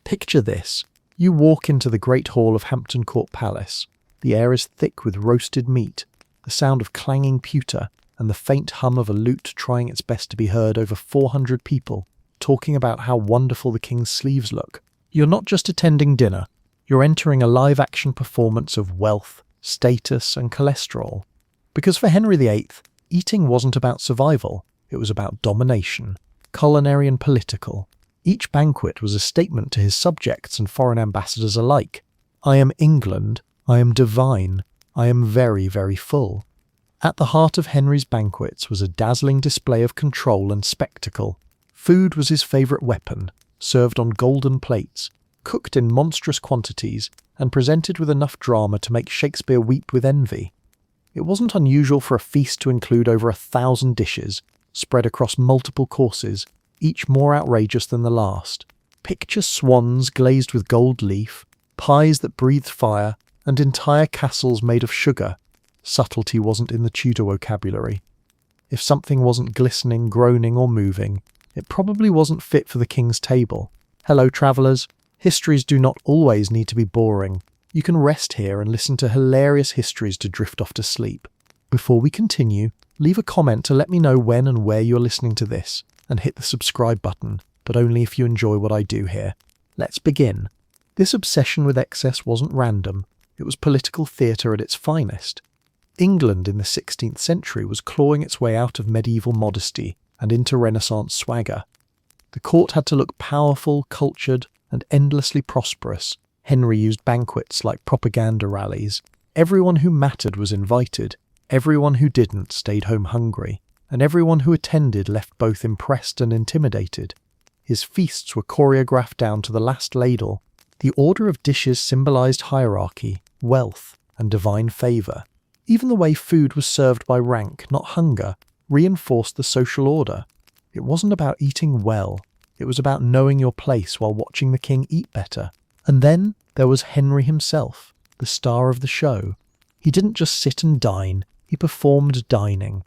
Picture this. You walk into the great hall of Hampton Court Palace. The air is thick with roasted meat, the sound of clanging pewter, and the faint hum of a lute trying its best to be heard over 400 people, talking about how wonderful the king's sleeves look. You're not just attending dinner, you're entering a live-action performance of wealth, status, and cholesterol. Because for Henry VIII, eating wasn't about survival, it was about domination, culinary and political. Each banquet was a statement to his subjects and foreign ambassadors alike. I am England, I am divine, I am very, very full. At the heart of Henry's banquets was a dazzling display of control and spectacle. Food was his favourite weapon, served on golden plates, cooked in monstrous quantities, and presented with enough drama to make Shakespeare weep with envy. It wasn't unusual for a feast to include over 1,000 dishes, spread across multiple courses, each more outrageous than the last. Picture swans glazed with gold leaf, pies that breathed fire, and entire castles made of sugar. Subtlety wasn't in the Tudor vocabulary. If something wasn't glistening, groaning, or moving, it probably wasn't fit for the king's table. Hello, travellers. Histories do not always need to be boring. You can rest here and listen to hilarious histories to drift off to sleep. Before we continue, leave a comment to let me know when and where you're listening to this, and hit the subscribe button, but only if you enjoy what I do here. Let's begin. This obsession with excess wasn't random, it was political theatre at its finest. England in the 16th century was clawing its way out of medieval modesty and into Renaissance swagger. The court had to look powerful, cultured, and endlessly prosperous. Henry used banquets like propaganda rallies. Everyone who mattered was invited, everyone who didn't stayed home hungry, and everyone who attended left both impressed and intimidated. His feasts were choreographed down to the last ladle. The order of dishes symbolized hierarchy, wealth, and divine favor. Even the way food was served by rank, not hunger, reinforced the social order. It wasn't about eating well, it was about knowing your place while watching the king eat better. And then there was Henry himself, the star of the show. He didn't just sit and dine, he performed dining.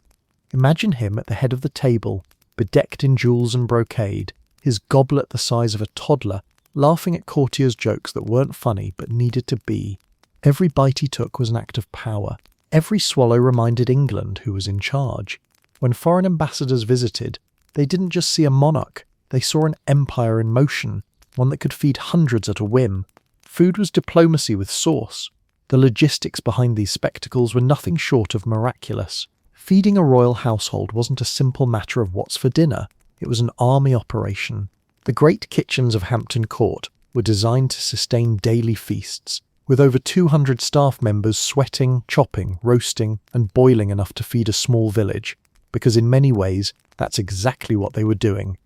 Imagine him at the head of the table, bedecked in jewels and brocade, his goblet the size of a toddler, laughing at courtiers' jokes that weren't funny but needed to be. Every bite he took was an act of power. Every swallow reminded England who was in charge. When foreign ambassadors visited, they didn't just see a monarch, they saw an empire in motion, one that could feed hundreds at a whim. Food was diplomacy with sauce. The logistics behind these spectacles were nothing short of miraculous. Feeding a royal household wasn't a simple matter of what's for dinner, it was an army operation. The great kitchens of Hampton Court were designed to sustain daily feasts, with over 200 staff members sweating, chopping, roasting, and boiling enough to feed a small village, because in many ways, that's exactly what they were doing.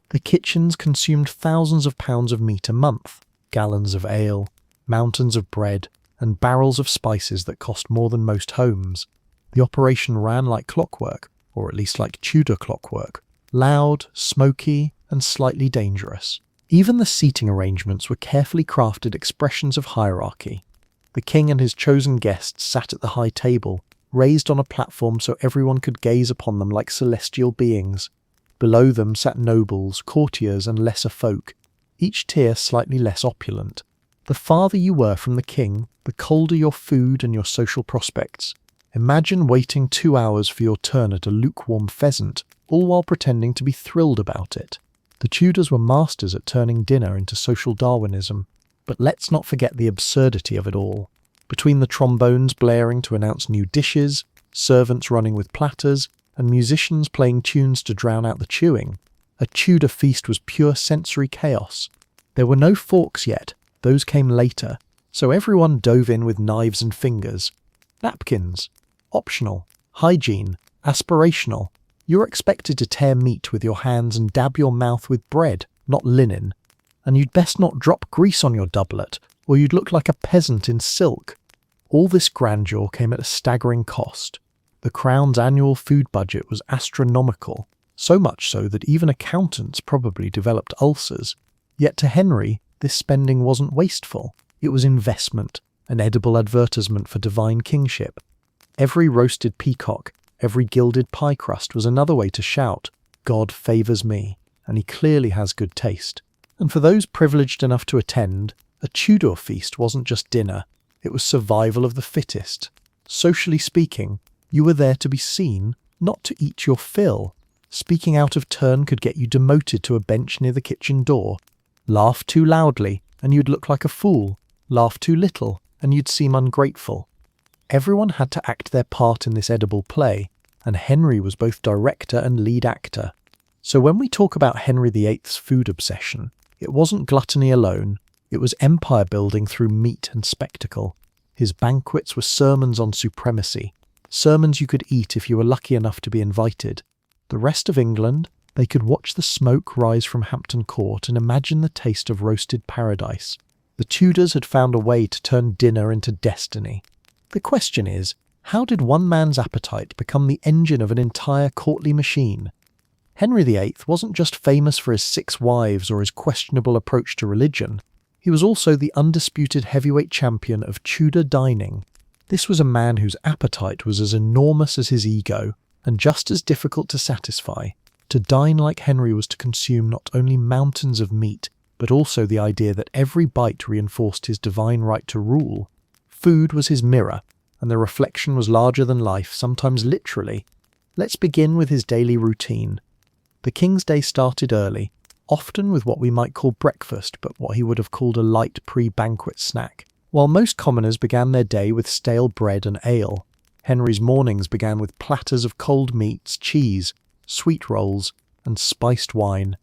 The kitchens consumed thousands of pounds of meat a month, gallons of ale, mountains of bread, and barrels of spices that cost more than most homes. The operation ran like clockwork, or at least like Tudor clockwork, loud, smoky, and slightly dangerous. Even the seating arrangements were carefully crafted expressions of hierarchy. The king and his chosen guests sat at the high table, raised on a platform so everyone could gaze upon them like celestial beings. Below them sat nobles, courtiers, and lesser folk, each tier slightly less opulent. The farther you were from the king, the colder your food and your social prospects. Imagine waiting 2 hours for your turn at a lukewarm pheasant, all while pretending to be thrilled about it. The Tudors were masters at turning dinner into social Darwinism. But let's not forget the absurdity of it all. Between the trombones blaring to announce new dishes, servants running with platters, and musicians playing tunes to drown out the chewing, a Tudor feast was pure sensory chaos. There were no forks yet, those came later, so everyone dove in with knives and fingers. Napkins. Optional. Hygiene. Aspirational. You're expected to tear meat with your hands and dab your mouth with bread, not linen. And you'd best not drop grease on your doublet, or you'd look like a peasant in silk. All this grandeur came at a staggering cost. The Crown's annual food budget was astronomical, so much so that even accountants probably developed ulcers. Yet to Henry, this spending wasn't wasteful. It was investment, an edible advertisement for divine kingship. Every roasted peacock, every gilded pie crust was another way to shout, God favours me, and he clearly has good taste. And for those privileged enough to attend, a Tudor feast wasn't just dinner, it was survival of the fittest. Socially speaking, you were there to be seen, not to eat your fill. Speaking out of turn could get you demoted to a bench near the kitchen door. Laugh too loudly, and you'd look like a fool. Laugh too little, and you'd seem ungrateful. Everyone had to act their part in this edible play, and Henry was both director and lead actor. So when we talk about Henry VIII's food obsession, it wasn't gluttony alone, it was empire building through meat and spectacle. His banquets were sermons on supremacy, sermons you could eat if you were lucky enough to be invited. The rest of England, they could watch the smoke rise from Hampton Court and imagine the taste of roasted paradise. The Tudors had found a way to turn dinner into destiny. The question is, how did one man's appetite become the engine of an entire courtly machine? Henry VIII wasn't just famous for his 6 wives or his questionable approach to religion. He was also the undisputed heavyweight champion of Tudor dining. This was a man whose appetite was as enormous as his ego, and just as difficult to satisfy. To dine like Henry was to consume not only mountains of meat, but also the idea that every bite reinforced his divine right to rule. Food was his mirror, and the reflection was larger than life, sometimes literally. Let's begin with his daily routine. The King's Day started early, often with what we might call breakfast, but what he would have called a light pre-banquet snack. While most commoners began their day with stale bread and ale, Henry's mornings began with platters of cold meats, cheese, sweet rolls, and spiced wine.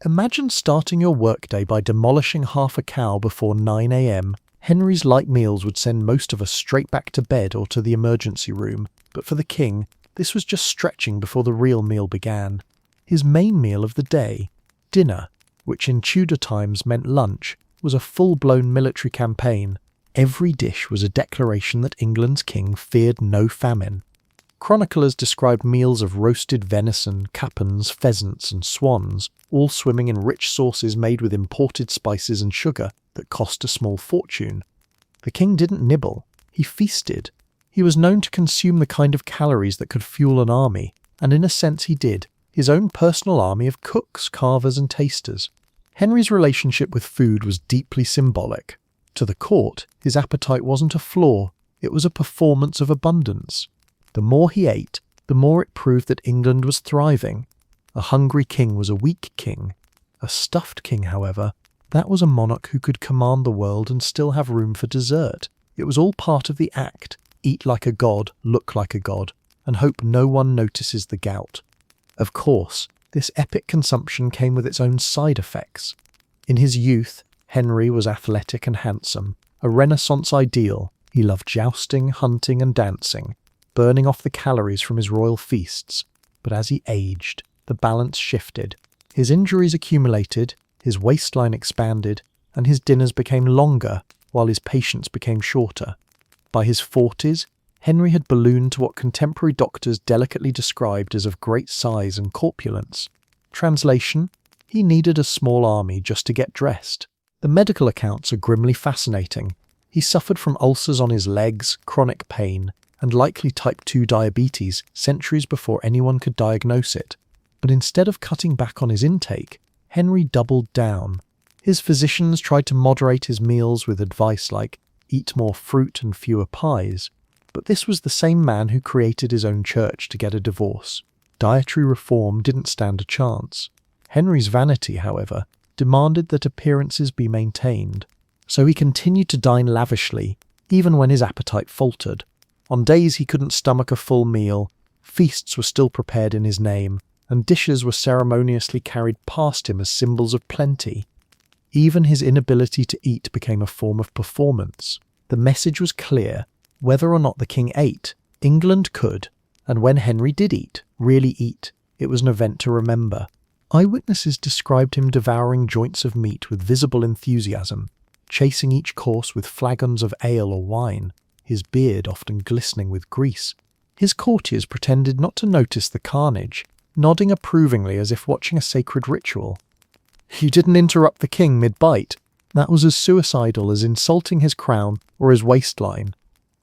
Imagine starting your workday by demolishing half a cow before 9 a.m. Henry's light meals would send most of us straight back to bed or to the emergency room, but for the king, this was just stretching before the real meal began. His main meal of the day, dinner, which in Tudor times meant lunch, was a full-blown military campaign. Every dish was a declaration that England's king feared no famine. Chroniclers described meals of roasted venison, capons, pheasants and swans, all swimming in rich sauces made with imported spices and sugar that cost a small fortune. The king didn't nibble, he feasted. He was known to consume the kind of calories that could fuel an army, and in a sense he did, his own personal army of cooks, carvers and tasters. Henry's relationship with food was deeply symbolic. To the court, his appetite wasn't a flaw, it was a performance of abundance. The more he ate, the more it proved that England was thriving. A hungry king was a weak king. A stuffed king, however, that was a monarch who could command the world and still have room for dessert. It was all part of the act. Eat like a god, look like a god, and hope no one notices the gout. Of course, this epic consumption came with its own side effects. In his youth, Henry was athletic and handsome, a Renaissance ideal. He loved jousting, hunting and dancing, burning off the calories from his royal feasts. But as he aged, the balance shifted. His injuries accumulated, his waistline expanded, and his dinners became longer, while his patience became shorter. By his 40s, Henry had ballooned to what contemporary doctors delicately described as of great size and corpulence. Translation: he needed a small army just to get dressed. The medical accounts are grimly fascinating. He suffered from ulcers on his legs, chronic pain, and likely type 2 diabetes centuries before anyone could diagnose it. But instead of cutting back on his intake, Henry doubled down. His physicians tried to moderate his meals with advice like, eat more fruit and fewer pies. But this was the same man who created his own church to get a divorce. Dietary reform didn't stand a chance. Henry's vanity, however, demanded that appearances be maintained. So he continued to dine lavishly, even when his appetite faltered. On days he couldn't stomach a full meal, feasts were still prepared in his name, and dishes were ceremoniously carried past him as symbols of plenty. Even his inability to eat became a form of performance. The message was clear. Whether or not the king ate, England could, and when Henry did eat, really eat, it was an event to remember. Eyewitnesses described him devouring joints of meat with visible enthusiasm, chasing each course with flagons of ale or wine, his beard often glistening with grease. His courtiers pretended not to notice the carnage, nodding approvingly as if watching a sacred ritual. You didn't interrupt the king mid-bite. That was as suicidal as insulting his crown or his waistline.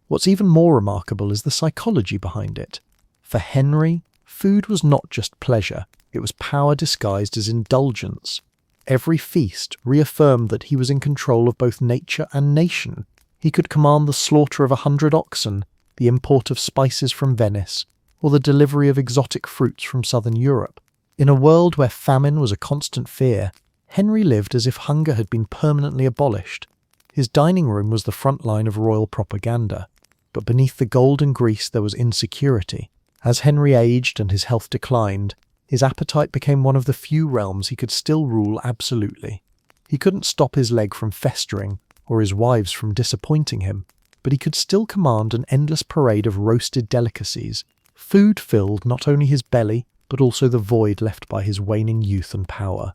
What's even more remarkable is the psychology behind it. For Henry, food was not just pleasure, it was power disguised as indulgence. Every feast reaffirmed that he was in control of both nature and nation. He could command the slaughter of 100 oxen, the import of spices from Venice, or the delivery of exotic fruits from southern Europe. In a world where famine was a constant fear, Henry lived as if hunger had been permanently abolished. His dining room was the front line of royal propaganda, but beneath the gold and grease there was insecurity. As Henry aged and his health declined, his appetite became one of the few realms he could still rule absolutely. He couldn't stop his leg from festering, or his wives from disappointing him, but he could still command an endless parade of roasted delicacies. Food filled not only his belly, but also the void left by his waning youth and power.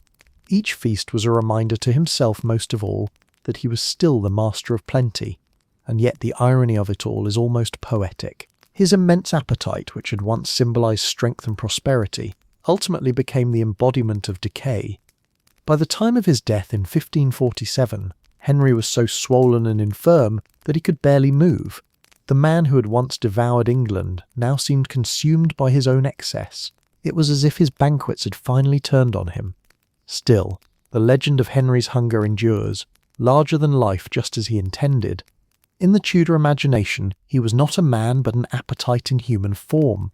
Each feast was a reminder to himself most of all that he was still the master of plenty, and yet the irony of it all is almost poetic. His immense appetite, which had once symbolized strength and prosperity, ultimately became the embodiment of decay. By the time of his death in 1547, Henry was so swollen and infirm that he could barely move. The man who had once devoured England now seemed consumed by his own excess. It was as if his banquets had finally turned on him. Still, the legend of Henry's hunger endures, larger than life just as he intended. In the Tudor imagination, he was not a man but an appetite in human form.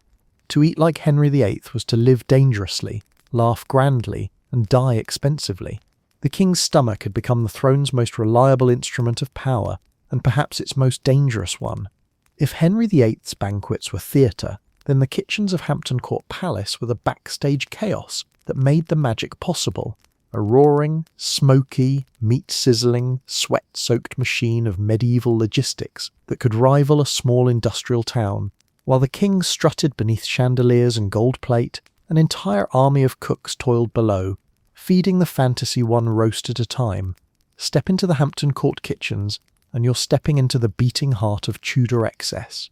To eat like Henry VIII was to live dangerously, laugh grandly, and die expensively. The king's stomach had become the throne's most reliable instrument of power, and perhaps its most dangerous one. If Henry VIII's banquets were theatre, then the kitchens of Hampton Court Palace were the backstage chaos that made the magic possible. A roaring, smoky, meat-sizzling, sweat-soaked machine of medieval logistics that could rival a small industrial town. While the king strutted beneath chandeliers and gold plate, an entire army of cooks toiled below, feeding the fantasy one roast at a time. Step into the Hampton Court kitchens, and you're stepping into the beating heart of Tudor excess.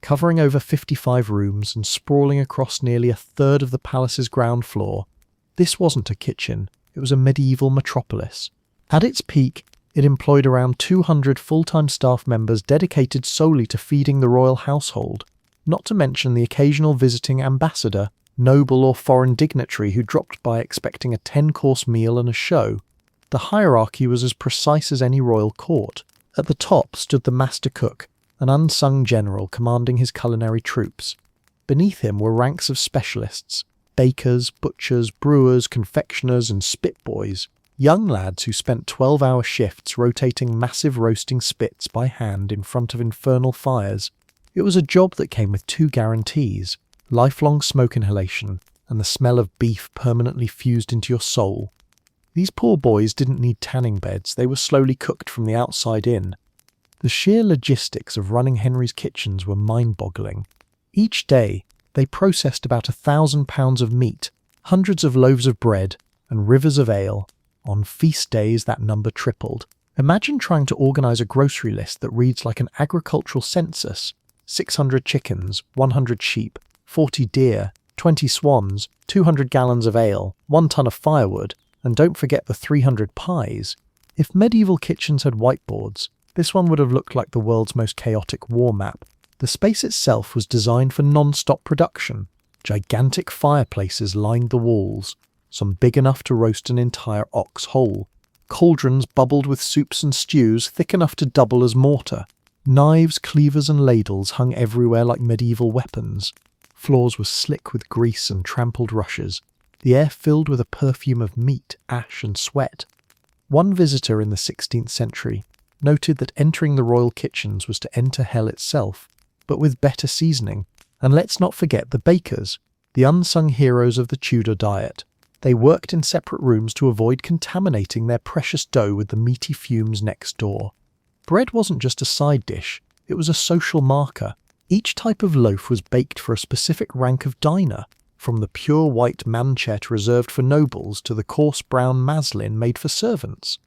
Covering over 55 rooms and sprawling across nearly a third of the palace's ground floor, this wasn't a kitchen, it was a medieval metropolis. At its peak, it employed around 200 full-time staff members dedicated solely to feeding the royal household, not to mention the occasional visiting ambassador, noble or foreign dignitary who dropped by expecting a 10-course meal and a show. The hierarchy was as precise as any royal court. At the top stood the master cook, an unsung general commanding his culinary troops. Beneath him were ranks of specialists, bakers, butchers, brewers, confectioners, and spit boys, young lads who spent 12-hour shifts rotating massive roasting spits by hand in front of infernal fires. It was a job that came with two guarantees: lifelong smoke inhalation and the smell of beef permanently fused into your soul. These poor boys didn't need tanning beds, they were slowly cooked from the outside in. The sheer logistics of running Henry's kitchens were mind-boggling. Each day, they processed about 1,000 pounds of meat, hundreds of loaves of bread, and rivers of ale. On feast days, that number tripled. Imagine trying to organise a grocery list that reads like an agricultural census: 600 chickens, 100 sheep, 40 deer, 20 swans, 200 gallons of ale, 1 ton of firewood, and don't forget the 300 pies. If medieval kitchens had whiteboards, this one would have looked like the world's most chaotic war map. The space itself was designed for non-stop production. Gigantic fireplaces lined the walls, some big enough to roast an entire ox whole. Cauldrons bubbled with soups and stews thick enough to double as mortar. Knives, cleavers and ladles hung everywhere like medieval weapons. Floors were slick with grease and trampled rushes, the air filled with a perfume of meat, ash and sweat. One visitor in the 16th century noted that entering the royal kitchens was to enter hell itself, but with better seasoning. And let's not forget the bakers, the unsung heroes of the Tudor diet. They worked in separate rooms to avoid contaminating their precious dough with the meaty fumes next door. Bread wasn't just a side dish, it was a social marker. Each type of loaf was baked for a specific rank of diner, from the pure white manchet reserved for nobles to the coarse brown maslin made for servants.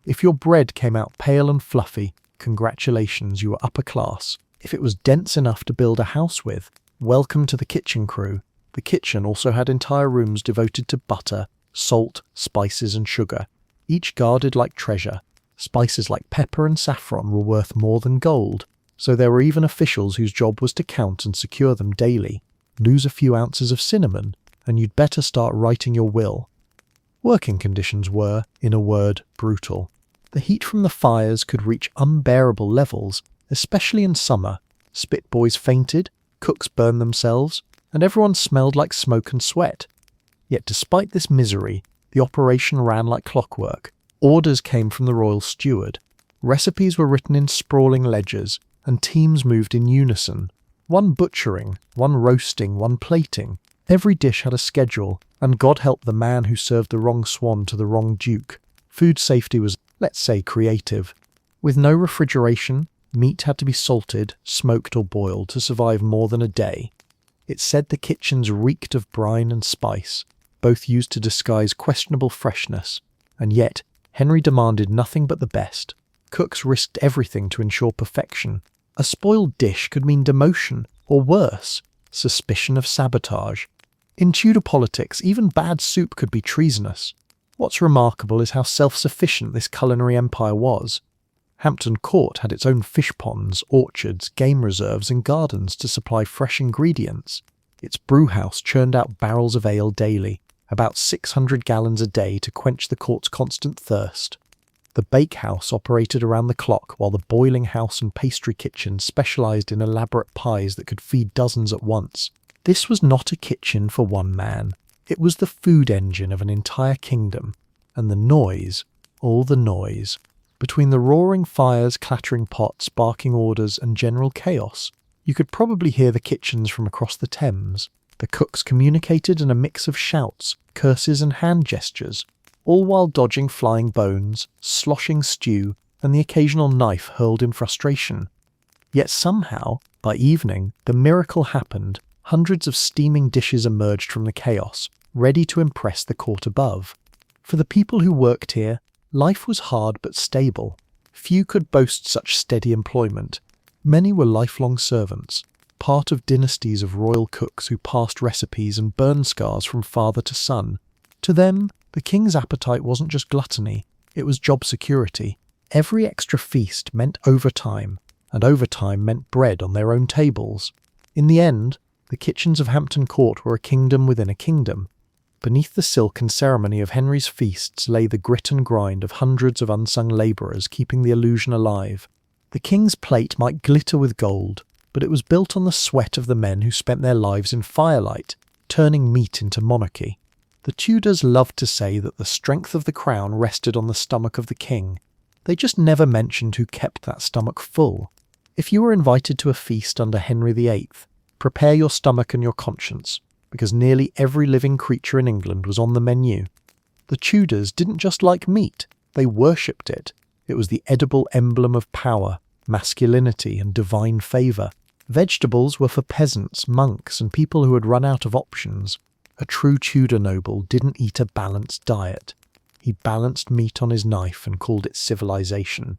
If your bread came out pale and fluffy, congratulations, you were upper class. If it was dense enough to build a house with, welcome to the kitchen crew. The kitchen also had entire rooms devoted to butter, salt, spices and sugar, each guarded like treasure. Spices like pepper and saffron were worth more than gold, so there were even officials whose job was to count and secure them daily. Lose a few ounces of cinnamon, and you'd better start writing your will. Working conditions were, in a word, brutal. The heat from the fires could reach unbearable levels, especially in summer. Spit boys fainted, cooks burned themselves, and everyone smelled like smoke and sweat. Yet despite this misery, the operation ran like clockwork. Orders came from the royal steward. Recipes were written in sprawling ledgers, and teams moved in unison. One butchering, one roasting, one plating. Every dish had a schedule, and God help the man who served the wrong swan to the wrong duke. Food safety was, let's say, creative. With no refrigeration, meat had to be salted, smoked or boiled to survive more than a day. It said the kitchens reeked of brine and spice, both used to disguise questionable freshness. And yet, Henry demanded nothing but the best. Cooks risked everything to ensure perfection. A spoiled dish could mean demotion, or worse, suspicion of sabotage. In Tudor politics, even bad soup could be treasonous. What's remarkable is how self-sufficient this culinary empire was. Hampton Court had its own fish ponds, orchards, game reserves and gardens to supply fresh ingredients. Its brewhouse churned out barrels of ale daily, about 600 gallons a day to quench the court's constant thirst. The bakehouse operated around the clock, while the boiling house and pastry kitchen specialised in elaborate pies that could feed dozens at once. This was not a kitchen for one man. It was the food engine of an entire kingdom. And the noise, all the noise, between the roaring fires, clattering pots, barking orders, and general chaos, you could probably hear the kitchens from across the Thames. The cooks communicated in a mix of shouts, curses, and hand gestures, all while dodging flying bones, sloshing stew, and the occasional knife hurled in frustration. Yet somehow, by evening, the miracle happened. Hundreds of steaming dishes emerged from the chaos, ready to impress the court above. For the people who worked here, life was hard but stable. Few could boast such steady employment. Many were lifelong servants, part of dynasties of royal cooks who passed recipes and burned scars from father to son. To them, the king's appetite wasn't just gluttony, it was job security. Every extra feast meant overtime, and overtime meant bread on their own tables. In the end, the kitchens of Hampton Court were a kingdom within a kingdom. Beneath the silk and ceremony of Henry's feasts lay the grit and grind of hundreds of unsung labourers keeping the illusion alive. The king's plate might glitter with gold, but it was built on the sweat of the men who spent their lives in firelight, turning meat into monarchy. The Tudors loved to say that the strength of the crown rested on the stomach of the king. They just never mentioned who kept that stomach full. If you were invited to a feast under Henry VIII, prepare your stomach and your conscience, because nearly every living creature in England was on the menu. The Tudors didn't just like meat, they worshipped it. It was the edible emblem of power, masculinity, and divine favour. Vegetables were for peasants, monks, and people who had run out of options. A true Tudor noble didn't eat a balanced diet. He balanced meat on his knife and called it civilization.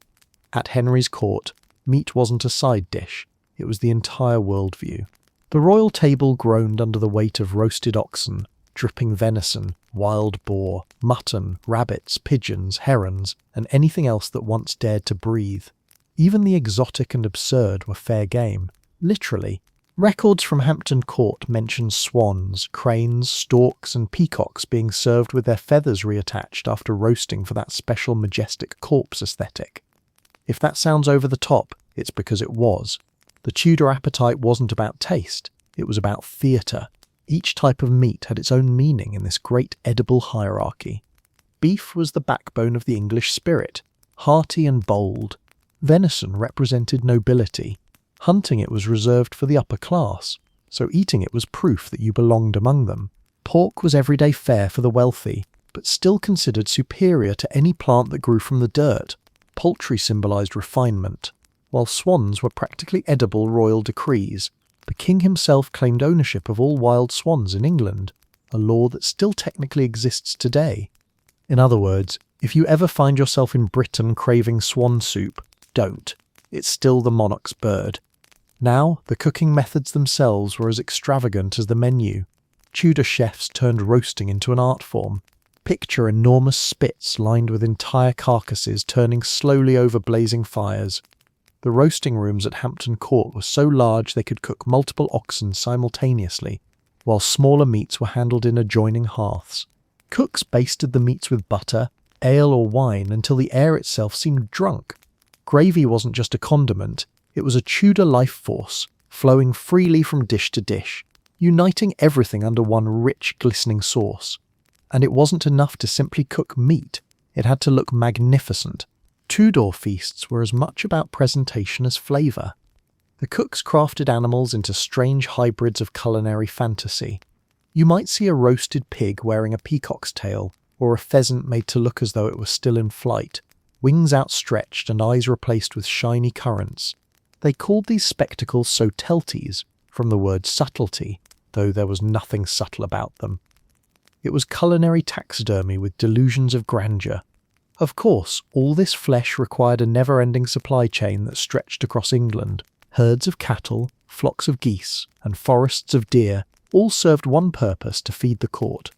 At Henry's court, meat wasn't a side dish, it was the entire worldview. The royal table groaned under the weight of roasted oxen, dripping venison, wild boar, mutton, rabbits, pigeons, herons, and anything else that once dared to breathe. Even the exotic and absurd were fair game. Literally. Records from Hampton Court mention swans, cranes, storks, and peacocks being served with their feathers reattached after roasting for that special majestic corpse aesthetic. If that sounds over the top, it's because it was. The Tudor appetite wasn't about taste, it was about theatre. Each type of meat had its own meaning in this great edible hierarchy. Beef was the backbone of the English spirit, hearty and bold. Venison represented nobility. Hunting it was reserved for the upper class, so eating it was proof that you belonged among them. Pork was everyday fare for the wealthy, but still considered superior to any plant that grew from the dirt. Poultry symbolised refinement, while swans were practically edible royal decrees. The king himself claimed ownership of all wild swans in England, a law that still technically exists today. In other words, if you ever find yourself in Britain craving swan soup, don't. It's still the monarch's bird. Now, the cooking methods themselves were as extravagant as the menu. Tudor chefs turned roasting into an art form. Picture enormous spits lined with entire carcasses turning slowly over blazing fires. The roasting rooms at Hampton Court were so large they could cook multiple oxen simultaneously, while smaller meats were handled in adjoining hearths. Cooks basted the meats with butter, ale or wine until the air itself seemed drunk. Gravy wasn't just a condiment, it was a Tudor life force, flowing freely from dish to dish, uniting everything under one rich, glistening sauce. And it wasn't enough to simply cook meat, it had to look magnificent. Tudor feasts were as much about presentation as flavour. The cooks crafted animals into strange hybrids of culinary fantasy. You might see a roasted pig wearing a peacock's tail, or a pheasant made to look as though it was still in flight, wings outstretched and eyes replaced with shiny currants. They called these spectacles sauteltes, from the word subtlety, though there was nothing subtle about them. It was culinary taxidermy with delusions of grandeur. Of course, all this flesh required a never-ending supply chain that stretched across England. Herds of cattle, flocks of geese, and forests of deer all served one purpose: to feed the court.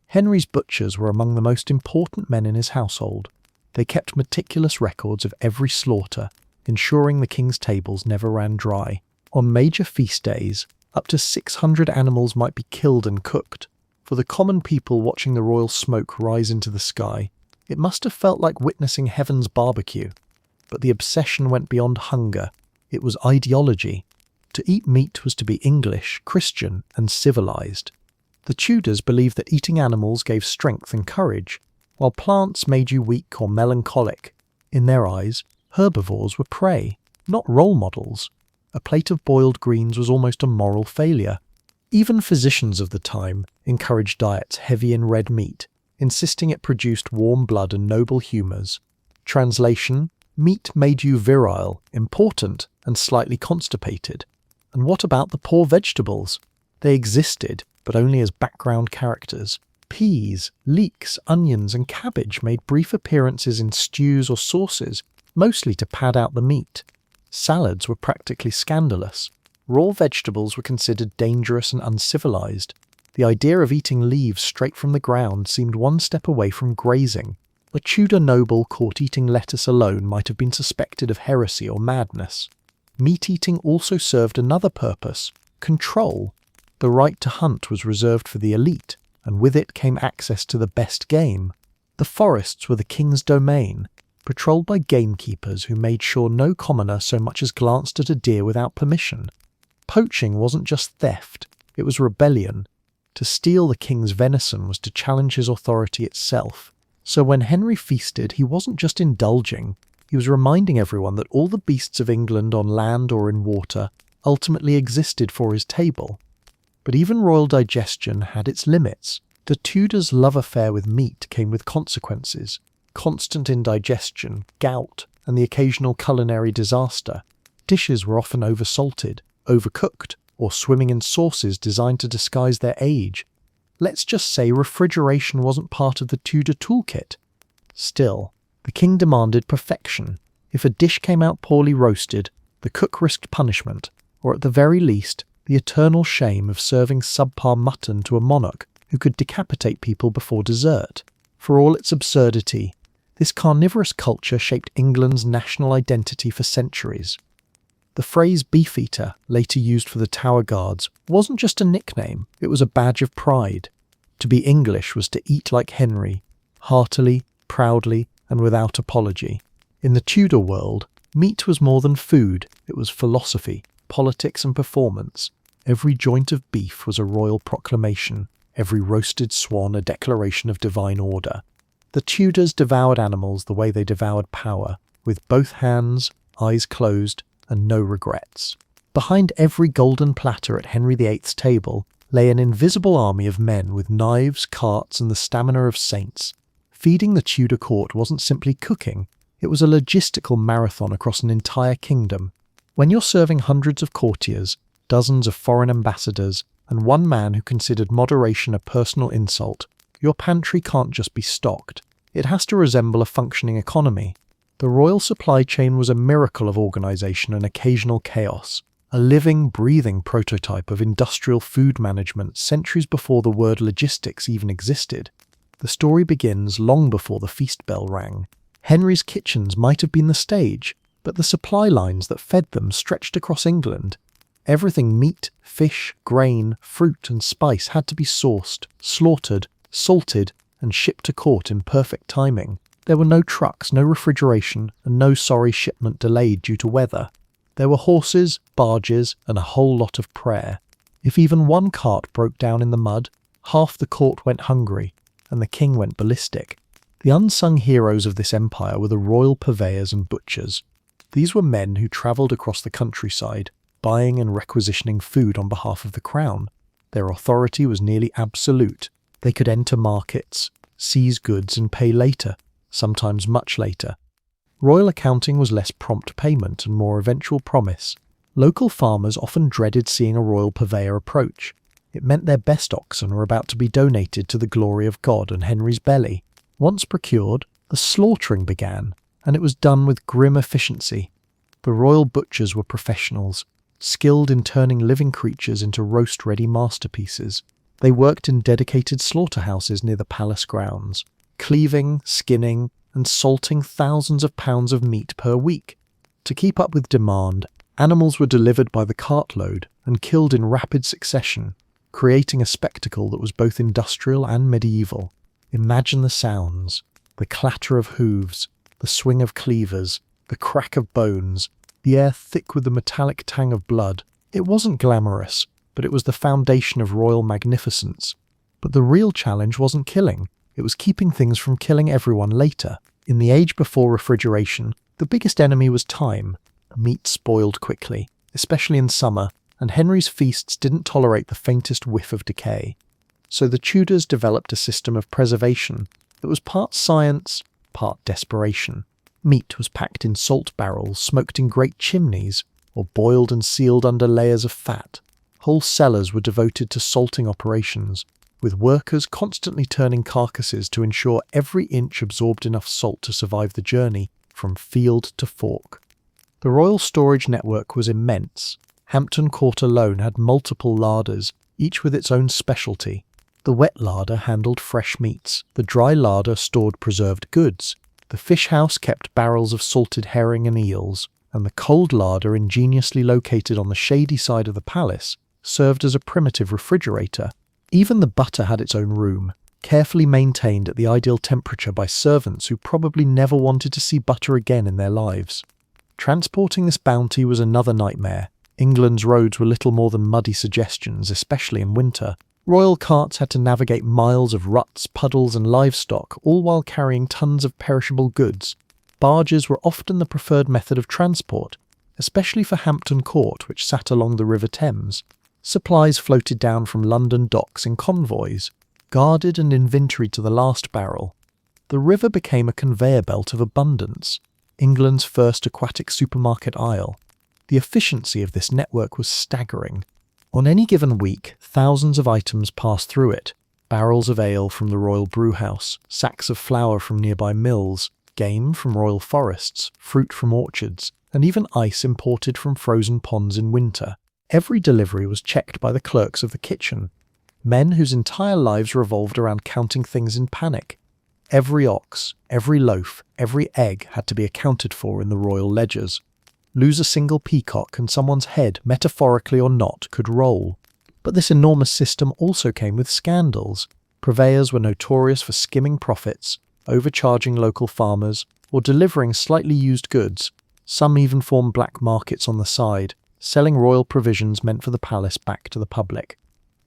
Henry's butchers were among the most important men in his household. They kept meticulous records of every slaughter, ensuring the king's tables never ran dry. On major feast days, up to 600 animals might be killed and cooked. For the common people watching the royal smoke rise into the sky, it must have felt like witnessing heaven's barbecue. But the obsession went beyond hunger. It was ideology. To eat meat was to be English, Christian, and civilized. The Tudors believed that eating animals gave strength and courage, while plants made you weak or melancholic. In their eyes, herbivores were prey, not role models. A plate of boiled greens was almost a moral failure. Even physicians of the time encouraged diets heavy in red meat, insisting it produced warm blood and noble humours. Translation: meat made you virile, important, and slightly constipated. And what about the poor vegetables? They existed, but only as background characters. Peas, leeks, onions, and cabbage made brief appearances in stews or sauces, mostly to pad out the meat. Salads were practically scandalous. Raw vegetables were considered dangerous and uncivilized. The idea of eating leaves straight from the ground seemed one step away from grazing. A Tudor noble caught eating lettuce alone might have been suspected of heresy or madness. Meat-eating also served another purpose: control. The right to hunt was reserved for the elite, and with it came access to the best game. The forests were the king's domain, patrolled by gamekeepers who made sure no commoner so much as glanced at a deer without permission. Poaching wasn't just theft, it was rebellion. To steal the king's venison was to challenge his authority itself. So when Henry feasted, he wasn't just indulging, he was reminding everyone that all the beasts of England on land or in water ultimately existed for his table. But even royal digestion had its limits. The Tudors' love affair with meat came with consequences: constant indigestion, gout, and the occasional culinary disaster. Dishes were often oversalted, overcooked, or swimming in sauces designed to disguise their age. Let's just say refrigeration wasn't part of the Tudor toolkit. Still, the king demanded perfection. If a dish came out poorly roasted, the cook risked punishment, or at the very least, the eternal shame of serving subpar mutton to a monarch who could decapitate people before dessert. For all its absurdity, this carnivorous culture shaped England's national identity for centuries. The phrase beefeater, later used for the Tower Guards, wasn't just a nickname, it was a badge of pride. To be English was to eat like Henry, heartily, proudly, and without apology. In the Tudor world, meat was more than food, it was philosophy, politics and performance. Every joint of beef was a royal proclamation, every roasted swan a declaration of divine order. The Tudors devoured animals the way they devoured power, with both hands, eyes closed, and no regrets. Behind every golden platter at Henry VIII's table lay an invisible army of men with knives, carts, and the stamina of saints. Feeding the Tudor court wasn't simply cooking, it was a logistical marathon across an entire kingdom. When you're serving hundreds of courtiers, dozens of foreign ambassadors, and one man who considered moderation a personal insult, your pantry can't just be stocked. It has to resemble a functioning economy. The royal supply chain was a miracle of organisation and occasional chaos, a living, breathing prototype of industrial food management centuries before the word logistics even existed. The story begins long before the feast bell rang. Henry's kitchens might have been the stage, but the supply lines that fed them stretched across England. Everything meat, fish, grain, fruit and spice had to be sourced, slaughtered, salted, and shipped to court in perfect timing. There were no trucks, no refrigeration, and no sorry shipment delayed due to weather. There were horses, barges, and a whole lot of prayer. If even one cart broke down in the mud, half the court went hungry, and the king went ballistic. The unsung heroes of this empire were the royal purveyors and butchers. These were men who travelled across the countryside, buying and requisitioning food on behalf of the crown. Their authority was nearly absolute. They could enter markets, seize goods and pay later, sometimes much later. Royal accounting was less prompt payment and more eventual promise. Local farmers often dreaded seeing a royal purveyor approach. It meant their best oxen were about to be donated to the glory of God and Henry's belly. Once procured, the slaughtering began, and it was done with grim efficiency. The royal butchers were professionals, skilled in turning living creatures into roast-ready masterpieces. They worked in dedicated slaughterhouses near the palace grounds, cleaving, skinning, and salting thousands of pounds of meat per week. To keep up with demand, animals were delivered by the cartload and killed in rapid succession, creating a spectacle that was both industrial and medieval. Imagine the sounds, the clatter of hooves, the swing of cleavers, the crack of bones, the air thick with the metallic tang of blood. It wasn't glamorous, but it was the foundation of royal magnificence. But the real challenge wasn't killing, it was keeping things from killing everyone later. In the age before refrigeration, the biggest enemy was time. Meat spoiled quickly, especially in summer, and Henry's feasts didn't tolerate the faintest whiff of decay. So the Tudors developed a system of preservation that was part science, part desperation. Meat was packed in salt barrels, smoked in great chimneys, or boiled and sealed under layers of fat. Whole cellars were devoted to salting operations, with workers constantly turning carcasses to ensure every inch absorbed enough salt to survive the journey from field to fork. The royal storage network was immense. Hampton Court alone had multiple larders, each with its own specialty. The wet larder handled fresh meats, the dry larder stored preserved goods, the fish house kept barrels of salted herring and eels, and the cold larder, ingeniously located on the shady side of the palace, served as a primitive refrigerator. Even the butter had its own room, carefully maintained at the ideal temperature by servants who probably never wanted to see butter again in their lives. Transporting this bounty was another nightmare. England's roads were little more than muddy suggestions, especially in winter. Royal carts had to navigate miles of ruts, puddles and livestock, all while carrying tons of perishable goods. Barges were often the preferred method of transport, especially for Hampton Court, which sat along the River Thames. Supplies floated down from London docks in convoys, guarded and inventoried to the last barrel. The river became a conveyor belt of abundance, England's first aquatic supermarket aisle. The efficiency of this network was staggering. On any given week, thousands of items passed through it. Barrels of ale from the royal brewhouse, sacks of flour from nearby mills, game from royal forests, fruit from orchards, and even ice imported from frozen ponds in winter. Every delivery was checked by the clerks of the kitchen, men whose entire lives revolved around counting things in panic. Every ox, every loaf, every egg had to be accounted for in the royal ledgers. Lose a single peacock and someone's head, metaphorically or not, could roll. But this enormous system also came with scandals. Purveyors were notorious for skimming profits, overcharging local farmers, or delivering slightly used goods. Some even formed black markets on the side, selling royal provisions meant for the palace back to the public.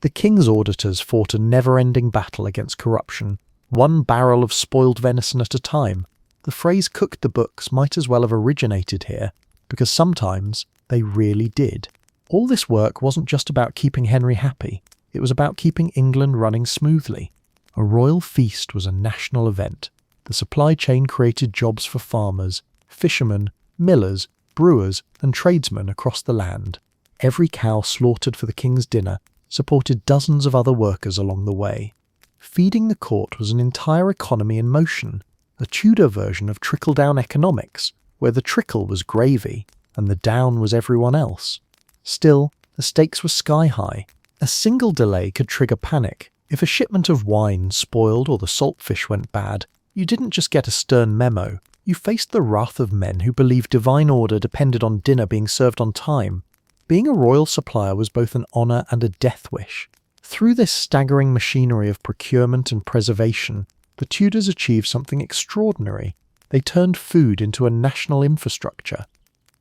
The king's auditors fought a never-ending battle against corruption, one barrel of spoiled venison at a time. The phrase "cooked the books" might as well have originated here, because sometimes they really did. All this work wasn't just about keeping Henry happy, it was about keeping England running smoothly. A royal feast was a national event. The supply chain created jobs for farmers, fishermen, millers, brewers, and tradesmen across the land. Every cow slaughtered for the king's dinner supported dozens of other workers along the way. Feeding the court was an entire economy in motion, a Tudor version of trickle-down economics, where the trickle was gravy and the down was everyone else. Still, the stakes were sky-high. A single delay could trigger panic. If a shipment of wine spoiled or the saltfish went bad, you didn't just get a stern memo, you faced the wrath of men who believed divine order depended on dinner being served on time. Being a royal supplier was both an honour and a death wish. Through this staggering machinery of procurement and preservation, the Tudors achieved something extraordinary. They turned food into a national infrastructure.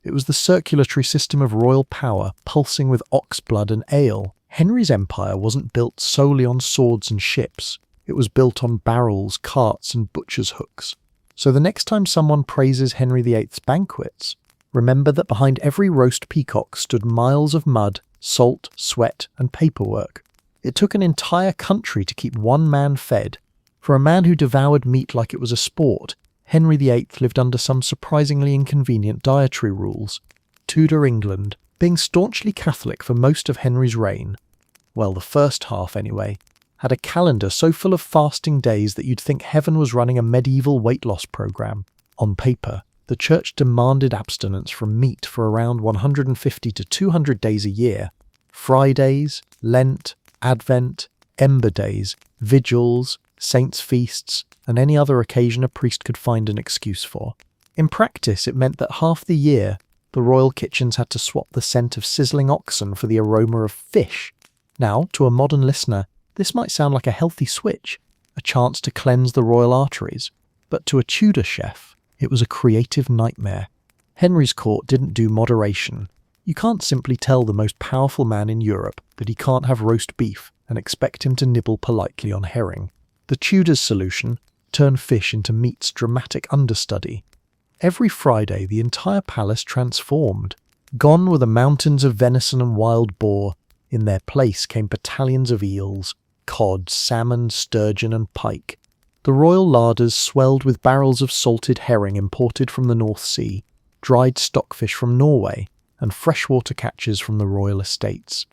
It was the circulatory system of royal power pulsing with ox blood and ale. Henry's empire wasn't built solely on swords and ships. It was built on barrels, carts, and butcher's hooks. So the next time someone praises Henry VIII's banquets, remember that behind every roast peacock stood miles of mud, salt, sweat, and paperwork. It took an entire country to keep one man fed. For a man who devoured meat like it was a sport, Henry VIII lived under some surprisingly inconvenient dietary rules. Tudor England, being staunchly Catholic for most of Henry's reign, well, the first half anyway, had a calendar so full of fasting days that you'd think heaven was running a medieval weight loss program. On paper, the church demanded abstinence from meat for around 150 to 200 days a year. Fridays, Lent, Advent, Ember Days, vigils, saints' feasts, and any other occasion a priest could find an excuse for. In practice, it meant that half the year, the royal kitchens had to swap the scent of sizzling oxen for the aroma of fish. Now, to a modern listener, this might sound like a healthy switch, a chance to cleanse the royal arteries, but to a Tudor chef, it was a creative nightmare. Henry's court didn't do moderation. You can't simply tell the most powerful man in Europe that he can't have roast beef and expect him to nibble politely on herring. The Tudors' solution: turn fish into meat's dramatic understudy. Every Friday, the entire palace transformed. Gone were the mountains of venison and wild boar. In their place came battalions of eels, cod, salmon, sturgeon, and pike. The royal larders swelled with barrels of salted herring imported from the North Sea, dried stockfish from Norway, and freshwater catches from the royal estates.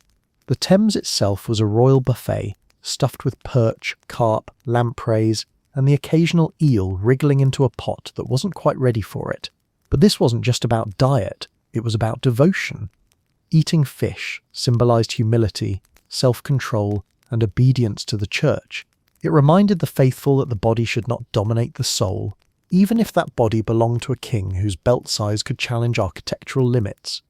The Thames itself was a royal buffet, stuffed with perch, carp, lampreys, and the occasional eel wriggling into a pot that wasn't quite ready for it. But this wasn't just about diet, it was about devotion. Eating fish symbolized humility, self-control, and obedience to the church. It reminded the faithful that the body should not dominate the soul, even if that body belonged to a king whose belt size could challenge architectural limits.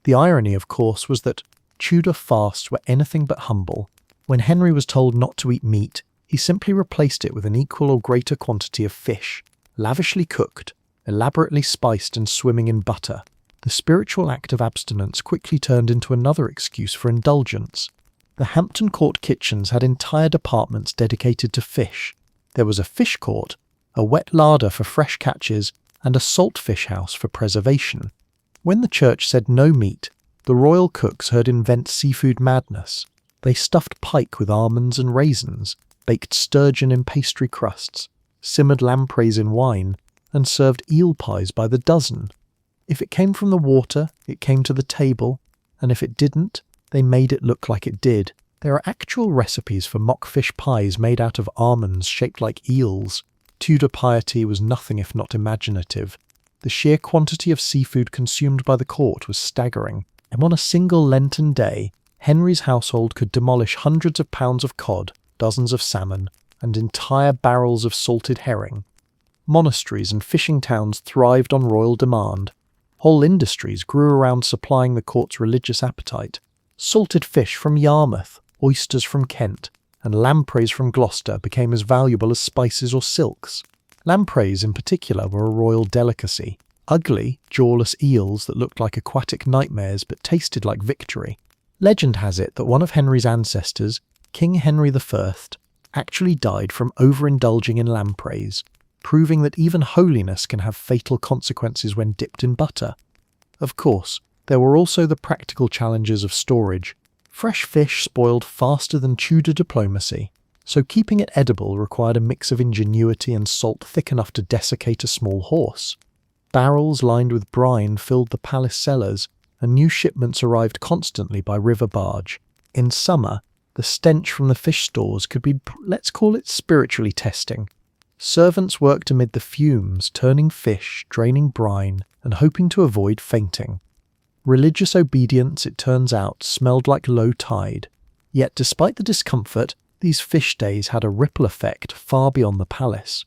The irony, of course, was that Tudor fasts were anything but humble. When Henry was told not to eat meat, he simply replaced it with an equal or greater quantity of fish, lavishly cooked, elaborately spiced and swimming in butter. The spiritual act of abstinence quickly turned into another excuse for indulgence. The Hampton Court kitchens had entire departments dedicated to fish. There was a fish court, a wet larder for fresh catches, and a salt fish house for preservation. When the church said no meat, the royal cooks heard invent seafood madness. They stuffed pike with almonds and raisins, baked sturgeon in pastry crusts, simmered lampreys in wine, and served eel pies by the dozen. If it came from the water, it came to the table, and if it didn't, they made it look like it did. There are actual recipes for mock fish pies made out of almonds shaped like eels. Tudor piety was nothing if not imaginative. The sheer quantity of seafood consumed by the court was staggering, and on a single Lenten day, Henry's household could demolish hundreds of pounds of cod, dozens of salmon, and entire barrels of salted herring. Monasteries and fishing towns thrived on royal demand. Whole industries grew around supplying the court's religious appetite. Salted fish from Yarmouth, oysters from Kent, and lampreys from Gloucester became as valuable as spices or silks. Lampreys in particular were a royal delicacy. Ugly, jawless eels that looked like aquatic nightmares but tasted like victory. Legend has it that one of Henry's ancestors, King Henry I, actually died from overindulging in lampreys, proving that even holiness can have fatal consequences when dipped in butter. Of course, there were also the practical challenges of storage. Fresh fish spoiled faster than Tudor diplomacy, so keeping it edible required a mix of ingenuity and salt thick enough to desiccate a small horse. Barrels lined with brine filled the palace cellars, and new shipments arrived constantly by river barge. In summer, the stench from the fish stores could be, let's call it, spiritually testing. Servants worked amid the fumes, turning fish, draining brine, and hoping to avoid fainting. Religious obedience, it turns out, smelled like low tide. Yet despite the discomfort, these fish days had a ripple effect far beyond the palace.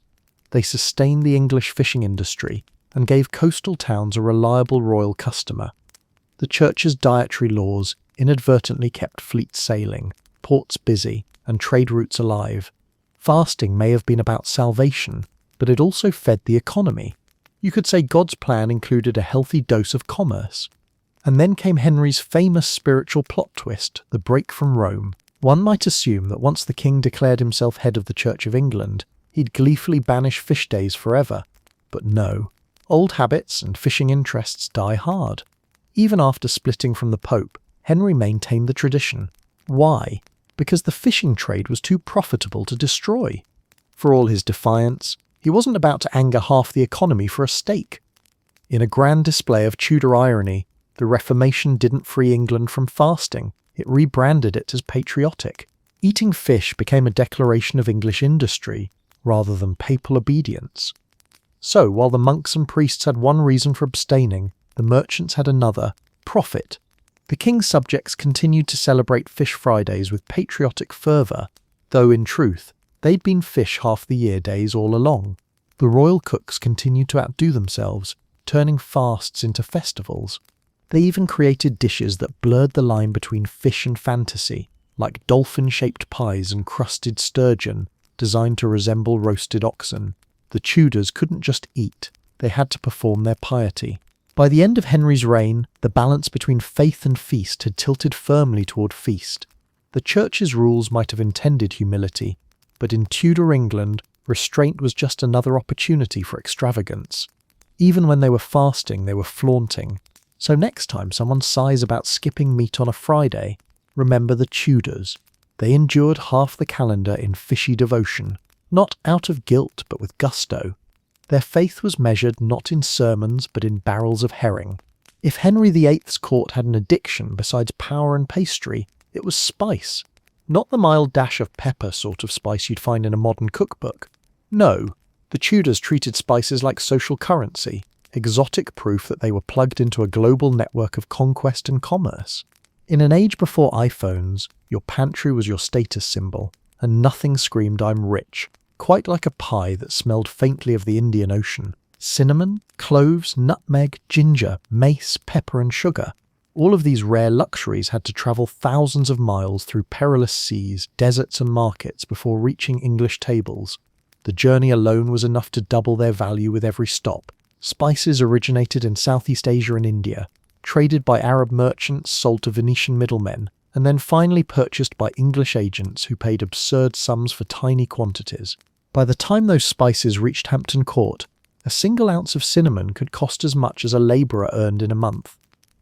They sustained the English fishing industry and gave coastal towns a reliable royal customer. The church's dietary laws inadvertently kept fleets sailing, ports busy, and trade routes alive. Fasting may have been about salvation, but it also fed the economy. You could say God's plan included a healthy dose of commerce. And then came Henry's famous spiritual plot twist, the break from Rome. One might assume that once the king declared himself head of the Church of England, he'd gleefully banish fish days forever. But no, old habits and fishing interests die hard. Even after splitting from the Pope, Henry maintained the tradition. Why? Because the fishing trade was too profitable to destroy. For all his defiance, he wasn't about to anger half the economy for a steak. In a grand display of Tudor irony, the Reformation didn't free England from fasting, it rebranded it as patriotic. Eating fish became a declaration of English industry, rather than papal obedience. So, while the monks and priests had one reason for abstaining, the merchants had another: profit. The king's subjects continued to celebrate Fish Fridays with patriotic fervour, though in truth, they'd been fish half the year days all along. The royal cooks continued to outdo themselves, turning fasts into festivals. They even created dishes that blurred the line between fish and fantasy, like dolphin-shaped pies and crusted sturgeon, designed to resemble roasted oxen. The Tudors couldn't just eat, they had to perform their piety. By the end of Henry's reign, the balance between faith and feast had tilted firmly toward feast. The Church's rules might have intended humility, but in Tudor England, restraint was just another opportunity for extravagance. Even when they were fasting, they were flaunting. So next time someone sighs about skipping meat on a Friday, remember the Tudors. They endured half the calendar in fishy devotion, not out of guilt but with gusto. Their faith was measured not in sermons but in barrels of herring. If Henry VIII's court had an addiction besides power and pastry, it was spice. Not the mild dash of pepper sort of spice you'd find in a modern cookbook. No, the Tudors treated spices like social currency, exotic proof that they were plugged into a global network of conquest and commerce. In an age before iPhones, your pantry was your status symbol, and nothing screamed "I'm rich," quite like a pie that smelled faintly of the Indian Ocean. Cinnamon, cloves, nutmeg, ginger, mace, pepper and sugar. All of these rare luxuries had to travel thousands of miles through perilous seas, deserts and markets before reaching English tables. The journey alone was enough to double their value with every stop. Spices originated in Southeast Asia and India, traded by Arab merchants, sold to Venetian middlemen, and then finally purchased by English agents who paid absurd sums for tiny quantities. By the time those spices reached Hampton Court, a single ounce of cinnamon could cost as much as a labourer earned in a month.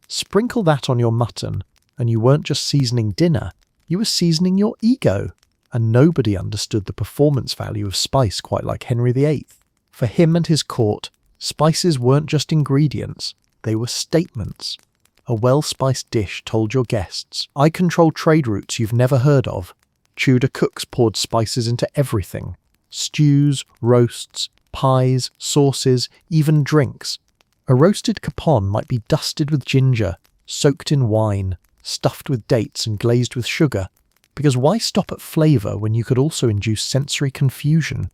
Sprinkle that on your mutton, and you weren't just seasoning dinner, you were seasoning your ego. And nobody understood the performance value of spice quite like Henry VIII. For him and his court, spices weren't just ingredients, they were statements. A well-spiced dish told your guests, "I control trade routes you've never heard of." Tudor cooks poured spices into everything. Stews, roasts, pies, sauces, even drinks. A roasted capon might be dusted with ginger, soaked in wine, stuffed with dates and glazed with sugar. Because why stop at flavour when you could also induce sensory confusion?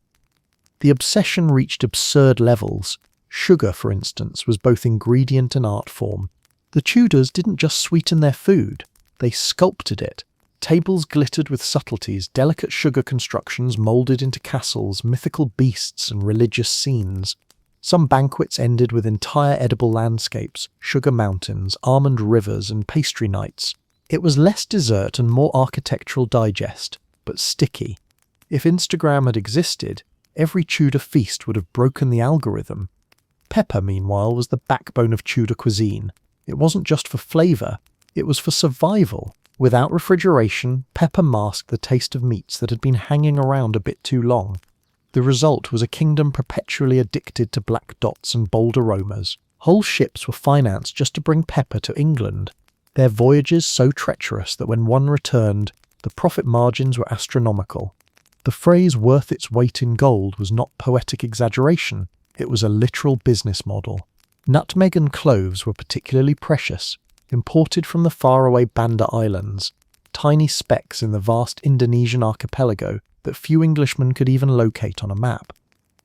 The obsession reached absurd levels. Sugar, for instance, was both ingredient and art form. The Tudors didn't just sweeten their food, they sculpted it. Tables glittered with subtleties, delicate sugar constructions moulded into castles, mythical beasts and religious scenes. Some banquets ended with entire edible landscapes, sugar mountains, almond rivers and pastry nights. It was less dessert and more architectural digest, but sticky. If Instagram had existed, every Tudor feast would have broken the algorithm. Pepper, meanwhile, was the backbone of Tudor cuisine. It wasn't just for flavour, it was for survival. Without refrigeration, pepper masked the taste of meats that had been hanging around a bit too long. The result was a kingdom perpetually addicted to black dots and bold aromas. Whole ships were financed just to bring pepper to England. Their voyages so treacherous that when one returned, the profit margins were astronomical. The phrase "worth its weight in gold" was not poetic exaggeration, it was a literal business model. Nutmeg and cloves were particularly precious, imported from the faraway Banda Islands, tiny specks in the vast Indonesian archipelago that few Englishmen could even locate on a map.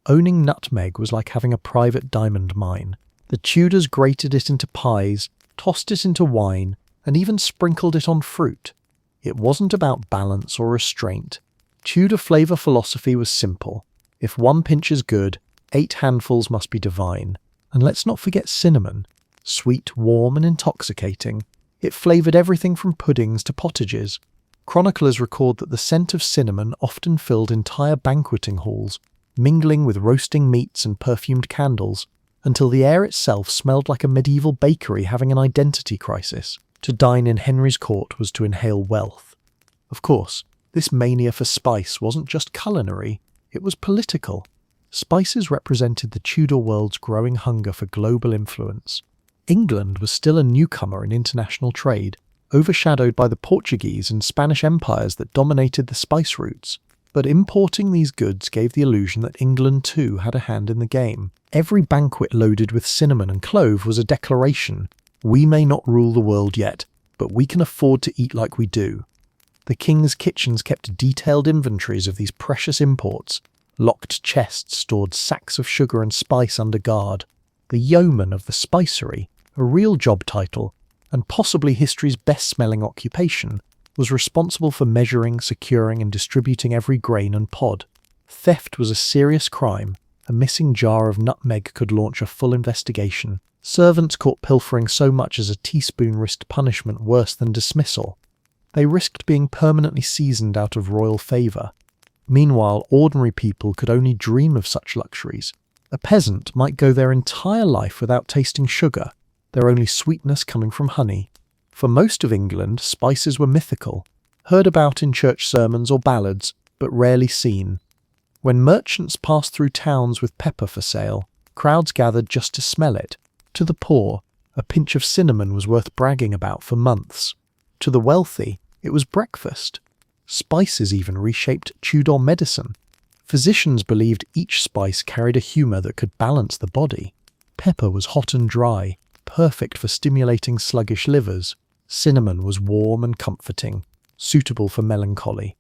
Owning nutmeg was like having a private diamond mine. The Tudors grated it into pies, tossed it into wine, and even sprinkled it on fruit. It wasn't about balance or restraint. Tudor flavour philosophy was simple. If one pinch is good, 8 handfuls must be divine. And let's not forget cinnamon. Sweet, warm and intoxicating, it flavoured everything from puddings to potages. Chroniclers record that the scent of cinnamon often filled entire banqueting halls, mingling with roasting meats and perfumed candles, until the air itself smelled like a medieval bakery having an identity crisis. To dine in Henry's court was to inhale wealth. Of course, this mania for spice wasn't just culinary, it was political. Spices represented the Tudor world's growing hunger for global influence. England was still a newcomer in international trade, overshadowed by the Portuguese and Spanish empires that dominated the spice routes. But importing these goods gave the illusion that England too had a hand in the game. Every banquet loaded with cinnamon and clove was a declaration: we may not rule the world yet, but we can afford to eat like we do. The king's kitchens kept detailed inventories of these precious imports. Locked chests stored sacks of sugar and spice under guard. The yeoman of the spicery, a real job title, and possibly history's best-smelling occupation, was responsible for measuring, securing and distributing every grain and pod. Theft was a serious crime. A missing jar of nutmeg could launch a full investigation. Servants caught pilfering so much as a teaspoon risked punishment worse than dismissal. They risked being permanently seasoned out of royal favour. Meanwhile, ordinary people could only dream of such luxuries. A peasant might go their entire life without tasting sugar, their only sweetness coming from honey. For most of England, spices were mythical, heard about in church sermons or ballads, but rarely seen. When merchants passed through towns with pepper for sale, crowds gathered just to smell it. To the poor, a pinch of cinnamon was worth bragging about for months. To the wealthy, it was breakfast. Spices even reshaped Tudor medicine. Physicians believed each spice carried a humour that could balance the body. Pepper was hot and dry, perfect for stimulating sluggish livers. Cinnamon was warm and comforting, suitable for melancholy.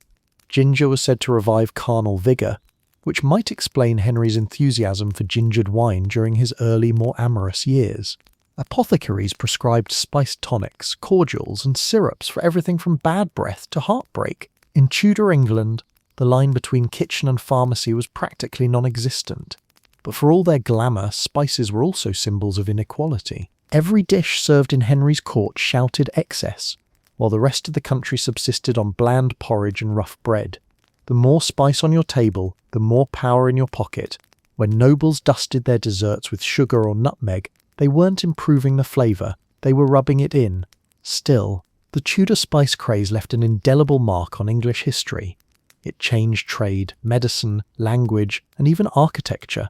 Ginger was said to revive carnal vigour, which might explain Henry's enthusiasm for gingered wine during his early, more amorous years. Apothecaries prescribed spiced tonics, cordials and syrups for everything from bad breath to heartbreak. In Tudor England, the line between kitchen and pharmacy was practically non-existent. But for all their glamour, spices were also symbols of inequality. Every dish served in Henry's court shouted excess, while the rest of the country subsisted on bland porridge and rough bread. The more spice on your table, the more power in your pocket. When nobles dusted their desserts with sugar or nutmeg, they weren't improving the flavour, they were rubbing it in. Still, the Tudor spice craze left an indelible mark on English history. It changed trade, medicine, language, and even architecture.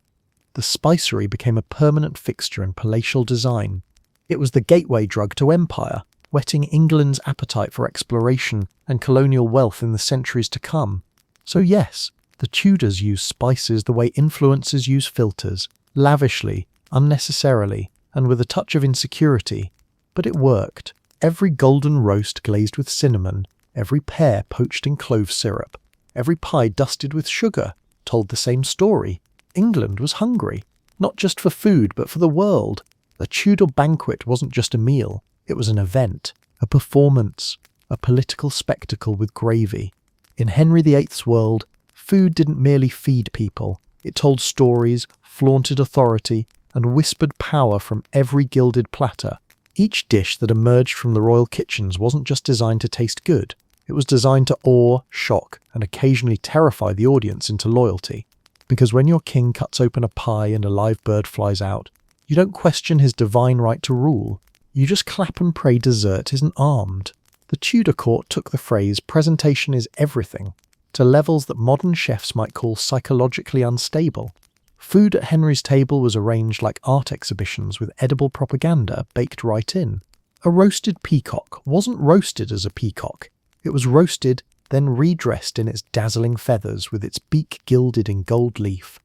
The spicery became a permanent fixture in palatial design. It was the gateway drug to empire, whetting England's appetite for exploration and colonial wealth in the centuries to come. So yes, the Tudors used spices the way influencers use filters, lavishly, unnecessarily, and with a touch of insecurity. But it worked. Every golden roast glazed with cinnamon, every pear poached in clove syrup, every pie dusted with sugar told the same story. England was hungry, not just for food, but for the world. The Tudor banquet wasn't just a meal, it was an event, a performance, a political spectacle with gravy. In Henry VIII's world, food didn't merely feed people, it told stories, flaunted authority, and whispered power from every gilded platter. Each dish that emerged from the royal kitchens wasn't just designed to taste good, it was designed to awe, shock, and occasionally terrify the audience into loyalty. Because when your king cuts open a pie and a live bird flies out, you don't question his divine right to rule. You just clap and pray dessert isn't armed. The Tudor court took the phrase "presentation is everything" to levels that modern chefs might call psychologically unstable. Food at Henry's table was arranged like art exhibitions with edible propaganda baked right in. A roasted peacock wasn't roasted as a peacock. It was roasted, then redressed in its dazzling feathers with its beak gilded in gold leaf.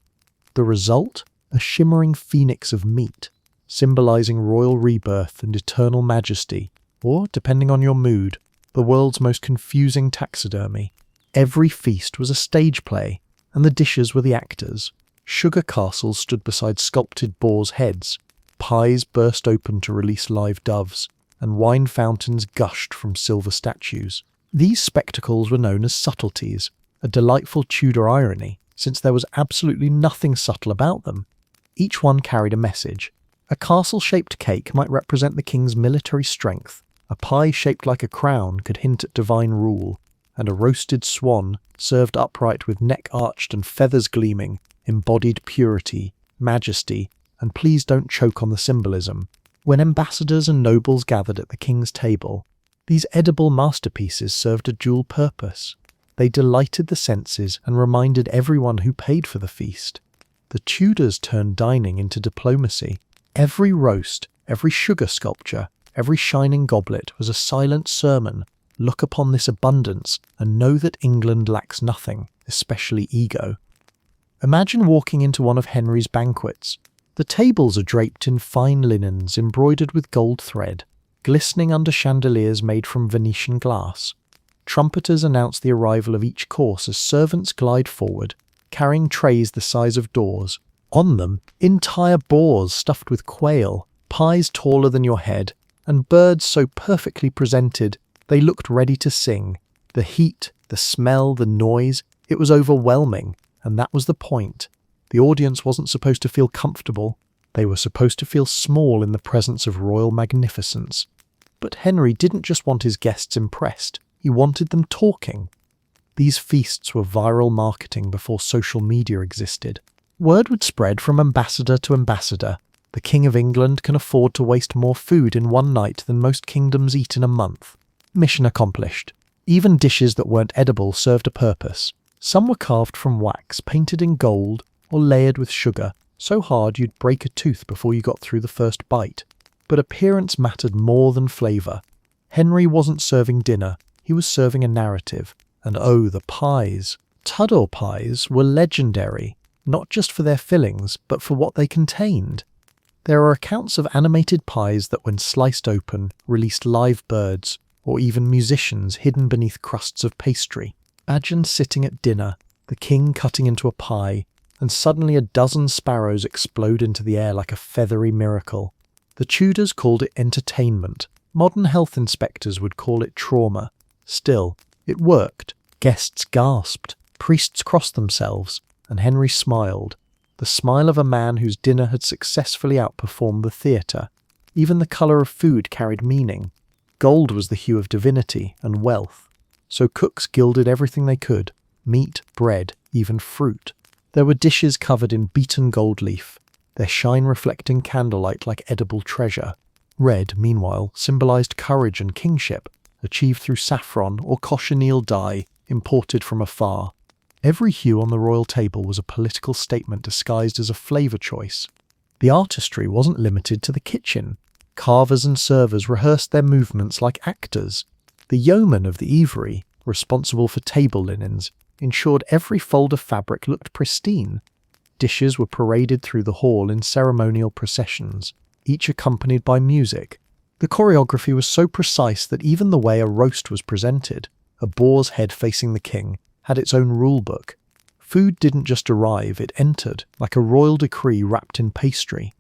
The result? A shimmering phoenix of meat, symbolizing royal rebirth and eternal majesty, or, depending on your mood, the world's most confusing taxidermy. Every feast was a stage play, and the dishes were the actors. Sugar castles stood beside sculpted boars' heads, pies burst open to release live doves, and wine fountains gushed from silver statues. These spectacles were known as subtleties. a delightful Tudor irony, since there was absolutely nothing subtle about them. Each one carried a message. A castle-shaped cake might represent the king's military strength, a pie shaped like a crown could hint at divine rule, and a roasted swan, served upright with neck arched and feathers gleaming, embodied purity, majesty, and please don't choke on the symbolism. When ambassadors and nobles gathered at the king's table, these edible masterpieces served a dual purpose. They delighted the senses and reminded everyone who paid for the feast. The Tudors turned dining into diplomacy. Every roast, every sugar sculpture, every shining goblet was a silent sermon. Look upon this abundance and know that England lacks nothing, especially ego. Imagine walking into one of Henry's banquets. The tables are draped in fine linens embroidered with gold thread, glistening under chandeliers made from Venetian glass. Trumpeters announce the arrival of each course as servants glide forward, carrying trays the size of doors. On them, entire boars stuffed with quail, pies taller than your head, and birds so perfectly presented they looked ready to sing. The heat, the smell, the noise, it was overwhelming, and that was the point. The audience wasn't supposed to feel comfortable. They were supposed to feel small in the presence of royal magnificence. But Henry didn't just want his guests impressed, he wanted them talking. These feasts were viral marketing before social media existed. Word would spread from ambassador to ambassador. The King of England can afford to waste more food in one night than most kingdoms eat in a month. Mission accomplished. Even dishes that weren't edible served a purpose. Some were carved from wax, painted in gold, or layered with sugar, so hard you'd break a tooth before you got through the first bite. But appearance mattered more than flavour. Henry wasn't serving dinner, he was serving a narrative. And oh, the pies. Tudor pies were legendary, not just for their fillings, but for what they contained. There are accounts of animated pies that, when sliced open, released live birds, or even musicians hidden beneath crusts of pastry. Imagine sitting at dinner, the king cutting into a pie, and suddenly a dozen sparrows explode into the air like a feathery miracle. The Tudors called it entertainment. Modern health inspectors would call it trauma. Still, it worked. Guests gasped, priests crossed themselves, and Henry smiled. The smile of a man whose dinner had successfully outperformed the theatre. Even the colour of food carried meaning. Gold was the hue of divinity and wealth. So cooks gilded everything they could, meat, bread, even fruit. There were dishes covered in beaten gold leaf, their shine reflecting candlelight like edible treasure. Red, meanwhile, symbolised courage and kingship, achieved through saffron or cochineal dye imported from afar. Every hue on the royal table was a political statement disguised as a flavour choice. The artistry wasn't limited to the kitchen. Carvers and servers rehearsed their movements like actors. The yeomen of the Every, responsible for table linens, ensured every fold of fabric looked pristine. Dishes were paraded through the hall in ceremonial processions, each accompanied by music. The choreography was so precise that even the way a roast was presented, a boar's head facing the king, had its own rulebook. Food didn't just arrive, it entered, like a royal decree wrapped in pastry.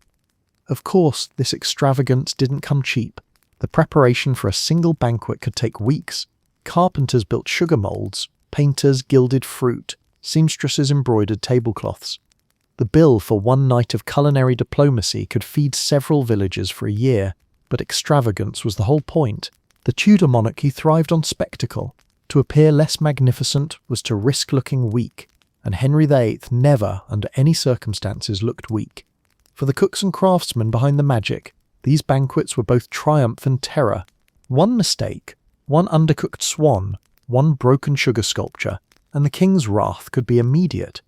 Of course, this extravagance didn't come cheap. The preparation for a single banquet could take weeks. Carpenters built sugar moulds, painters gilded fruit, seamstresses embroidered tablecloths. The bill for one night of culinary diplomacy could feed several villages for a year, but extravagance was the whole point. The Tudor monarchy thrived on spectacle. To appear less magnificent was to risk looking weak, and Henry VIII never, under any circumstances, looked weak. For the cooks and craftsmen behind the magic, these banquets were both triumph and terror. One mistake, one undercooked swan, one broken sugar sculpture, and the king's wrath could be immediate.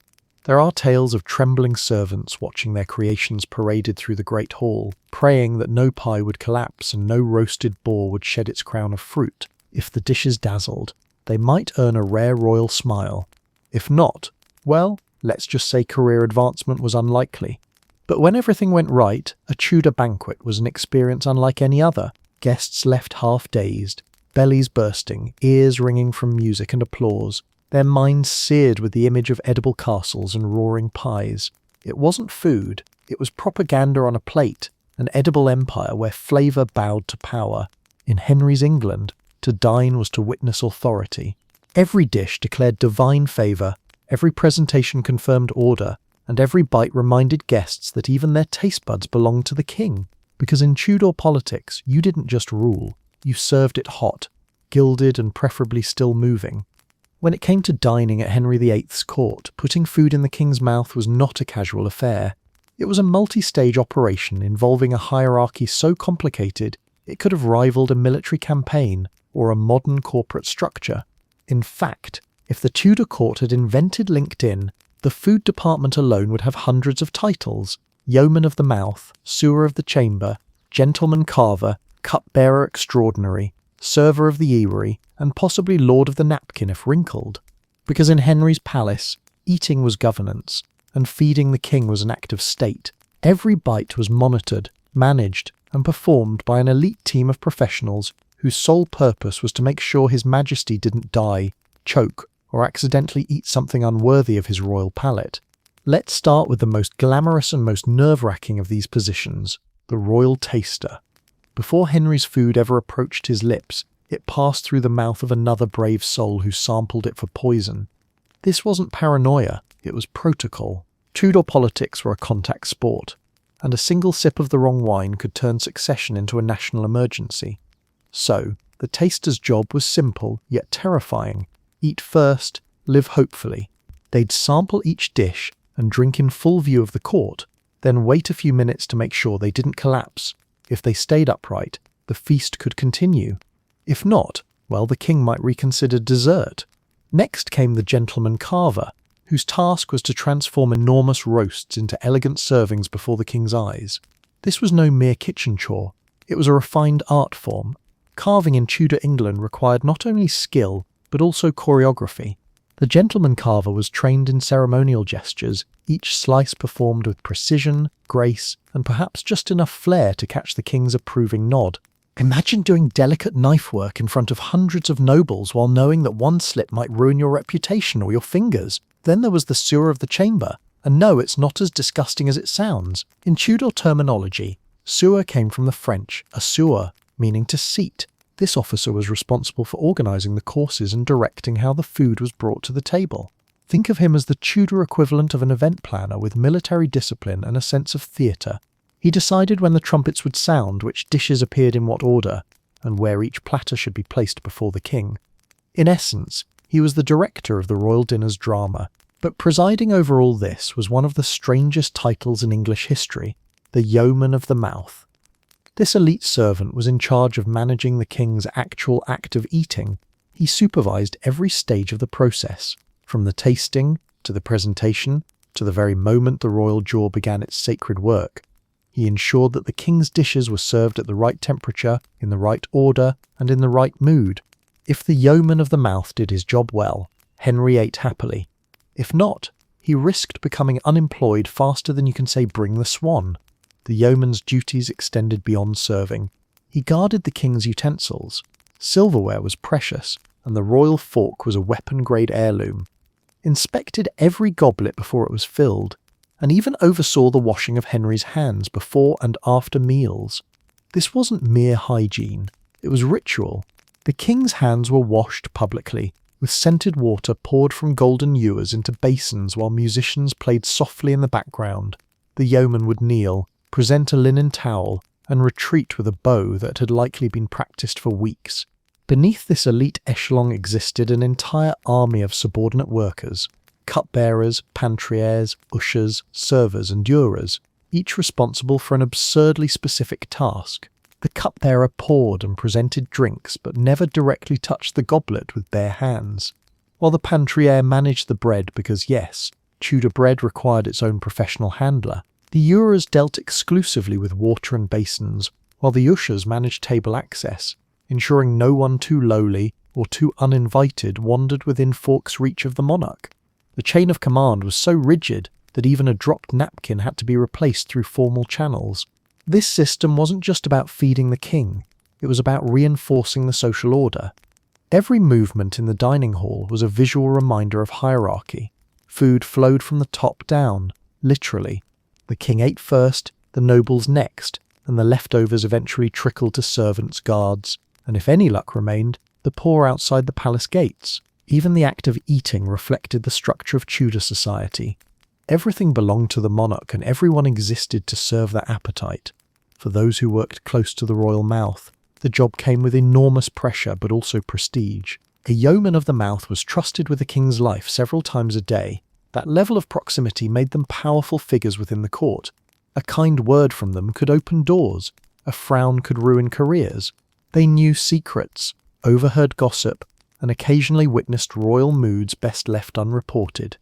There are tales of trembling servants watching their creations paraded through the great hall, praying that no pie would collapse and no roasted boar would shed its crown of fruit. If the dishes dazzled, they might earn a rare royal smile. If not, well, let's just say career advancement was unlikely. But when everything went right, a Tudor banquet was an experience unlike any other. Guests left half-dazed, bellies bursting, ears ringing from music and applause, their minds seared with the image of edible castles and roaring pies. It wasn't food, it was propaganda on a plate, an edible empire where flavour bowed to power. In Henry's England, to dine was to witness authority. Every dish declared divine favour, every presentation confirmed order, and every bite reminded guests that even their taste buds belonged to the king. Because in Tudor politics, you didn't just rule, you served it hot, gilded and preferably still moving. When it came to dining at Henry VIII's court, putting food in the king's mouth was not a casual affair. It was a multi-stage operation involving a hierarchy so complicated it could have rivaled a military campaign or a modern corporate structure. In fact, if the Tudor court had invented LinkedIn, the food department alone would have hundreds of titles: yeoman of the mouth, sewer of the chamber, gentleman carver, cupbearer extraordinary, server of the ewery, and possibly lord of the napkin if wrinkled. Because in Henry's palace, eating was governance, and feeding the king was an act of state. Every bite was monitored, managed, and performed by an elite team of professionals whose sole purpose was to make sure His Majesty didn't die, choke, or accidentally eat something unworthy of his royal palate. Let's start with the most glamorous and most nerve-wracking of these positions, the royal taster. Before Henry's food ever approached his lips, it passed through the mouth of another brave soul who sampled it for poison. This wasn't paranoia, it was protocol. Tudor politics were a contact sport, and a single sip of the wrong wine could turn succession into a national emergency. So, the taster's job was simple yet terrifying. Eat first, live hopefully. They'd sample each dish and drink in full view of the court, then wait a few minutes to make sure they didn't collapse. If they stayed upright, the feast could continue. If not, well, the king might reconsider dessert. Next came the gentleman carver, whose task was to transform enormous roasts into elegant servings before the king's eyes. This was no mere kitchen chore, it was a refined art form. Carving in Tudor England required not only skill, but also choreography. The gentleman carver was trained in ceremonial gestures, each slice performed with precision, grace, and perhaps just enough flair to catch the king's approving nod. Imagine doing delicate knife work in front of hundreds of nobles while knowing that one slip might ruin your reputation or your fingers. Then there was the sewer of the chamber, and no, it's not as disgusting as it sounds. In Tudor terminology, sewer came from the French, a sewer, meaning to seat. This officer was responsible for organising the courses and directing how the food was brought to the table. Think of him as the Tudor equivalent of an event planner with military discipline and a sense of theatre. He decided when the trumpets would sound, which dishes appeared in what order, and where each platter should be placed before the king. In essence, he was the director of the royal dinner's drama, but presiding over all this was one of the strangest titles in English history, the yeoman of the mouth. This elite servant was in charge of managing the king's actual act of eating. He supervised every stage of the process, from the tasting, to the presentation, to the very moment the royal jaw began its sacred work. He ensured that the king's dishes were served at the right temperature, in the right order, and in the right mood. If the yeoman of the mouth did his job well, Henry ate happily. If not, he risked becoming unemployed faster than you can say bring the swan. The yeoman's duties extended beyond serving. He guarded the king's utensils. Silverware was precious, and the royal fork was a weapon-grade heirloom. Inspected every goblet before it was filled, and even oversaw the washing of Henry's hands before and after meals. This wasn't mere hygiene, it was ritual. The king's hands were washed publicly, with scented water poured from golden ewers into basins while musicians played softly in the background. The yeoman would kneel, present a linen towel, and retreat with a bow that had likely been practiced for weeks. Beneath this elite echelon existed an entire army of subordinate workers, cupbearers, pantriers, ushers, servers, and ewers, each responsible for an absurdly specific task. The cupbearer poured and presented drinks, but never directly touched the goblet with bare hands, while the pantrier managed the bread because, yes, Tudor bread required its own professional handler. The ewers dealt exclusively with water and basins, while the ushers managed table access, ensuring no one too lowly or too uninvited wandered within fork's reach of the monarch. The chain of command was so rigid that even a dropped napkin had to be replaced through formal channels. This system wasn't just about feeding the king, it was about reinforcing the social order. Every movement in the dining hall was a visual reminder of hierarchy. Food flowed from the top down, literally. The king ate first, the nobles next, and the leftovers eventually trickled to servants, guards, and if any luck remained, the poor outside the palace gates. Even the act of eating reflected the structure of Tudor society. Everything belonged to the monarch and everyone existed to serve that appetite. For those who worked close to the royal mouth, the job came with enormous pressure but also prestige. A yeoman of the mouth was trusted with the king's life several times a day. That level of proximity made them powerful figures within the court. A kind word from them could open doors. A frown could ruin careers. They knew secrets, overheard gossip, and occasionally witnessed royal moods best left unreported.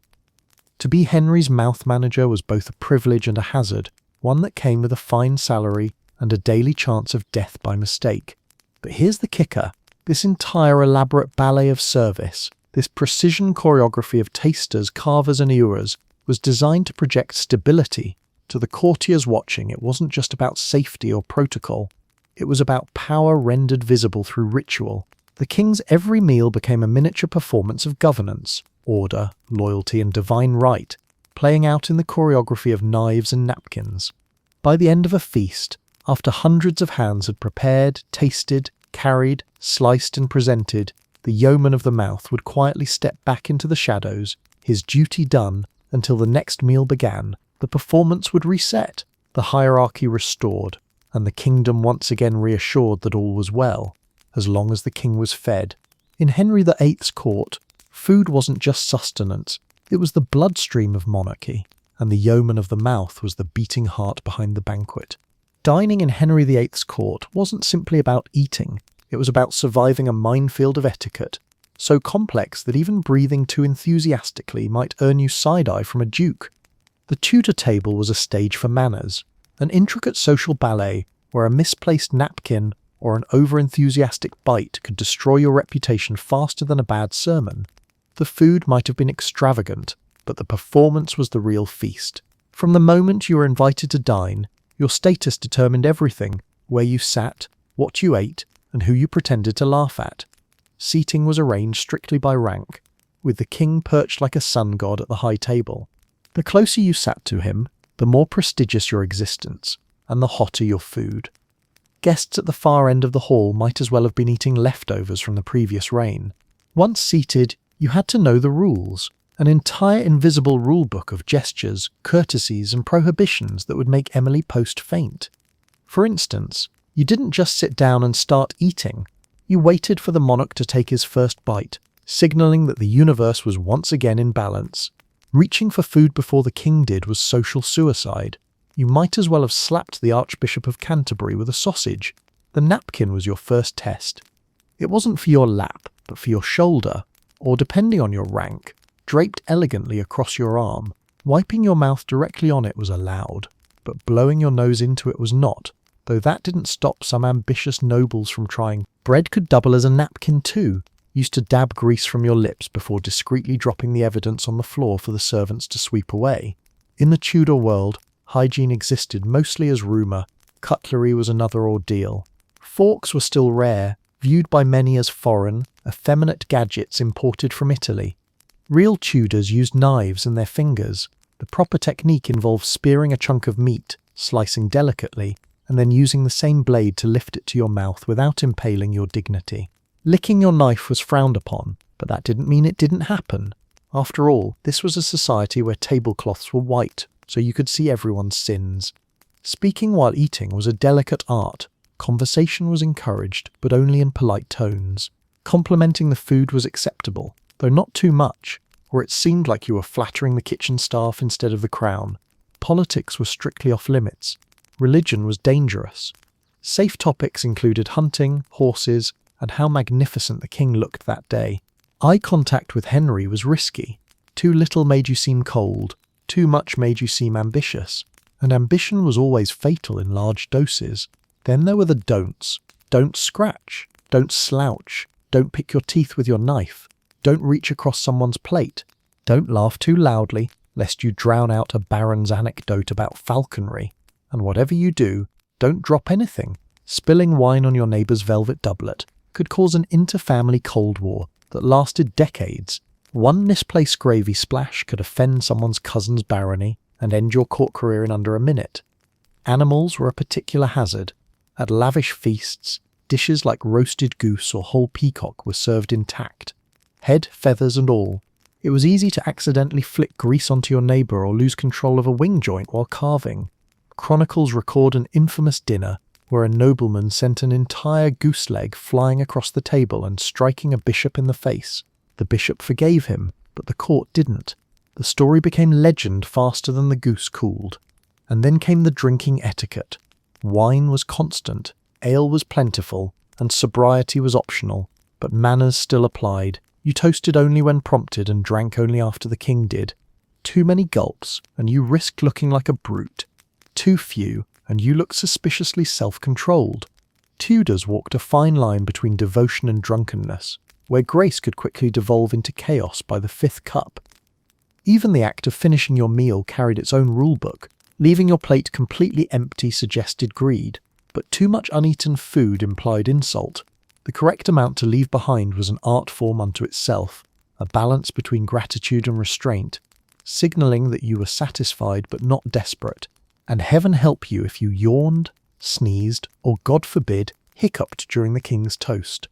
To be Henry's mouth manager was both a privilege and a hazard, one that came with a fine salary and a daily chance of death by mistake. But here's the kicker. This entire elaborate ballet of service, this precision choreography of tasters, carvers and ewers, was designed to project stability. To the courtiers watching, it wasn't just about safety or protocol. It was about power rendered visible through ritual. The king's every meal became a miniature performance of governance, order, loyalty and divine right, playing out in the choreography of knives and napkins. By the end of a feast, after hundreds of hands had prepared, tasted, carried, sliced and presented, the yeoman of the mouth would quietly step back into the shadows, his duty done, until the next meal began. The performance would reset, the hierarchy restored, and the kingdom once again reassured that all was well, as long as the king was fed. In Henry VIII's court, food wasn't just sustenance, it was the bloodstream of monarchy, and the yeoman of the mouth was the beating heart behind the banquet. Dining in Henry VIII's court wasn't simply about eating, it was about surviving a minefield of etiquette, so complex that even breathing too enthusiastically might earn you side-eye from a duke. The Tudor table was a stage for manners, an intricate social ballet where a misplaced napkin or an over-enthusiastic bite could destroy your reputation faster than a bad sermon. The food might have been extravagant, but the performance was the real feast. From the moment you were invited to dine, your status determined everything: where you sat, what you ate, and who you pretended to laugh at. Seating was arranged strictly by rank, with the king perched like a sun god at the high table. The closer you sat to him, the more prestigious your existence, and the hotter your food. Guests at the far end of the hall might as well have been eating leftovers from the previous reign. Once seated, you had to know the rules, an entire invisible rulebook of gestures, courtesies and prohibitions that would make Emily Post faint. For instance, you didn't just sit down and start eating. You waited for the monarch to take his first bite, signalling that the universe was once again in balance. Reaching for food before the king did was social suicide. You might as well have slapped the Archbishop of Canterbury with a sausage. The napkin was your first test. It wasn't for your lap, but for your shoulder, or depending on your rank, draped elegantly across your arm. Wiping your mouth directly on it was allowed, but blowing your nose into it was not, though that didn't stop some ambitious nobles from trying. Bread could double as a napkin too, used to dab grease from your lips before discreetly dropping the evidence on the floor for the servants to sweep away. In the Tudor world, hygiene existed mostly as rumour. Cutlery was another ordeal. Forks were still rare, viewed by many as foreign, effeminate gadgets imported from Italy. Real Tudors used knives and their fingers. The proper technique involved spearing a chunk of meat, slicing delicately, and then using the same blade to lift it to your mouth without impaling your dignity. Licking your knife was frowned upon, but that didn't mean it didn't happen. After all, this was a society where tablecloths were white, so you could see everyone's sins. Speaking while eating was a delicate art. Conversation was encouraged, but only in polite tones. Complimenting the food was acceptable, though not too much, or it seemed like you were flattering the kitchen staff instead of the crown. Politics was strictly off limits. Religion was dangerous. Safe topics included hunting, horses, and how magnificent the king looked that day. Eye contact with Henry was risky. Too little made you seem cold, too much made you seem ambitious, and ambition was always fatal in large doses. Then there were the don'ts. Don't scratch, don't slouch, don't pick your teeth with your knife, don't reach across someone's plate, don't laugh too loudly, lest you drown out a baron's anecdote about falconry, and whatever you do, don't drop anything. Spilling wine on your neighbour's velvet doublet could cause an inter-family Cold War that lasted decades. One misplaced gravy splash could offend someone's cousin's barony and end your court career in under a minute. Animals were a particular hazard. At lavish feasts, dishes like roasted goose or whole peacock were served intact. head, feathers and all. It was easy to accidentally flick grease onto your neighbour or lose control of a wing joint while carving. Chronicles record an infamous dinner where a nobleman sent an entire goose leg flying across the table and striking a bishop in the face. The bishop forgave him, but the court didn't. The story became legend faster than the goose cooled. And then came the drinking etiquette. Wine was constant, ale was plentiful, and sobriety was optional, but manners still applied. You toasted only when prompted and drank only after the king did. Too many gulps, and you risked looking like a brute. Too few, and you looked suspiciously self-controlled. Tudors walked a fine line between devotion and drunkenness, where grace could quickly devolve into chaos by the fifth cup. Even the act of finishing your meal carried its own rulebook. Leaving your plate completely empty suggested greed, but too much uneaten food implied insult. The correct amount to leave behind was an art form unto itself, a balance between gratitude and restraint, signalling that you were satisfied but not desperate, and heaven help you if you yawned, sneezed, or, God forbid, hiccuped during the king's toast.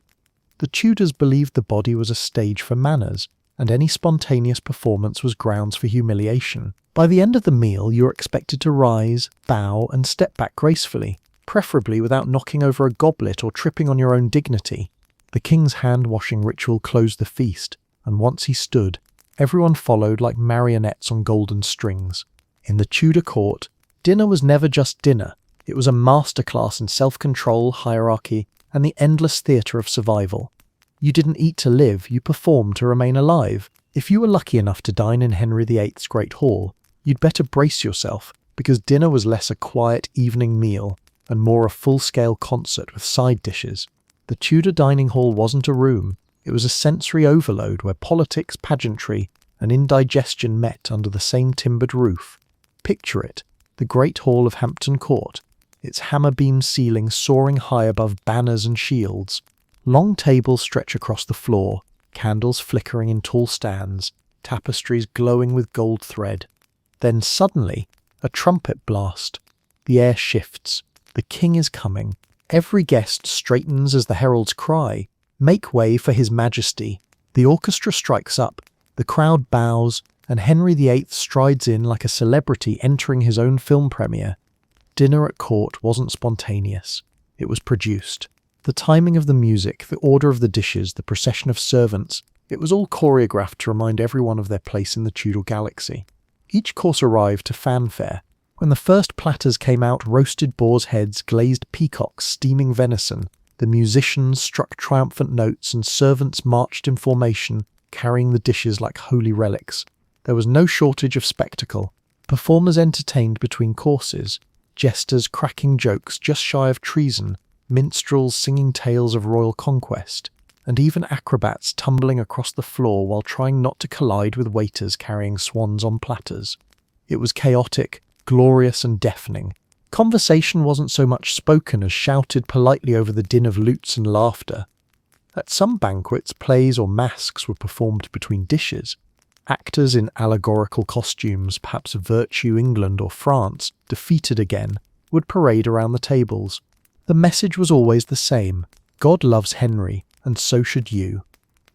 The Tudors believed the body was a stage for manners, and any spontaneous performance was grounds for humiliation. By the end of the meal, you were expected to rise, bow, and step back gracefully, preferably without knocking over a goblet or tripping on your own dignity. The king's hand-washing ritual closed the feast, and once he stood, everyone followed like marionettes on golden strings. In the Tudor court, dinner was never just dinner. It was a masterclass in self-control, hierarchy, and the endless theatre of survival. You didn't eat to live, you performed to remain alive. If you were lucky enough to dine in Henry VIII's Great Hall, you'd better brace yourself, because dinner was less a quiet evening meal and more a full-scale concert with side dishes. The Tudor dining hall wasn't a room, it was a sensory overload where politics, pageantry, and indigestion met under the same timbered roof. Picture it, the Great Hall of Hampton Court, its hammer-beam ceiling soaring high above banners and shields. Long tables stretch across the floor, candles flickering in tall stands, tapestries glowing with gold thread. Then suddenly, a trumpet blast. The air shifts. The king is coming. Every guest straightens as the heralds cry, "Make way for his majesty." The orchestra strikes up, the crowd bows, and Henry VIII strides in like a celebrity entering his own film premiere. Dinner at court wasn't spontaneous. It was produced. The timing of the music, the order of the dishes, the procession of servants, it was all choreographed to remind everyone of their place in the Tudor galaxy. Each course arrived to fanfare. When the first platters came out, roasted boars' heads, glazed peacocks, steaming venison, the musicians struck triumphant notes and servants marched in formation, carrying the dishes like holy relics. There was no shortage of spectacle. Performers entertained between courses, jesters cracking jokes just shy of treason, minstrels singing tales of royal conquest, and even acrobats tumbling across the floor while trying not to collide with waiters carrying swans on platters. It was chaotic, glorious and deafening. Conversation wasn't so much spoken as shouted politely over the din of lutes and laughter. At some banquets, plays or masques were performed between dishes. Actors in allegorical costumes, perhaps Virtue England or France, defeated again, would parade around the tables. The message was always the same: God loves Henry, and so should you.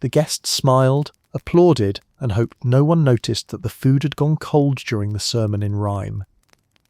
The guests smiled, applauded, and hoped no one noticed that the food had gone cold during the sermon in rhyme.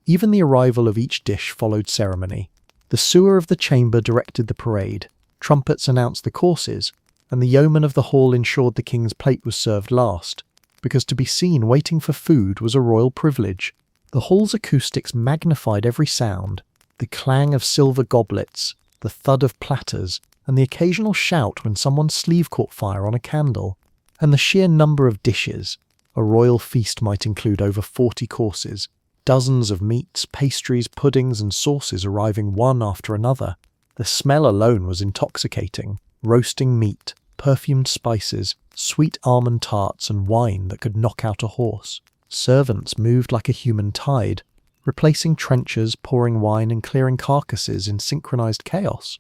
Even the arrival of each dish followed ceremony. The sewer of the chamber directed the parade, trumpets announced the courses, and the yeoman of the hall ensured the king's plate was served last, because to be seen waiting for food was a royal privilege. The hall's acoustics magnified every sound, the clang of silver goblets, the thud of platters, and the occasional shout when someone's sleeve caught fire on a candle. And the sheer number of dishes. A royal feast might include over 40 courses, dozens of meats, pastries, puddings, and sauces arriving one after another. The smell alone was intoxicating. Roasting meat, perfumed spices, sweet almond tarts, and wine that could knock out a horse. Servants moved like a human tide, replacing trenchers, pouring wine, and clearing carcasses in synchronized chaos.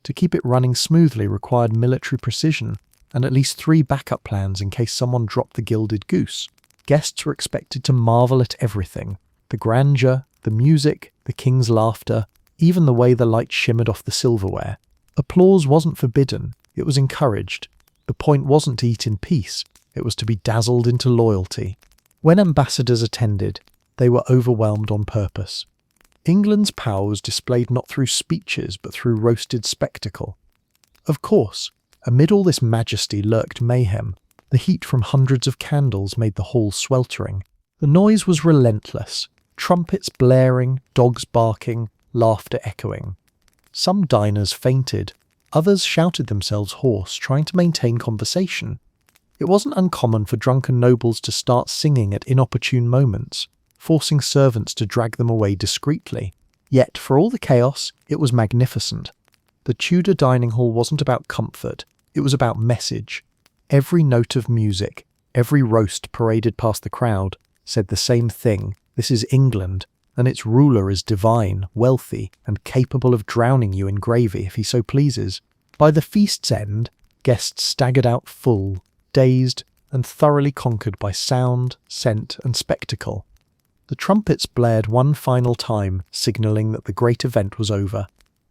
To keep it running smoothly required military precision, and at least 3 backup plans in case someone dropped the gilded goose. Guests were expected to marvel at everything: the grandeur, the music, the king's laughter, even the way the light shimmered off the silverware. Applause wasn't forbidden, it was encouraged. The point wasn't to eat in peace, it was to be dazzled into loyalty. When ambassadors attended, they were overwhelmed on purpose. England's power was displayed not through speeches but through roasted spectacle. Of course, amid all this majesty lurked mayhem. The heat from hundreds of candles made the hall sweltering. The noise was relentless, trumpets blaring, dogs barking, laughter echoing. Some diners fainted, others shouted themselves hoarse, trying to maintain conversation. It wasn't uncommon for drunken nobles to start singing at inopportune moments, forcing servants to drag them away discreetly. Yet, for all the chaos, it was magnificent. The Tudor dining hall wasn't about comfort, it was about message. Every note of music, every roast paraded past the crowd, said the same thing: this is England, and its ruler is divine, wealthy, and capable of drowning you in gravy if he so pleases. By the feast's end, guests staggered out full, dazed, and thoroughly conquered by sound, scent, and spectacle. The trumpets blared one final time, signalling that the great event was over.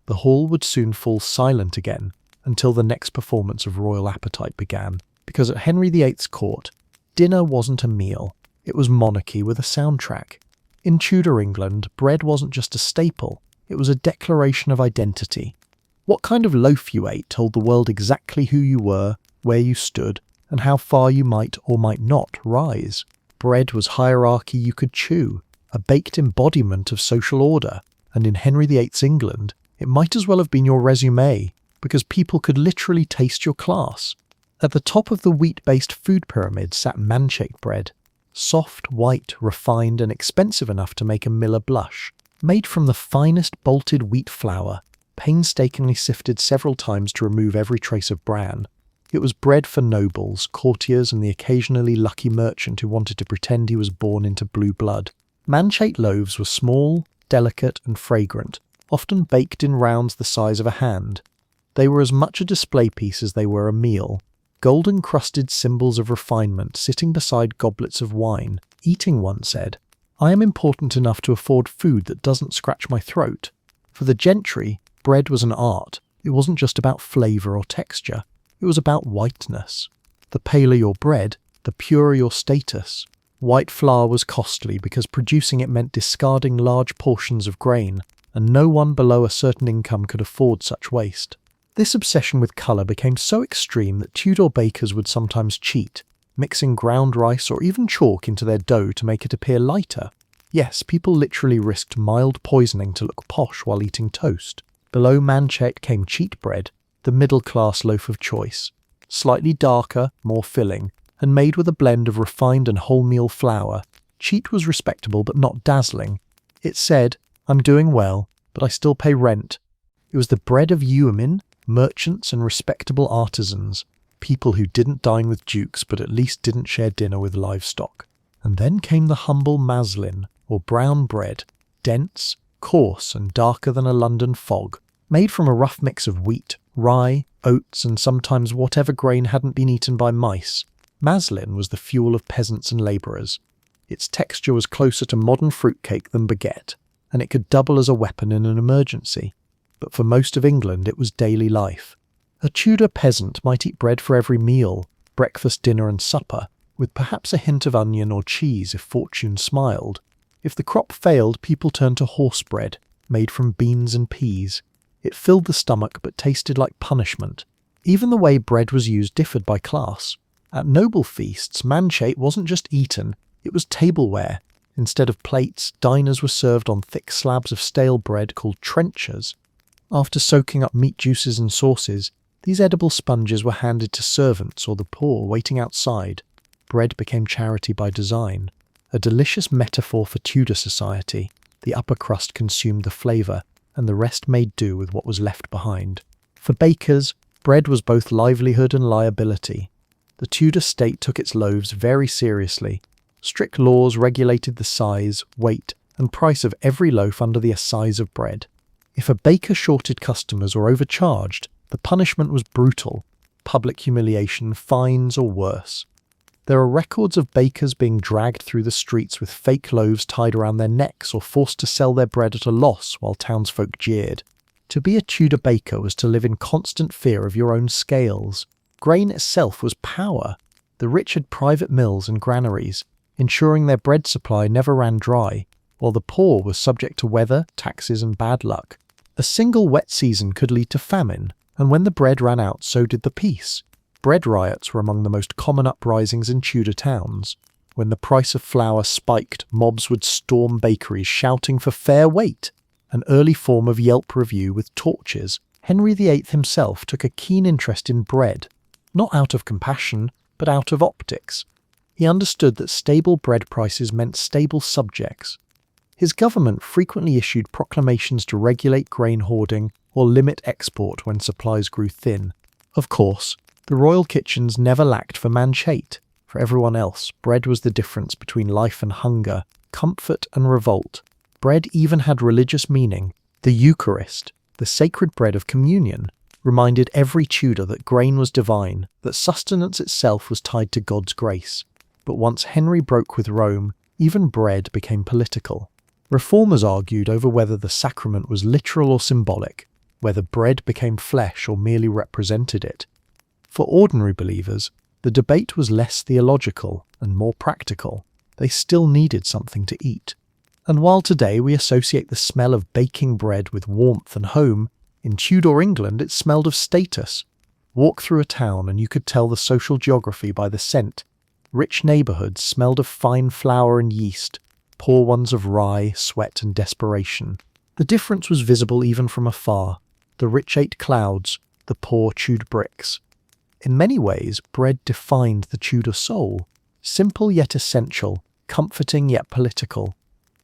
The hall would soon fall silent again, until the next performance of royal appetite began, because at Henry VIII's court, dinner wasn't a meal, it was monarchy with a soundtrack. In Tudor England, bread wasn't just a staple, it was a declaration of identity. What kind of loaf you ate told the world exactly who you were, where you stood, and how far you might or might not rise. Bread was hierarchy you could chew, a baked embodiment of social order, and in Henry VIII's England, it might as well have been your resume, because people could literally taste your class. At the top of the wheat-based food pyramid sat manchate bread, soft, white, refined, and expensive enough to make a miller blush. Made from the finest bolted wheat flour, painstakingly sifted several times to remove every trace of bran. It was bread for nobles, courtiers, and the occasionally lucky merchant who wanted to pretend he was born into blue blood. Manchate loaves were small, delicate, and fragrant, often baked in rounds the size of a hand. They were as much a display piece as they were a meal, golden-crusted symbols of refinement sitting beside goblets of wine. Eating one said, "I am important enough to afford food that doesn't scratch my throat." For the gentry, bread was an art. It wasn't just about flavour or texture, it was about whiteness. The paler your bread, the purer your status. White flour was costly because producing it meant discarding large portions of grain, and no one below a certain income could afford such waste. This obsession with colour became so extreme that Tudor bakers would sometimes cheat, mixing ground rice or even chalk into their dough to make it appear lighter. Yes, people literally risked mild poisoning to look posh while eating toast. Below manchate came cheat bread, the middle-class loaf of choice. Slightly darker, more filling, and made with a blend of refined and wholemeal flour. Cheat was respectable but not dazzling. It said, "I'm doing well, but I still pay rent." It was the bread of yeomen, merchants, and respectable artisans, people who didn't dine with dukes but at least didn't share dinner with livestock. And then came the humble maslin, or brown bread, dense, coarse, and darker than a London fog, made from a rough mix of wheat, rye, oats, and sometimes whatever grain hadn't been eaten by mice. Maslin was the fuel of peasants and labourers. Its texture was closer to modern fruitcake than baguette, and it could double as a weapon in an emergency. But for most of England it was daily life. A Tudor peasant might eat bread for every meal, breakfast, dinner and supper, with perhaps a hint of onion or cheese if fortune smiled. If the crop failed, people turned to horse bread, made from beans and peas. It filled the stomach but tasted like punishment. Even the way bread was used differed by class. At noble feasts, manchate wasn't just eaten, it was tableware. Instead of plates, diners were served on thick slabs of stale bread called trenchers. After soaking up meat juices and sauces, these edible sponges were handed to servants or the poor waiting outside. Bread became charity by design, a delicious metaphor for Tudor society. The upper crust consumed the flavour, and the rest made do with what was left behind. For bakers, bread was both livelihood and liability. The Tudor state took its loaves very seriously. Strict laws regulated the size, weight, and price of every loaf under the assize of bread. If a baker shorted customers or overcharged, the punishment was brutal: public humiliation, fines, or worse. There are records of bakers being dragged through the streets with fake loaves tied around their necks or forced to sell their bread at a loss while townsfolk jeered. To be a Tudor baker was to live in constant fear of your own scales. Grain itself was power. The rich had private mills and granaries, ensuring their bread supply never ran dry, while the poor were subject to weather, taxes, and bad luck. A single wet season could lead to famine, and when the bread ran out, so did the peace. Bread riots were among the most common uprisings in Tudor towns. When the price of flour spiked, mobs would storm bakeries shouting for fair weight, an early form of Yelp review with torches. Henry VIII himself took a keen interest in bread, not out of compassion, but out of optics. He understood that stable bread prices meant stable subjects. His government frequently issued proclamations to regulate grain hoarding or limit export when supplies grew thin. Of course, the royal kitchens never lacked for manchate. For everyone else, bread was the difference between life and hunger, comfort and revolt. Bread even had religious meaning. The Eucharist, the sacred bread of communion, reminded every Tudor that grain was divine, that sustenance itself was tied to God's grace. But once Henry broke with Rome, even bread became political. Reformers argued over whether the sacrament was literal or symbolic, whether bread became flesh or merely represented it. For ordinary believers, the debate was less theological and more practical. They still needed something to eat. And while today we associate the smell of baking bread with warmth and home, in Tudor England it smelled of status. Walk through a town and you could tell the social geography by the scent. Rich neighbourhoods smelled of fine flour and yeast, poor ones of rye, sweat and desperation. The difference was visible even from afar. The rich ate clouds, the poor chewed bricks. In many ways, bread defined the Tudor soul, simple yet essential, comforting yet political.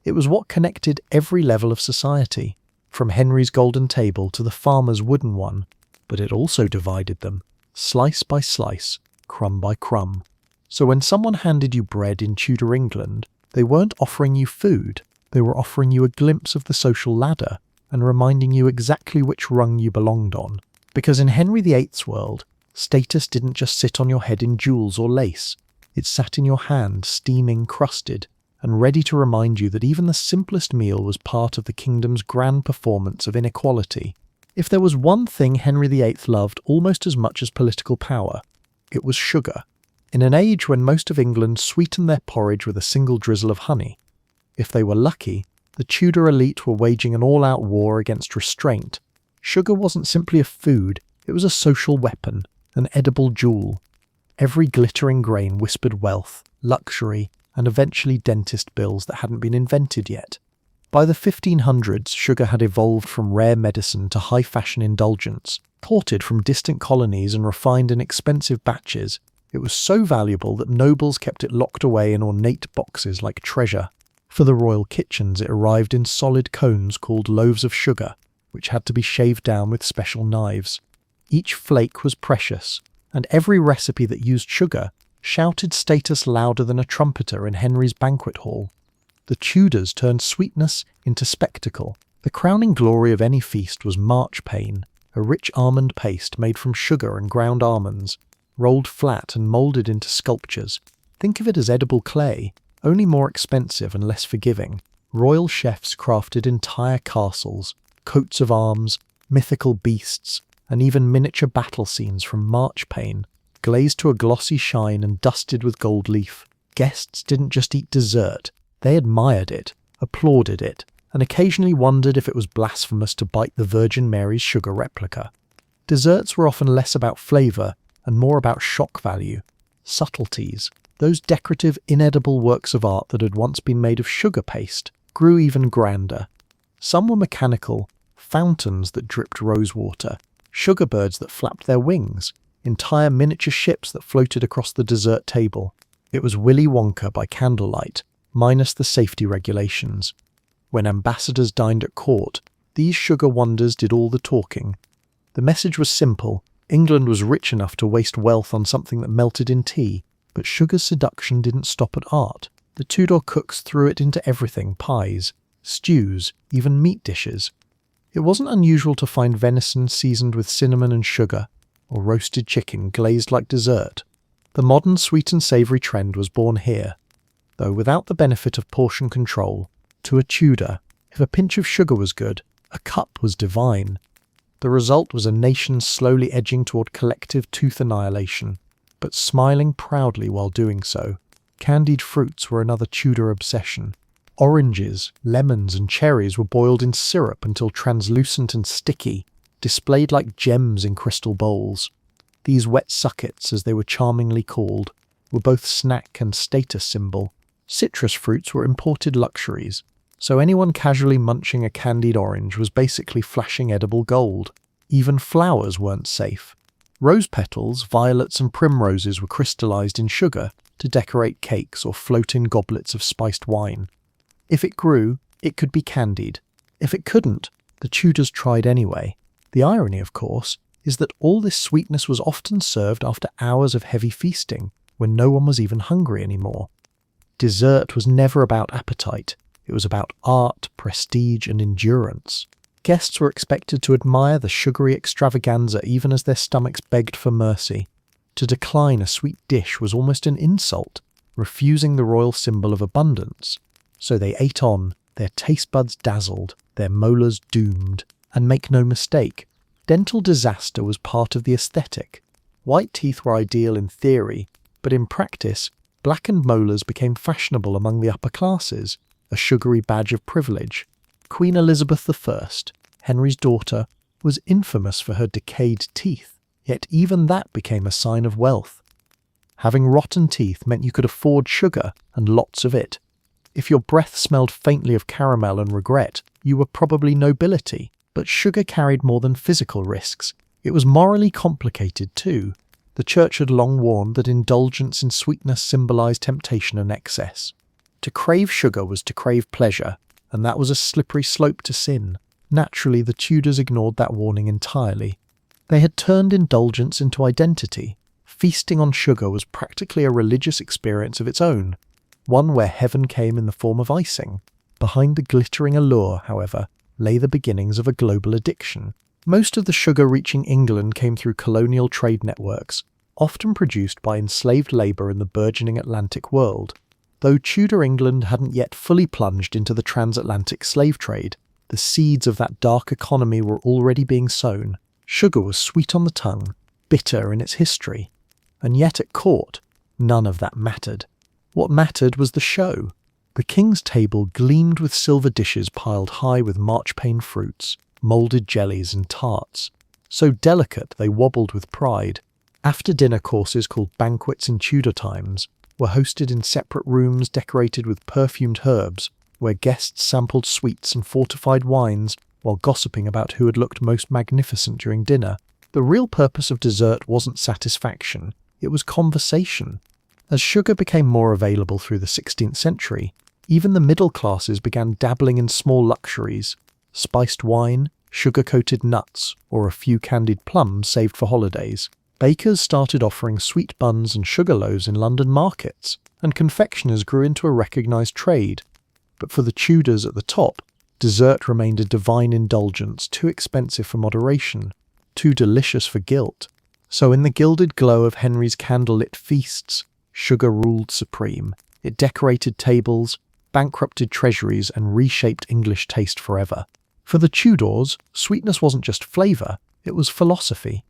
It was what connected every level of society, from Henry's golden table to the farmer's wooden one, but it also divided them, slice by slice, crumb by crumb. So when someone handed you bread in Tudor England, they weren't offering you food, they were offering you a glimpse of the social ladder and reminding you exactly which rung you belonged on. Because in Henry VIII's world, status didn't just sit on your head in jewels or lace, it sat in your hand, steaming, crusted, and ready to remind you that even the simplest meal was part of the kingdom's grand performance of inequality. If there was one thing Henry VIII loved almost as much as political power, it was sugar. In an age when most of England sweetened their porridge with a single drizzle of honey, if they were lucky, the Tudor elite were waging an all-out war against restraint. Sugar wasn't simply a food, it was a social weapon, an edible jewel. Every glittering grain whispered wealth, luxury, and eventually dentist bills that hadn't been invented yet. By the 1500s, sugar had evolved from rare medicine to high-fashion indulgence. Imported from distant colonies and refined in expensive batches, it was so valuable that nobles kept it locked away in ornate boxes like treasure. For the royal kitchens, it arrived in solid cones called loaves of sugar, which had to be shaved down with special knives. Each flake was precious, and every recipe that used sugar shouted status louder than a trumpeter in Henry's banquet hall. The Tudors turned sweetness into spectacle. The crowning glory of any feast was marchpane, a rich almond paste made from sugar and ground almonds, rolled flat and moulded into sculptures. Think of it as edible clay, only more expensive and less forgiving. Royal chefs crafted entire castles, coats of arms, mythical beasts, and even miniature battle scenes from marchpane, glazed to a glossy shine and dusted with gold leaf. Guests didn't just eat dessert, they admired it, applauded it, and occasionally wondered if it was blasphemous to bite the Virgin Mary's sugar replica. Desserts were often less about flavour and more about shock value, subtleties. Those decorative, inedible works of art that had once been made of sugar paste grew even grander. Some were mechanical, fountains that dripped rosewater, sugar birds that flapped their wings, entire miniature ships that floated across the dessert table. It was Willy Wonka by candlelight, minus the safety regulations. When ambassadors dined at court, these sugar wonders did all the talking. The message was simple. England was rich enough to waste wealth on something that melted in tea, but sugar's seduction didn't stop at art. The Tudor cooks threw it into everything: pies, stews, even meat dishes. It wasn't unusual to find venison seasoned with cinnamon and sugar, or roasted chicken glazed like dessert. The modern sweet and savoury trend was born here, though without the benefit of portion control. To a Tudor, if a pinch of sugar was good, a cup was divine. The result was a nation slowly edging toward collective tooth annihilation, but smiling proudly while doing so. Candied fruits were another Tudor obsession. Oranges, lemons, and cherries were boiled in syrup until translucent and sticky, displayed like gems in crystal bowls. These wet suckets, as they were charmingly called, were both snack and status symbol. Citrus fruits were imported luxuries, so anyone casually munching a candied orange was basically flashing edible gold. Even flowers weren't safe. Rose petals, violets, and primroses were crystallized in sugar to decorate cakes or float in goblets of spiced wine. If it grew, it could be candied. If it couldn't, the Tudors tried anyway. The irony, of course, is that all this sweetness was often served after hours of heavy feasting, when no one was even hungry anymore. Dessert was never about appetite. It was about art, prestige, and endurance. Guests were expected to admire the sugary extravaganza even as their stomachs begged for mercy. To decline a sweet dish was almost an insult, refusing the royal symbol of abundance. So they ate on, their taste buds dazzled, their molars doomed. And make no mistake, dental disaster was part of the aesthetic. White teeth were ideal in theory, but in practice, blackened molars became fashionable among the upper classes, a sugary badge of privilege. Queen Elizabeth I, Henry's daughter, was infamous for her decayed teeth, yet even that became a sign of wealth. Having rotten teeth meant you could afford sugar, and lots of it. If your breath smelled faintly of caramel and regret, you were probably nobility. But sugar carried more than physical risks. It was morally complicated too. The Church had long warned that indulgence in sweetness symbolized temptation and excess. To crave sugar was to crave pleasure, and that was a slippery slope to sin. Naturally, the Tudors ignored that warning entirely. They had turned indulgence into identity. Feasting on sugar was practically a religious experience of its own, one where heaven came in the form of icing. Behind the glittering allure, however, lay the beginnings of a global addiction. Most of the sugar reaching England came through colonial trade networks, often produced by enslaved labour in the burgeoning Atlantic world. Though Tudor England hadn't yet fully plunged into the transatlantic slave trade, the seeds of that dark economy were already being sown. Sugar was sweet on the tongue, bitter in its history. And yet at court, none of that mattered. What mattered was the show. The king's table gleamed with silver dishes piled high with marchpane fruits, moulded jellies and tarts. So delicate they wobbled with pride. After-dinner courses called banquets in Tudor times were hosted in separate rooms decorated with perfumed herbs, where guests sampled sweets and fortified wines while gossiping about who had looked most magnificent during dinner. The real purpose of dessert wasn't satisfaction, it was conversation. As sugar became more available through the 16th century, even the middle classes began dabbling in small luxuries, spiced wine, sugar-coated nuts, or a few candied plums saved for holidays. Bakers started offering sweet buns and sugar loaves in London markets, and confectioners grew into a recognised trade. But for the Tudors at the top, dessert remained a divine indulgence too expensive for moderation, too delicious for guilt. So in the gilded glow of Henry's candlelit feasts, sugar ruled supreme. It decorated tables, bankrupted treasuries, and reshaped English taste forever. For the Tudors, sweetness wasn't just flavour, it was philosophy.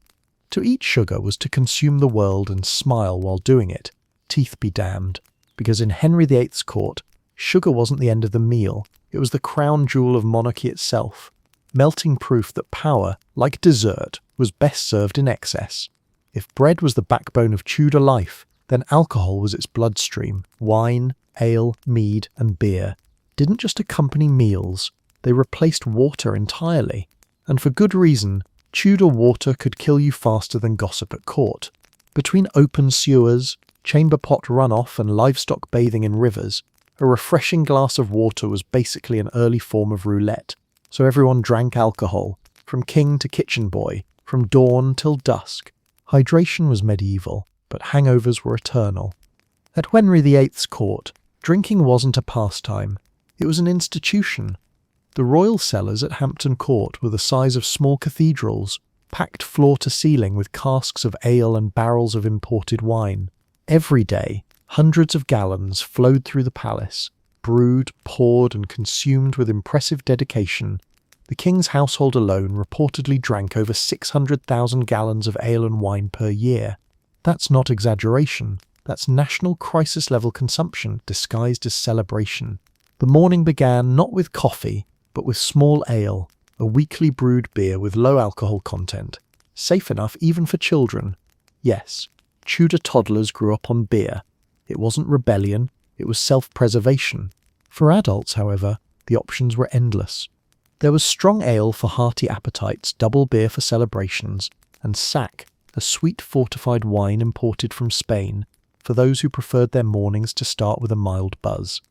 To eat sugar was to consume the world and smile while doing it, teeth be damned, because in Henry VIII's court, sugar wasn't the end of the meal, it was the crown jewel of monarchy itself, melting proof that power, like dessert, was best served in excess. If bread was the backbone of Tudor life, then alcohol was its bloodstream. Wine, ale, mead, and beer didn't just accompany meals, they replaced water entirely. And for good reason. Tudor water could kill you faster than gossip at court. Between open sewers, chamber pot runoff, and livestock bathing in rivers, a refreshing glass of water was basically an early form of roulette. So everyone drank alcohol, from king to kitchen boy, from dawn till dusk. Hydration was medieval, but hangovers were eternal. At Henry VIII's court, drinking wasn't a pastime, it was an institution. The royal cellars at Hampton Court were the size of small cathedrals, packed floor to ceiling with casks of ale and barrels of imported wine. Every day, hundreds of gallons flowed through the palace, brewed, poured, and consumed with impressive dedication. The king's household alone reportedly drank over 600,000 gallons of ale and wine per year. That's not exaggeration. That's national crisis-level consumption disguised as celebration. The morning began not with coffee, but with small ale, a weekly brewed beer with low alcohol content, safe enough even for children. Yes, Tudor toddlers grew up on beer. It wasn't rebellion, it was self-preservation. For adults, however, the options were endless. There was strong ale for hearty appetites, double beer for celebrations, and sack, a sweet fortified wine imported from Spain, for those who preferred their mornings to start with a mild buzz.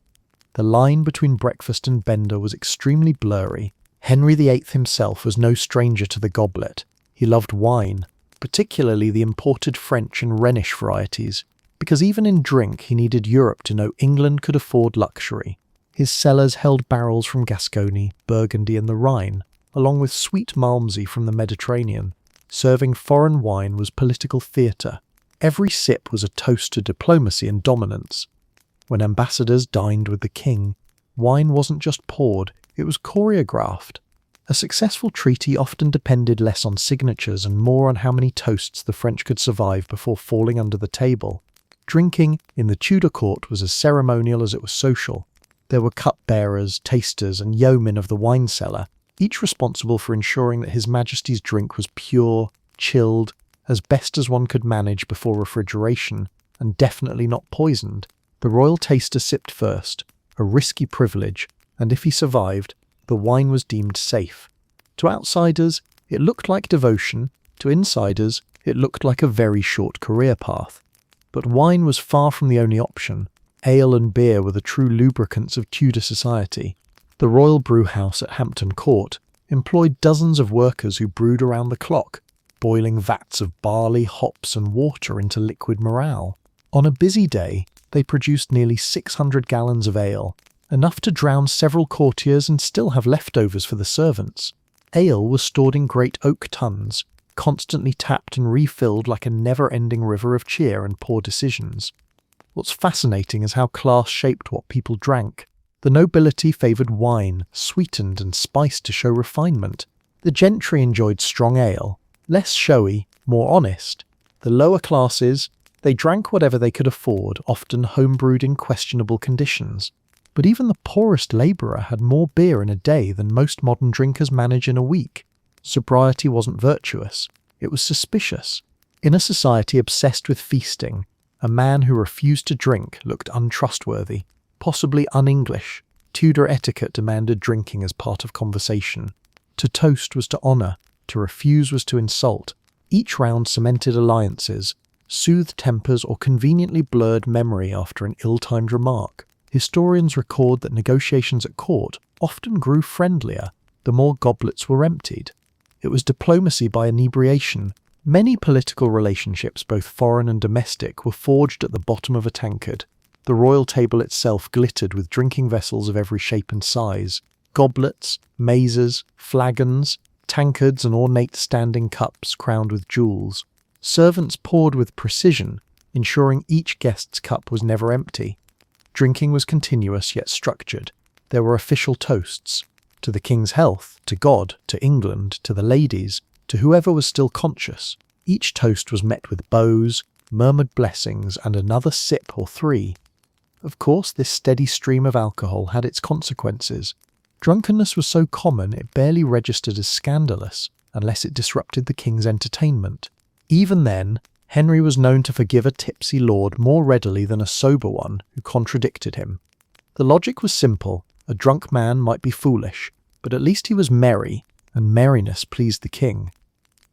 The line between breakfast and bender was extremely blurry. Henry VIII himself was no stranger to the goblet. He loved wine, particularly the imported French and Rhenish varieties, because even in drink he needed Europe to know England could afford luxury. His cellars held barrels from Gascony, Burgundy and the Rhine, along with sweet Malmsey from the Mediterranean. Serving foreign wine was political theatre. Every sip was a toast to diplomacy and dominance. When ambassadors dined with the king, wine wasn't just poured, it was choreographed. A successful treaty often depended less on signatures and more on how many toasts the French could survive before falling under the table. Drinking in the Tudor court was as ceremonial as it was social. There were cupbearers, tasters, and yeomen of the wine cellar, each responsible for ensuring that His Majesty's drink was pure, chilled, as best as one could manage before refrigeration, and definitely not poisoned. The royal taster sipped first, a risky privilege, and if he survived, the wine was deemed safe. To outsiders, it looked like devotion. To insiders, it looked like a very short career path. But wine was far from the only option. Ale and beer were the true lubricants of Tudor society. The royal brewhouse at Hampton Court employed dozens of workers who brewed around the clock, boiling vats of barley, hops and water into liquid morale. On a busy day, they produced nearly 600 gallons of ale, enough to drown several courtiers and still have leftovers for the servants. Ale was stored in great oak tuns, constantly tapped and refilled like a never-ending river of cheer and poor decisions. What's fascinating is how class shaped what people drank. The nobility favoured wine, sweetened and spiced to show refinement. The gentry enjoyed strong ale, less showy, more honest. The lower classes, they drank whatever they could afford, often homebrewed in questionable conditions. But even the poorest labourer had more beer in a day than most modern drinkers manage in a week. Sobriety wasn't virtuous, it was suspicious. In a society obsessed with feasting, a man who refused to drink looked untrustworthy, possibly un-English. Tudor etiquette demanded drinking as part of conversation. To toast was to honour, to refuse was to insult. Each round cemented alliances, soothed tempers or conveniently blurred memory after an ill-timed remark. Historians record that negotiations at court often grew friendlier the more goblets were emptied. It was diplomacy by inebriation. Many political relationships, both foreign and domestic, were forged at the bottom of a tankard. The royal table itself glittered with drinking vessels of every shape and size. Goblets, mazers, flagons, tankards and ornate standing cups crowned with jewels. Servants poured with precision, ensuring each guest's cup was never empty. Drinking was continuous yet structured. There were official toasts. To the king's health, to God, to England, to the ladies, to whoever was still conscious. Each toast was met with bows, murmured blessings, and another sip or three. Of course, this steady stream of alcohol had its consequences. Drunkenness was so common it barely registered as scandalous, unless it disrupted the king's entertainment. Even then, Henry was known to forgive a tipsy lord more readily than a sober one who contradicted him. The logic was simple. A drunk man might be foolish, but at least he was merry, and merriness pleased the king.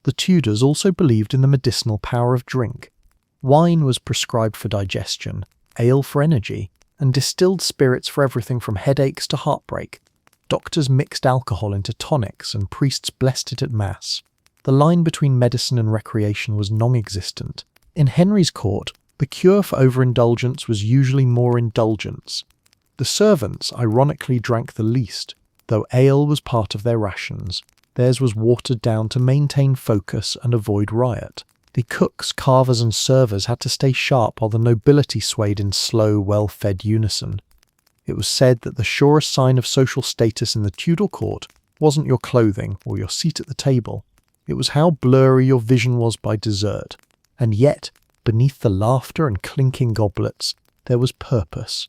The Tudors also believed in the medicinal power of drink. Wine was prescribed for digestion, ale for energy, and distilled spirits for everything from headaches to heartbreak. Doctors mixed alcohol into tonics and priests blessed it at mass. The line between medicine and recreation was non-existent. In Henry's court, the cure for overindulgence was usually more indulgence. The servants ironically drank the least, though ale was part of their rations. Theirs was watered down to maintain focus and avoid riot. The cooks, carvers and servers had to stay sharp while the nobility swayed in slow, well-fed unison. It was said that the surest sign of social status in the Tudor court wasn't your clothing or your seat at the table. It was how blurry your vision was by dessert. And yet, beneath the laughter and clinking goblets, there was purpose.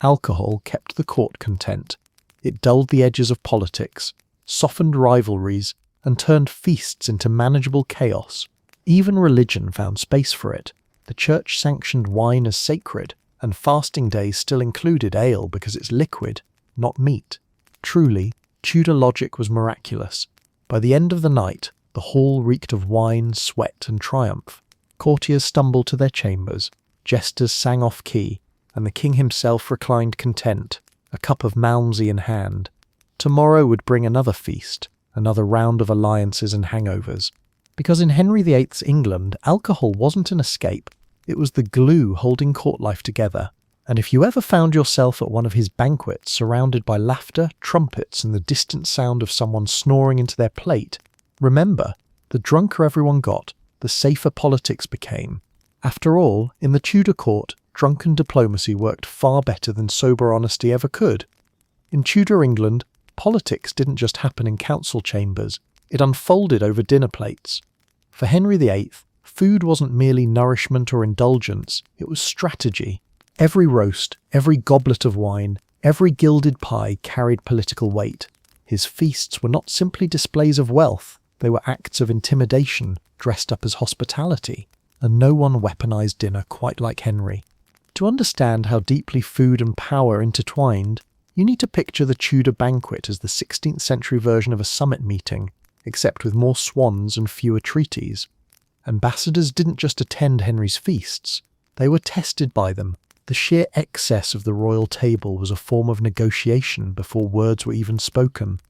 Alcohol kept the court content. It dulled the edges of politics, softened rivalries, and turned feasts into manageable chaos. Even religion found space for it. The church sanctioned wine as sacred, and fasting days still included ale because it's liquid, not meat. Truly, Tudor logic was miraculous. By the end of the night, the hall reeked of wine, sweat, and triumph. Courtiers stumbled to their chambers, jesters sang off key, and the king himself reclined content, a cup of malmsey in hand. Tomorrow would bring another feast, another round of alliances and hangovers. Because in Henry VIII's England, alcohol wasn't an escape, it was the glue holding court life together. And if you ever found yourself at one of his banquets surrounded by laughter, trumpets, and the distant sound of someone snoring into their plate, remember, the drunker everyone got, the safer politics became. After all, in the Tudor court, drunken diplomacy worked far better than sober honesty ever could. In Tudor England, politics didn't just happen in council chambers, it unfolded over dinner plates. For Henry VIII, food wasn't merely nourishment or indulgence, it was strategy. Every roast, every goblet of wine, every gilded pie carried political weight. His feasts were not simply displays of wealth, they were acts of intimidation dressed up as hospitality, and no one weaponized dinner quite like Henry. To understand how deeply food and power intertwined, you need to picture the Tudor banquet as the 16th century version of a summit meeting, except with more swans and fewer treaties. Ambassadors didn't just attend Henry's feasts, they were tested by them. The sheer excess of the royal table was a form of negotiation before words were even spoken.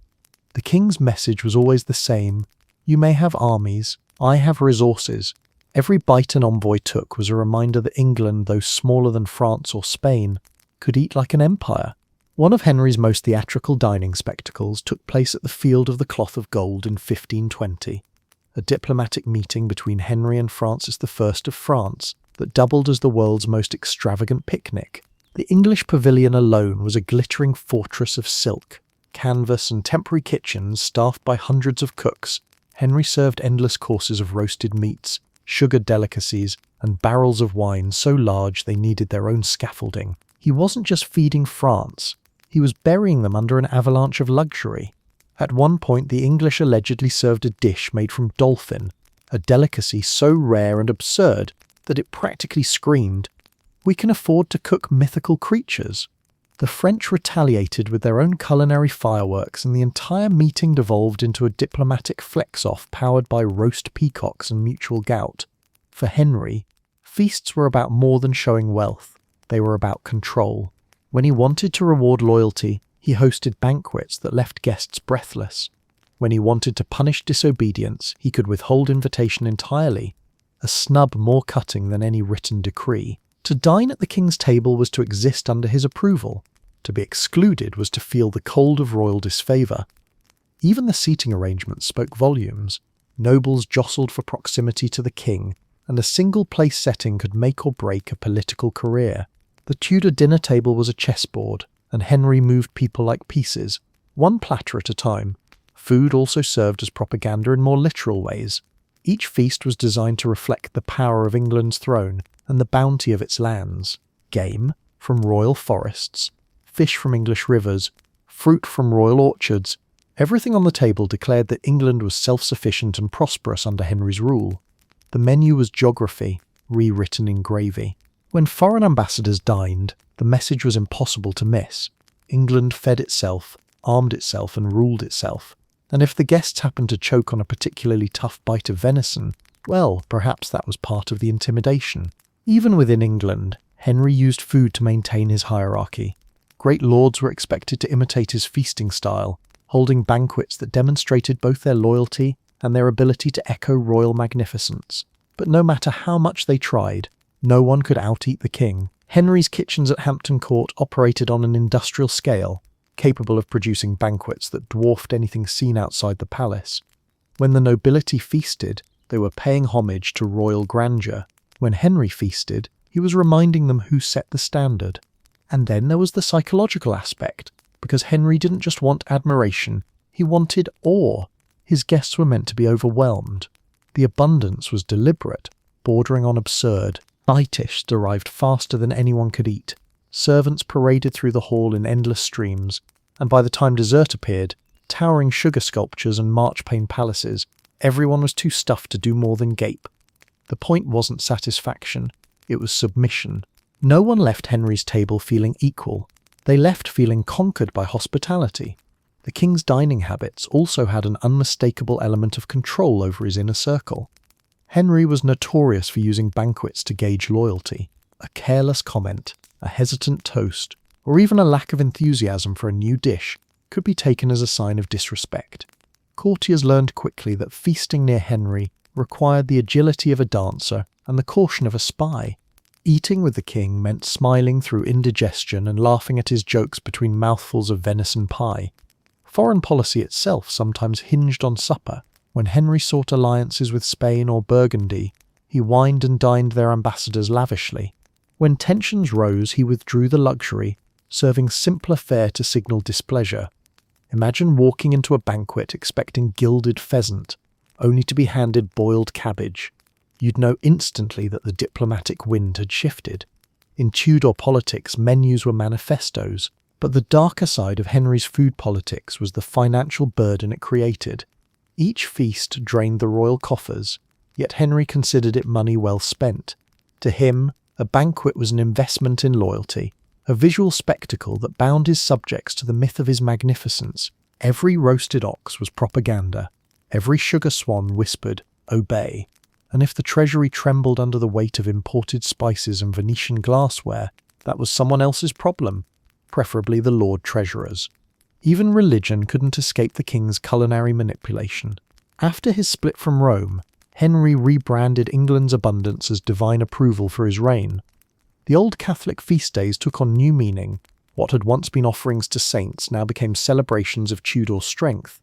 The king's message was always the same: you may have armies, I have resources. Every bite an envoy took was a reminder that England, though smaller than France or Spain, could eat like an empire. One of Henry's most theatrical dining spectacles took place at the Field of the Cloth of Gold in 1520, a diplomatic meeting between Henry and Francis I of France that doubled as the world's most extravagant picnic. The English pavilion alone was a glittering fortress of silk, canvas, and temporary kitchens staffed by hundreds of cooks. Henry served endless courses of roasted meats, sugared delicacies, and barrels of wine so large they needed their own scaffolding. He wasn't just feeding France, he was burying them under an avalanche of luxury. At one point, the English allegedly served a dish made from dolphin, a delicacy so rare and absurd that it practically screamed, "We can afford to cook mythical creatures." The French retaliated with their own culinary fireworks, and the entire meeting devolved into a diplomatic flex-off powered by roast peacocks and mutual gout. For Henry, feasts were about more than showing wealth. They were about control. When he wanted to reward loyalty, he hosted banquets that left guests breathless. When he wanted to punish disobedience, he could withhold invitation entirely, a snub more cutting than any written decree. To dine at the king's table was to exist under his approval. To be excluded was to feel the cold of royal disfavour. Even the seating arrangements spoke volumes. Nobles jostled for proximity to the king, and a single place setting could make or break a political career. The Tudor dinner table was a chessboard, and Henry moved people like pieces, one platter at a time. Food also served as propaganda in more literal ways. Each feast was designed to reflect the power of England's throne and the bounty of its lands. Game from royal forests, fish from English rivers, fruit from royal orchards. Everything on the table declared that England was self-sufficient and prosperous under Henry's rule. The menu was geography, rewritten in gravy. When foreign ambassadors dined, the message was impossible to miss. England fed itself, armed itself, and ruled itself. And if the guests happened to choke on a particularly tough bite of venison, well, perhaps that was part of the intimidation. Even within England, Henry used food to maintain his hierarchy. Great lords were expected to imitate his feasting style, holding banquets that demonstrated both their loyalty and their ability to echo royal magnificence. But no matter how much they tried, no one could out-eat the king. Henry's kitchens at Hampton Court operated on an industrial scale, capable of producing banquets that dwarfed anything seen outside the palace. When the nobility feasted, they were paying homage to royal grandeur. When Henry feasted, he was reminding them who set the standard. And then there was the psychological aspect, because Henry didn't just want admiration, He wanted awe. His guests were meant to be overwhelmed. The abundance was deliberate, bordering on absurd. Side dishes arrived faster than anyone could eat. Servants paraded through the hall in endless streams, and by the time dessert appeared, towering sugar sculptures and marchpane palaces, everyone was too stuffed to do more than gape. The point wasn't satisfaction, it was submission. No one left Henry's table feeling equal. They left feeling conquered by hospitality. The king's dining habits also had an unmistakable element of control over his inner circle. Henry was notorious for using banquets to gauge loyalty. A careless comment, a hesitant toast, or even a lack of enthusiasm for a new dish could be taken as a sign of disrespect. Courtiers learned quickly that feasting near Henry required the agility of a dancer and the caution of a spy. Eating with the king meant smiling through indigestion and laughing at his jokes between mouthfuls of venison pie. Foreign policy itself sometimes hinged on supper. When Henry sought alliances with Spain or Burgundy, he wined and dined their ambassadors lavishly. When tensions rose, he withdrew the luxury, serving simpler fare to signal displeasure. Imagine walking into a banquet expecting gilded pheasant, only to be handed boiled cabbage. You'd know instantly that the diplomatic wind had shifted. In Tudor politics, menus were manifestos, but the darker side of Henry's food politics was the financial burden it created. Each feast drained the royal coffers, yet Henry considered it money well spent. To him, a banquet was an investment in loyalty, a visual spectacle that bound his subjects to the myth of his magnificence. Every roasted ox was propaganda. Every sugar swan whispered, "Obey." And if the treasury trembled under the weight of imported spices and Venetian glassware, that was someone else's problem, preferably the Lord Treasurer's. Even religion couldn't escape the king's culinary manipulation. After his split from Rome, Henry rebranded England's abundance as divine approval for his reign. The old Catholic feast days took on new meaning. What had once been offerings to saints now became celebrations of Tudor strength.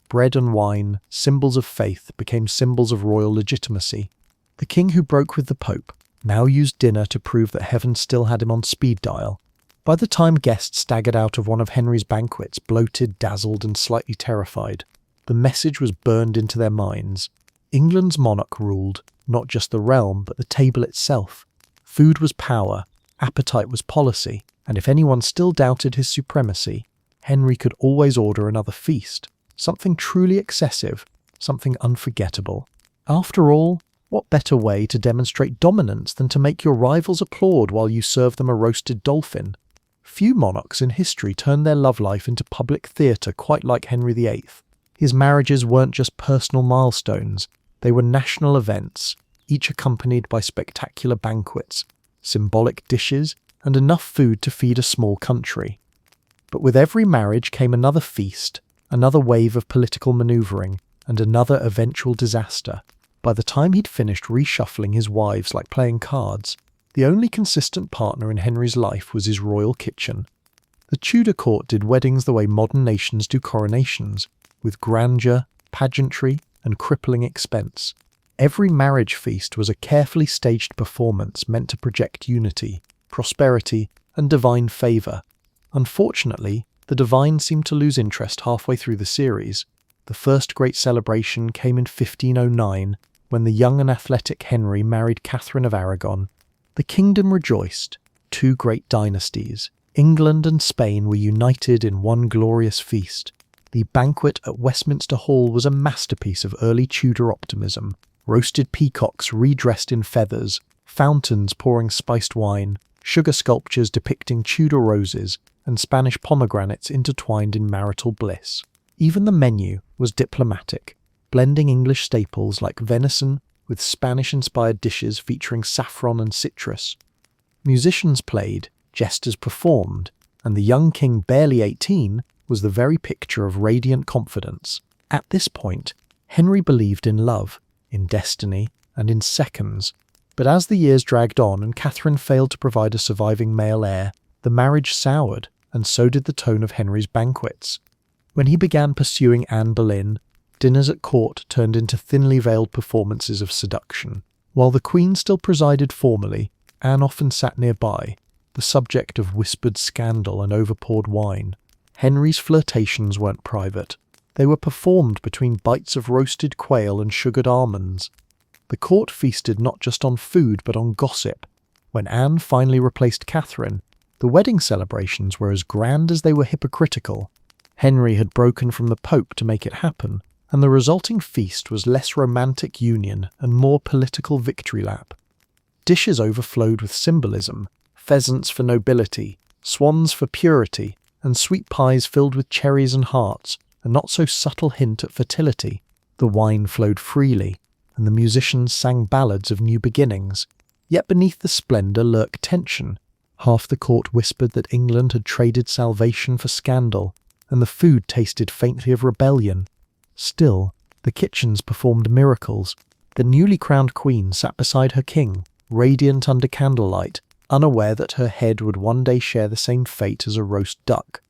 Bread and wine, symbols of faith, became symbols of royal legitimacy. The king who broke with the Pope now used dinner to prove that heaven still had him on speed dial. By the time guests staggered out of one of Henry's banquets, bloated, dazzled, and slightly terrified, the message was burned into their minds. England's monarch ruled not just the realm, but the table itself. Food was power, appetite was policy, and if anyone still doubted his supremacy, Henry could always order another feast. Something truly excessive, something unforgettable. After all, what better way to demonstrate dominance than to make your rivals applaud while you serve them a roasted dolphin? Few monarchs in history turned their love life into public theatre quite like Henry VIII. His marriages weren't just personal milestones, they were national events, each accompanied by spectacular banquets, symbolic dishes, and enough food to feed a small country. But with every marriage came another feast, another wave of political manoeuvring, and another eventual disaster. By the time he'd finished reshuffling his wives like playing cards, the only consistent partner in Henry's life was his royal kitchen. The Tudor court did weddings the way modern nations do coronations, with grandeur, pageantry, and crippling expense. Every marriage feast was a carefully staged performance meant to project unity, prosperity, and divine favour. Unfortunately, the divine seemed to lose interest halfway through the series. The first great celebration came in 1509, when the young and athletic Henry married Catherine of Aragon. The kingdom rejoiced. Two great dynasties, England and Spain, were united in one glorious feast. The banquet at Westminster Hall was a masterpiece of early Tudor optimism. Roasted peacocks redressed in feathers, fountains pouring spiced wine, sugar sculptures depicting Tudor roses, and Spanish pomegranates intertwined in marital bliss. Even the menu was diplomatic, blending English staples like venison with Spanish-inspired dishes featuring saffron and citrus. Musicians played, jesters performed, and the young king, barely 18, was the very picture of radiant confidence. At this point, Henry believed in love, in destiny, and in seconds. But as the years dragged on and Catherine failed to provide a surviving male heir, the marriage soured, and so did the tone of Henry's banquets. When he began pursuing Anne Boleyn, dinners at court turned into thinly veiled performances of seduction. While the Queen still presided formally, Anne often sat nearby, the subject of whispered scandal and overpoured wine. Henry's flirtations weren't private. They were performed between bites of roasted quail and sugared almonds. The court feasted not just on food but on gossip. When Anne finally replaced Catherine, the wedding celebrations were as grand as they were hypocritical. Henry had broken from the Pope to make it happen, and the resulting feast was less romantic union and more political victory lap. Dishes overflowed with symbolism: pheasants for nobility, swans for purity, and sweet pies filled with cherries and hearts, a not-so-subtle hint at fertility. The wine flowed freely, and the musicians sang ballads of new beginnings. Yet beneath the splendour lurked tension. Half the court whispered that England had traded salvation for scandal, and the food tasted faintly of rebellion. Still, the kitchens performed miracles. The newly crowned queen sat beside her king, radiant under candlelight, unaware that her head would one day share the same fate as a roast duck.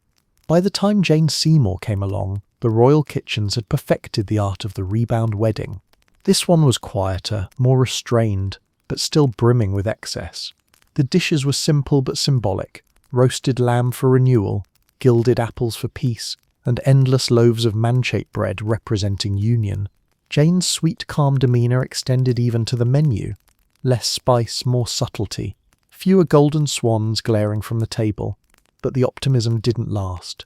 By the time Jane Seymour came along, the royal kitchens had perfected the art of the rebound wedding. This one was quieter, more restrained, but still brimming with excess. The dishes were simple but symbolic: roasted lamb for renewal, gilded apples for peace, and endless loaves of man-shaped bread representing union. Jane's sweet, calm demeanour extended even to the menu. Less spice, more subtlety. Fewer golden swans glaring from the table. But the optimism didn't last.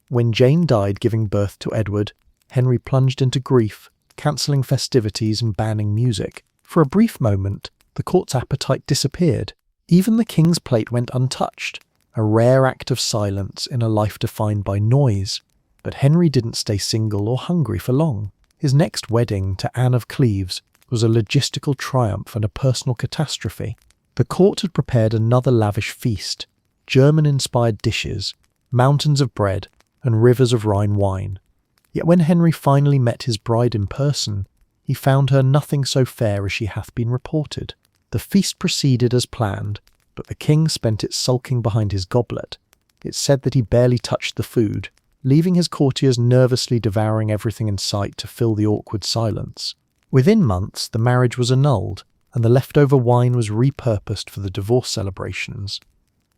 When Jane died giving birth to Edward, Henry plunged into grief, cancelling festivities and banning music. For a brief moment, the court's appetite disappeared. Even the king's plate went untouched, a rare act of silence in a life defined by noise. But Henry didn't stay single or hungry for long. His next wedding, to Anne of Cleves, was a logistical triumph and a personal catastrophe. The court had prepared another lavish feast: German-inspired dishes, mountains of bread, and rivers of Rhine wine. Yet when Henry finally met his bride in person, he found her nothing so fair as she hath been reported. The feast proceeded as planned, but the king spent it sulking behind his goblet. It's said that he barely touched the food, leaving his courtiers nervously devouring everything in sight to fill the awkward silence. Within months, the marriage was annulled, and the leftover wine was repurposed for the divorce celebrations.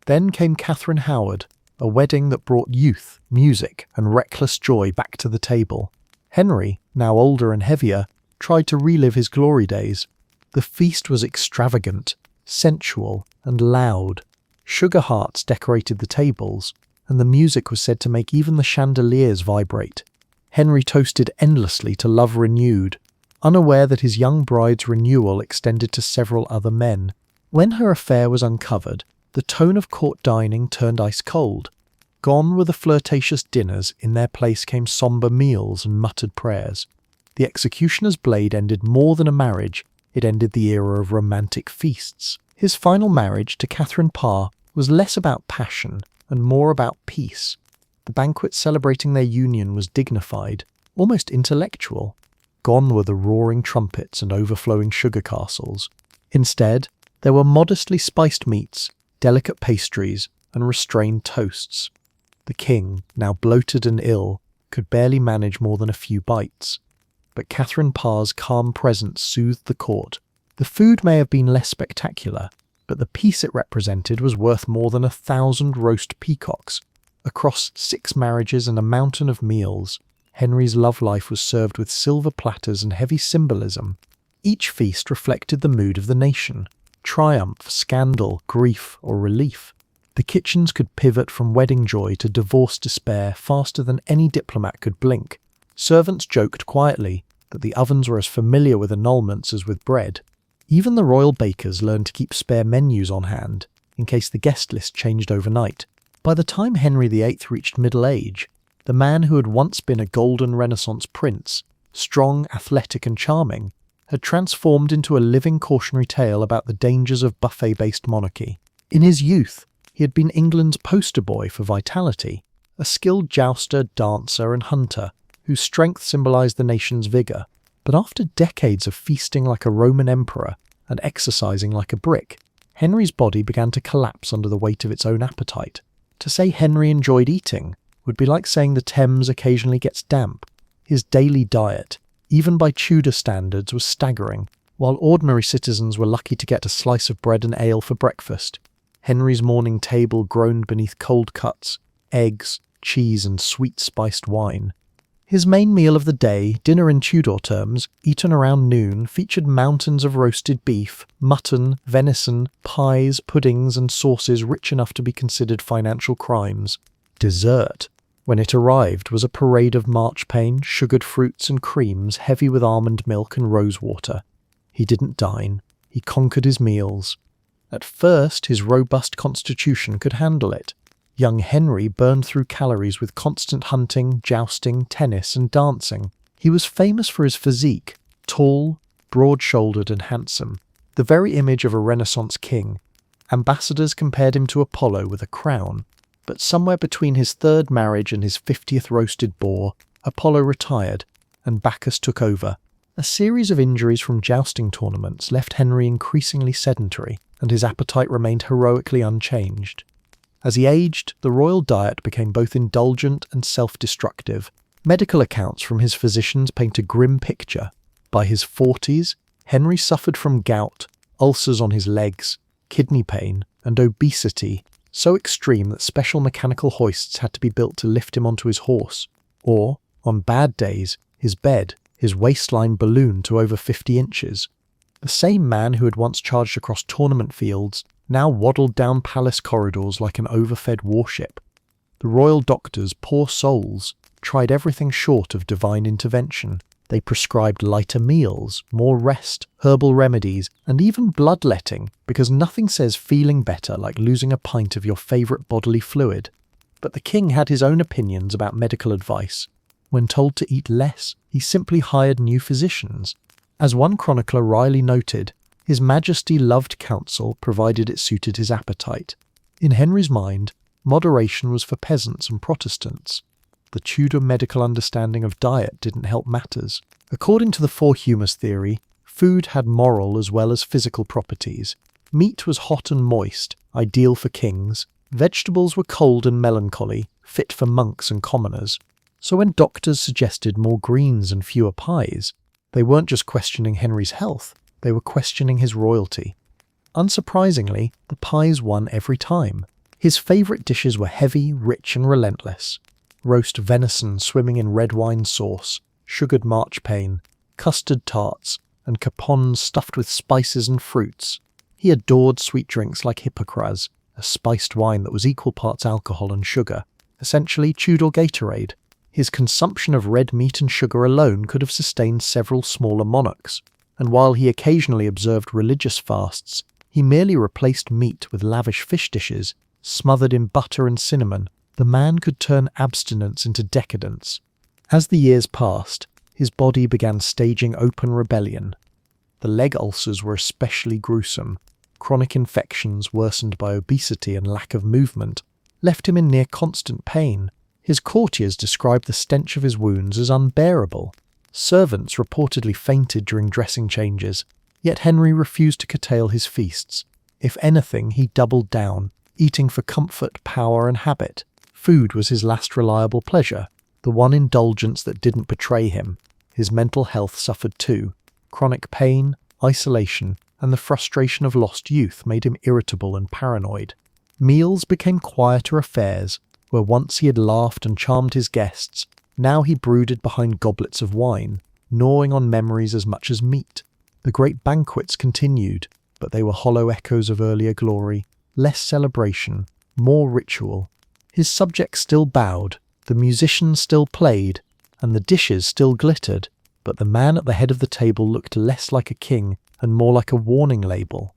Then came Catherine Howard, a wedding that brought youth, music, and reckless joy back to the table. Henry, now older and heavier, tried to relive his glory days. The feast was extravagant, sensual, and loud. Sugar hearts decorated the tables, and the music was said to make even the chandeliers vibrate. Henry toasted endlessly to love renewed, unaware that his young bride's renewal extended to several other men. When her affair was uncovered, the tone of court dining turned ice cold. Gone were the flirtatious dinners, in their place came sombre meals and muttered prayers. The executioner's blade ended more than a marriage, it ended the era of romantic feasts. His final marriage to Catherine Parr was less about passion and more about peace. The banquet celebrating their union was dignified, almost intellectual. Gone were the roaring trumpets and overflowing sugar castles. Instead, there were modestly spiced meats, delicate pastries, and restrained toasts. The king, now bloated and ill, could barely manage more than a few bites. But Catherine Parr's calm presence soothed the court. The food may have been less spectacular, but the peace it represented was worth more than 1,000 roast peacocks. Across 6 marriages and a mountain of meals, Henry's love life was served with silver platters and heavy symbolism. Each feast reflected the mood of the nation: triumph, scandal, grief, or relief. The kitchens could pivot from wedding joy to divorce despair faster than any diplomat could blink. Servants joked quietly that the ovens were as familiar with annulments as with bread. Even the royal bakers learned to keep spare menus on hand, in case the guest list changed overnight. By the time Henry VIII reached middle age, the man who had once been a golden Renaissance prince, strong, athletic and charming, had transformed into a living cautionary tale about the dangers of buffet-based monarchy. In his youth, he had been England's poster boy for vitality, a skilled jouster, dancer and hunter, whose strength symbolised the nation's vigour. But after decades of feasting like a Roman emperor and exercising like a brick, Henry's body began to collapse under the weight of its own appetite. To say Henry enjoyed eating would be like saying the Thames occasionally gets damp. His daily diet, even by Tudor standards, was staggering. While ordinary citizens were lucky to get a slice of bread and ale for breakfast, Henry's morning table groaned beneath cold cuts, eggs, cheese and sweet spiced wine. His main meal of the day, dinner in Tudor terms, eaten around noon, featured mountains of roasted beef, mutton, venison, pies, puddings and sauces rich enough to be considered financial crimes. Dessert, when it arrived, was a parade of marchpane, sugared fruits and creams heavy with almond milk and rosewater. He didn't dine. He conquered his meals. At first, his robust constitution could handle it. Young Henry burned through calories with constant hunting, jousting, tennis and dancing. He was famous for his physique, tall, broad-shouldered and handsome, the very image of a Renaissance king. Ambassadors compared him to Apollo with a crown. But somewhere between his third marriage and his 50th roasted boar, Apollo retired, and Bacchus took over. A series of injuries from jousting tournaments left Henry increasingly sedentary, and his appetite remained heroically unchanged. As he aged, the royal diet became both indulgent and self-destructive. Medical accounts from his physicians paint a grim picture. By his 40s, Henry suffered from gout, ulcers on his legs, kidney pain, and obesity, so extreme that special mechanical hoists had to be built to lift him onto his horse. Or, on bad days, his bed, his waistline ballooned to over 50 inches. The same man who had once charged across tournament fields now waddled down palace corridors like an overfed warship. The royal doctors, poor souls, tried everything short of divine intervention. They prescribed lighter meals, more rest, herbal remedies, and even bloodletting, because nothing says feeling better like losing a pint of your favourite bodily fluid. But the king had his own opinions about medical advice. When told to eat less, he simply hired new physicians. As one chronicler wryly noted, His Majesty loved counsel provided it suited his appetite. In Henry's mind, moderation was for peasants and Protestants. The Tudor medical understanding of diet didn't help matters. According to the four humours theory, food had moral as well as physical properties. Meat was hot and moist, ideal for kings. Vegetables were cold and melancholy, fit for monks and commoners. So when doctors suggested more greens and fewer pies, they weren't just questioning Henry's health, they were questioning his royalty. Unsurprisingly, the pies won every time. His favourite dishes were heavy, rich and relentless. Roast venison swimming in red wine sauce, sugared marchpane, custard tarts, and capons stuffed with spices and fruits. He adored sweet drinks like hippocras, a spiced wine that was equal parts alcohol and sugar, essentially Tudor Gatorade. His consumption of red meat and sugar alone could have sustained several smaller monarchs, and while he occasionally observed religious fasts, he merely replaced meat with lavish fish dishes, smothered in butter and cinnamon. The man could turn abstinence into decadence. As the years passed, his body began staging open rebellion. The leg ulcers were especially gruesome. Chronic infections, worsened by obesity and lack of movement, left him in near constant pain. His courtiers described the stench of his wounds as unbearable. Servants reportedly fainted during dressing changes, yet Henry refused to curtail his feasts. If anything, he doubled down, eating for comfort, power and habit. Food was his last reliable pleasure, the one indulgence that didn't betray him. His mental health suffered too. Chronic pain, isolation, and the frustration of lost youth made him irritable and paranoid. Meals became quieter affairs, where once he had laughed and charmed his guests, now he brooded behind goblets of wine, gnawing on memories as much as meat. The great banquets continued, but they were hollow echoes of earlier glory, less celebration, more ritual. His subjects still bowed, the musicians still played, and the dishes still glittered, but the man at the head of the table looked less like a king and more like a warning label.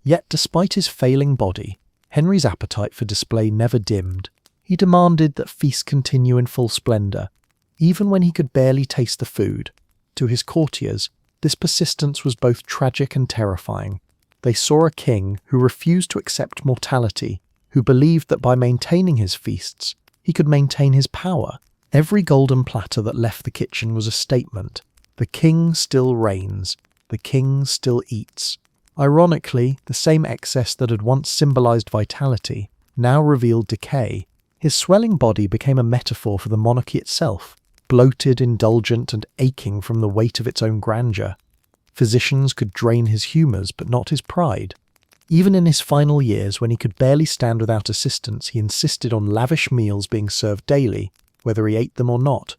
Yet despite his failing body, Henry's appetite for display never dimmed. He demanded that feasts continue in full splendour, even when he could barely taste the food. To his courtiers, this persistence was both tragic and terrifying. They saw a king who refused to accept mortality, who believed that by maintaining his feasts, he could maintain his power. Every golden platter that left the kitchen was a statement. The king still reigns. The king still eats. Ironically, the same excess that had once symbolised vitality now revealed decay. His swelling body became a metaphor for the monarchy itself, bloated, indulgent, and aching from the weight of its own grandeur. Physicians could drain his humours, but not his pride. Even in his final years, when he could barely stand without assistance, he insisted on lavish meals being served daily, whether he ate them or not.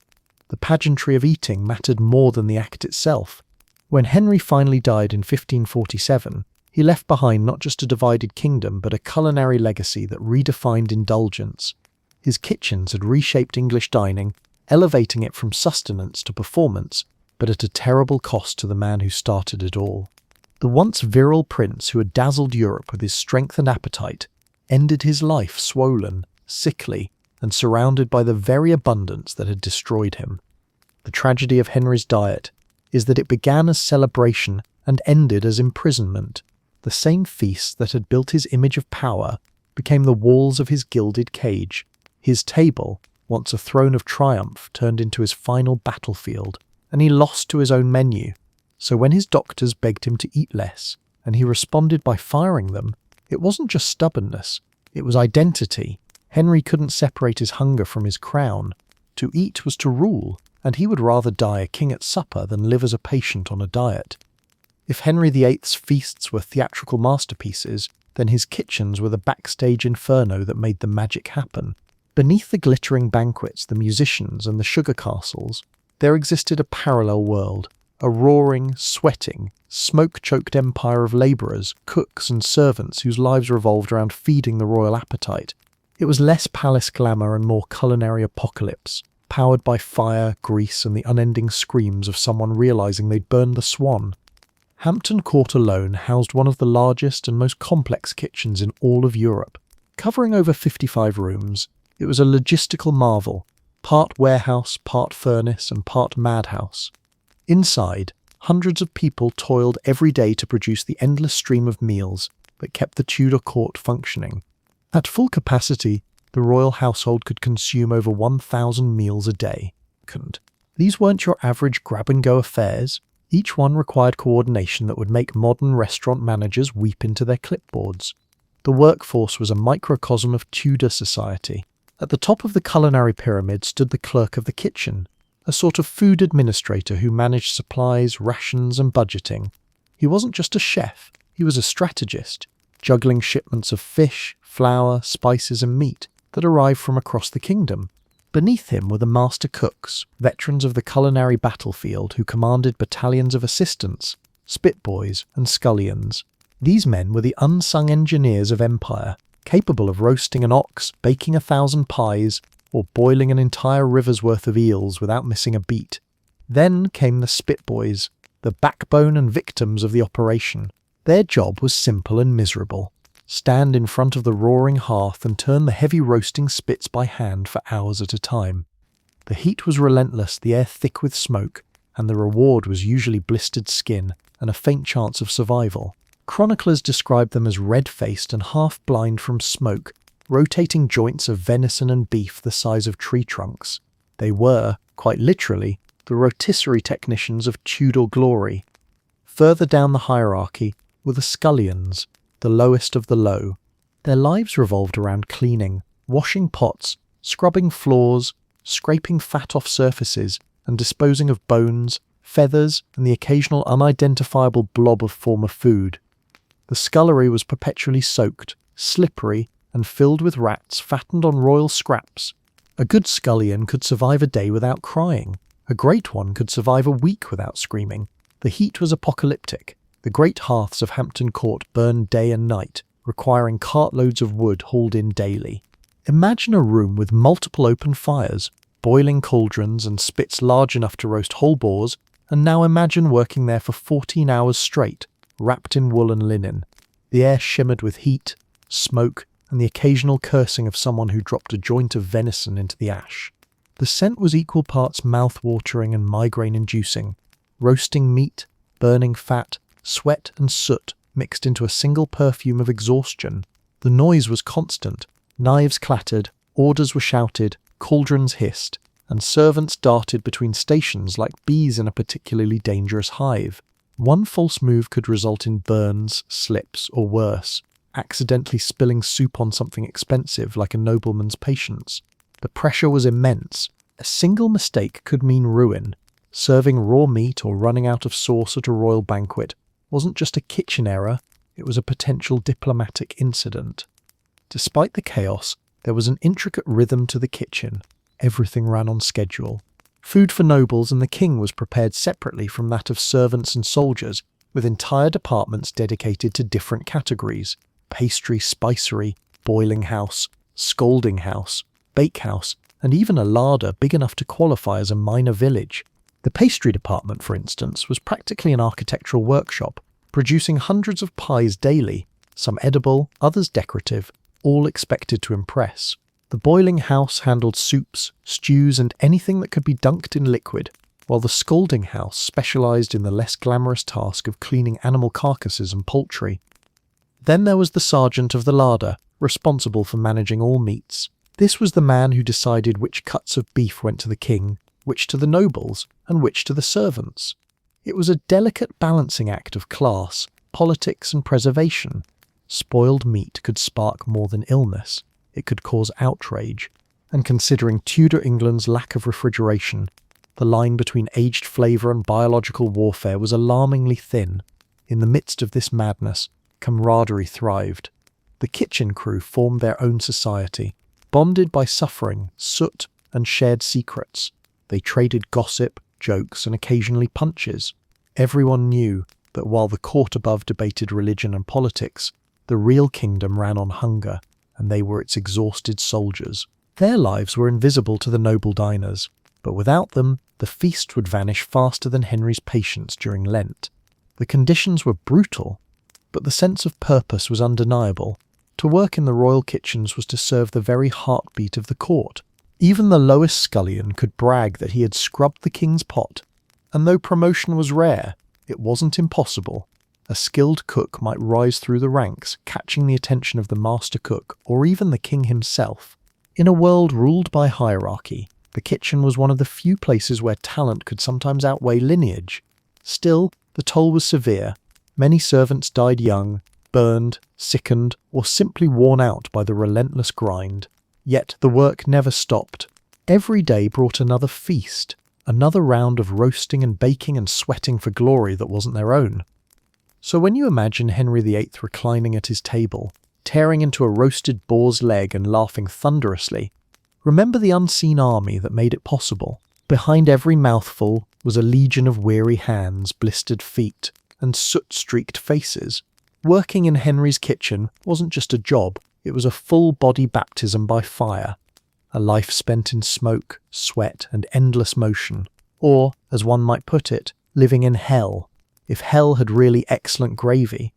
The pageantry of eating mattered more than the act itself. When Henry finally died in 1547, he left behind not just a divided kingdom but a culinary legacy that redefined indulgence. His kitchens had reshaped English dining, elevating it from sustenance to performance, but at a terrible cost to the man who started it all. The once virile prince who had dazzled Europe with his strength and appetite ended his life swollen, sickly, and surrounded by the very abundance that had destroyed him. The tragedy of Henry's diet is that it began as celebration and ended as imprisonment. The same feast that had built his image of power became the walls of his gilded cage. His table, once a throne of triumph, turned into his final battlefield, and he lost to his own menu. So when his doctors begged him to eat less, and he responded by firing them, it wasn't just stubbornness, it was identity. Henry couldn't separate his hunger from his crown. To eat was to rule, and he would rather die a king at supper than live as a patient on a diet. If Henry VIII's feasts were theatrical masterpieces, then his kitchens were the backstage inferno that made the magic happen. Beneath the glittering banquets, the musicians, and the sugar castles, there existed a parallel world, a roaring, sweating, smoke-choked empire of labourers, cooks and servants whose lives revolved around feeding the royal appetite. It was less palace glamour and more culinary apocalypse, powered by fire, grease and the unending screams of someone realising they'd burned the swan. Hampton Court alone housed one of the largest and most complex kitchens in all of Europe. Covering over 55 rooms, it was a logistical marvel, part warehouse, part furnace and part madhouse. Inside, hundreds of people toiled every day to produce the endless stream of meals that kept the Tudor court functioning. At full capacity, the royal household could consume over 1,000 meals a day. These weren't your average grab-and-go affairs. Each one required coordination that would make modern restaurant managers weep into their clipboards. The workforce was a microcosm of Tudor society. At the top of the culinary pyramid stood the clerk of the kitchen, a sort of food administrator who managed supplies, rations and budgeting. He wasn't just a chef, he was a strategist, juggling shipments of fish, flour, spices and meat that arrived from across the kingdom. Beneath him were the master cooks, veterans of the culinary battlefield who commanded battalions of assistants, spitboys and scullions. These men were the unsung engineers of empire, capable of roasting an ox, baking 1,000 pies, or boiling an entire river's worth of eels without missing a beat. Then came the spitboys, the backbone and victims of the operation. Their job was simple and miserable. Stand in front of the roaring hearth and turn the heavy roasting spits by hand for hours at a time. The heat was relentless, the air thick with smoke, and the reward was usually blistered skin and a faint chance of survival. Chroniclers described them as red-faced and half-blind from smoke, rotating joints of venison and beef the size of tree trunks. They were, quite literally, the rotisserie technicians of Tudor glory. Further down the hierarchy were the scullions, the lowest of the low. Their lives revolved around cleaning, washing pots, scrubbing floors, scraping fat off surfaces, and disposing of bones, feathers, and the occasional unidentifiable blob of former food. The scullery was perpetually soaked, slippery, and filled with rats fattened on royal scraps. A good scullion could survive a day without crying. A great one could survive a week without screaming. The heat was apocalyptic. The great hearths of Hampton Court burned day and night, requiring cartloads of wood hauled in daily. Imagine a room with multiple open fires, boiling cauldrons and spits large enough to roast whole boars, and now imagine working there for 14 hours straight, wrapped in wool and linen. The air shimmered with heat, smoke, and the occasional cursing of someone who dropped a joint of venison into the ash. The scent was equal parts mouth-watering and migraine-inducing. Roasting meat, burning fat, sweat and soot mixed into a single perfume of exhaustion. The noise was constant. Knives clattered, orders were shouted, cauldrons hissed, and servants darted between stations like bees in a particularly dangerous hive. One false move could result in burns, slips, or worse, accidentally spilling soup on something expensive like a nobleman's patience. The pressure was immense. A single mistake could mean ruin. Serving raw meat or running out of sauce at a royal banquet wasn't just a kitchen error, it was a potential diplomatic incident. Despite the chaos, there was an intricate rhythm to the kitchen. Everything ran on schedule. Food for nobles and the king was prepared separately from that of servants and soldiers, with entire departments dedicated to different categories: pastry, spicery, boiling house, scalding house, bakehouse, and even a larder big enough to qualify as a minor village. The pastry department, for instance, was practically an architectural workshop, producing hundreds of pies daily, some edible, others decorative, all expected to impress. The boiling house handled soups, stews, and anything that could be dunked in liquid, while the scalding house specialised in the less glamorous task of cleaning animal carcasses and poultry. Then there was the sergeant of the larder, responsible for managing all meats. This was the man who decided which cuts of beef went to the king, which to the nobles, and which to the servants. It was a delicate balancing act of class, politics, and preservation. Spoiled meat could spark more than illness. It could cause outrage, and considering Tudor England's lack of refrigeration, the line between aged flavour and biological warfare was alarmingly thin. In the midst of this madness, camaraderie thrived. The kitchen crew formed their own society, bonded by suffering, soot, and shared secrets. They traded gossip, jokes, and occasionally punches. Everyone knew that while the court above debated religion and politics, the real kingdom ran on hunger, and they were its exhausted soldiers. Their lives were invisible to the noble diners, but without them, the feast would vanish faster than Henry's patience during Lent. The conditions were brutal, but the sense of purpose was undeniable. To work in the royal kitchens was to serve the very heartbeat of the court. Even the lowest scullion could brag that he had scrubbed the king's pot, and though promotion was rare, it wasn't impossible. A skilled cook might rise through the ranks, catching the attention of the master cook or even the king himself. In a world ruled by hierarchy, the kitchen was one of the few places where talent could sometimes outweigh lineage. Still, the toll was severe. Many servants died young, burned, sickened, or simply worn out by the relentless grind. Yet the work never stopped. Every day brought another feast, another round of roasting and baking and sweating for glory that wasn't their own. So when you imagine Henry VIII reclining at his table, tearing into a roasted boar's leg and laughing thunderously, remember the unseen army that made it possible. Behind every mouthful was a legion of weary hands, blistered feet, and soot-streaked faces. Working in Henry's kitchen wasn't just a job, it was a full-body baptism by fire. A life spent in smoke, sweat, and endless motion. Or, as one might put it, living in hell. If hell had really excellent gravy.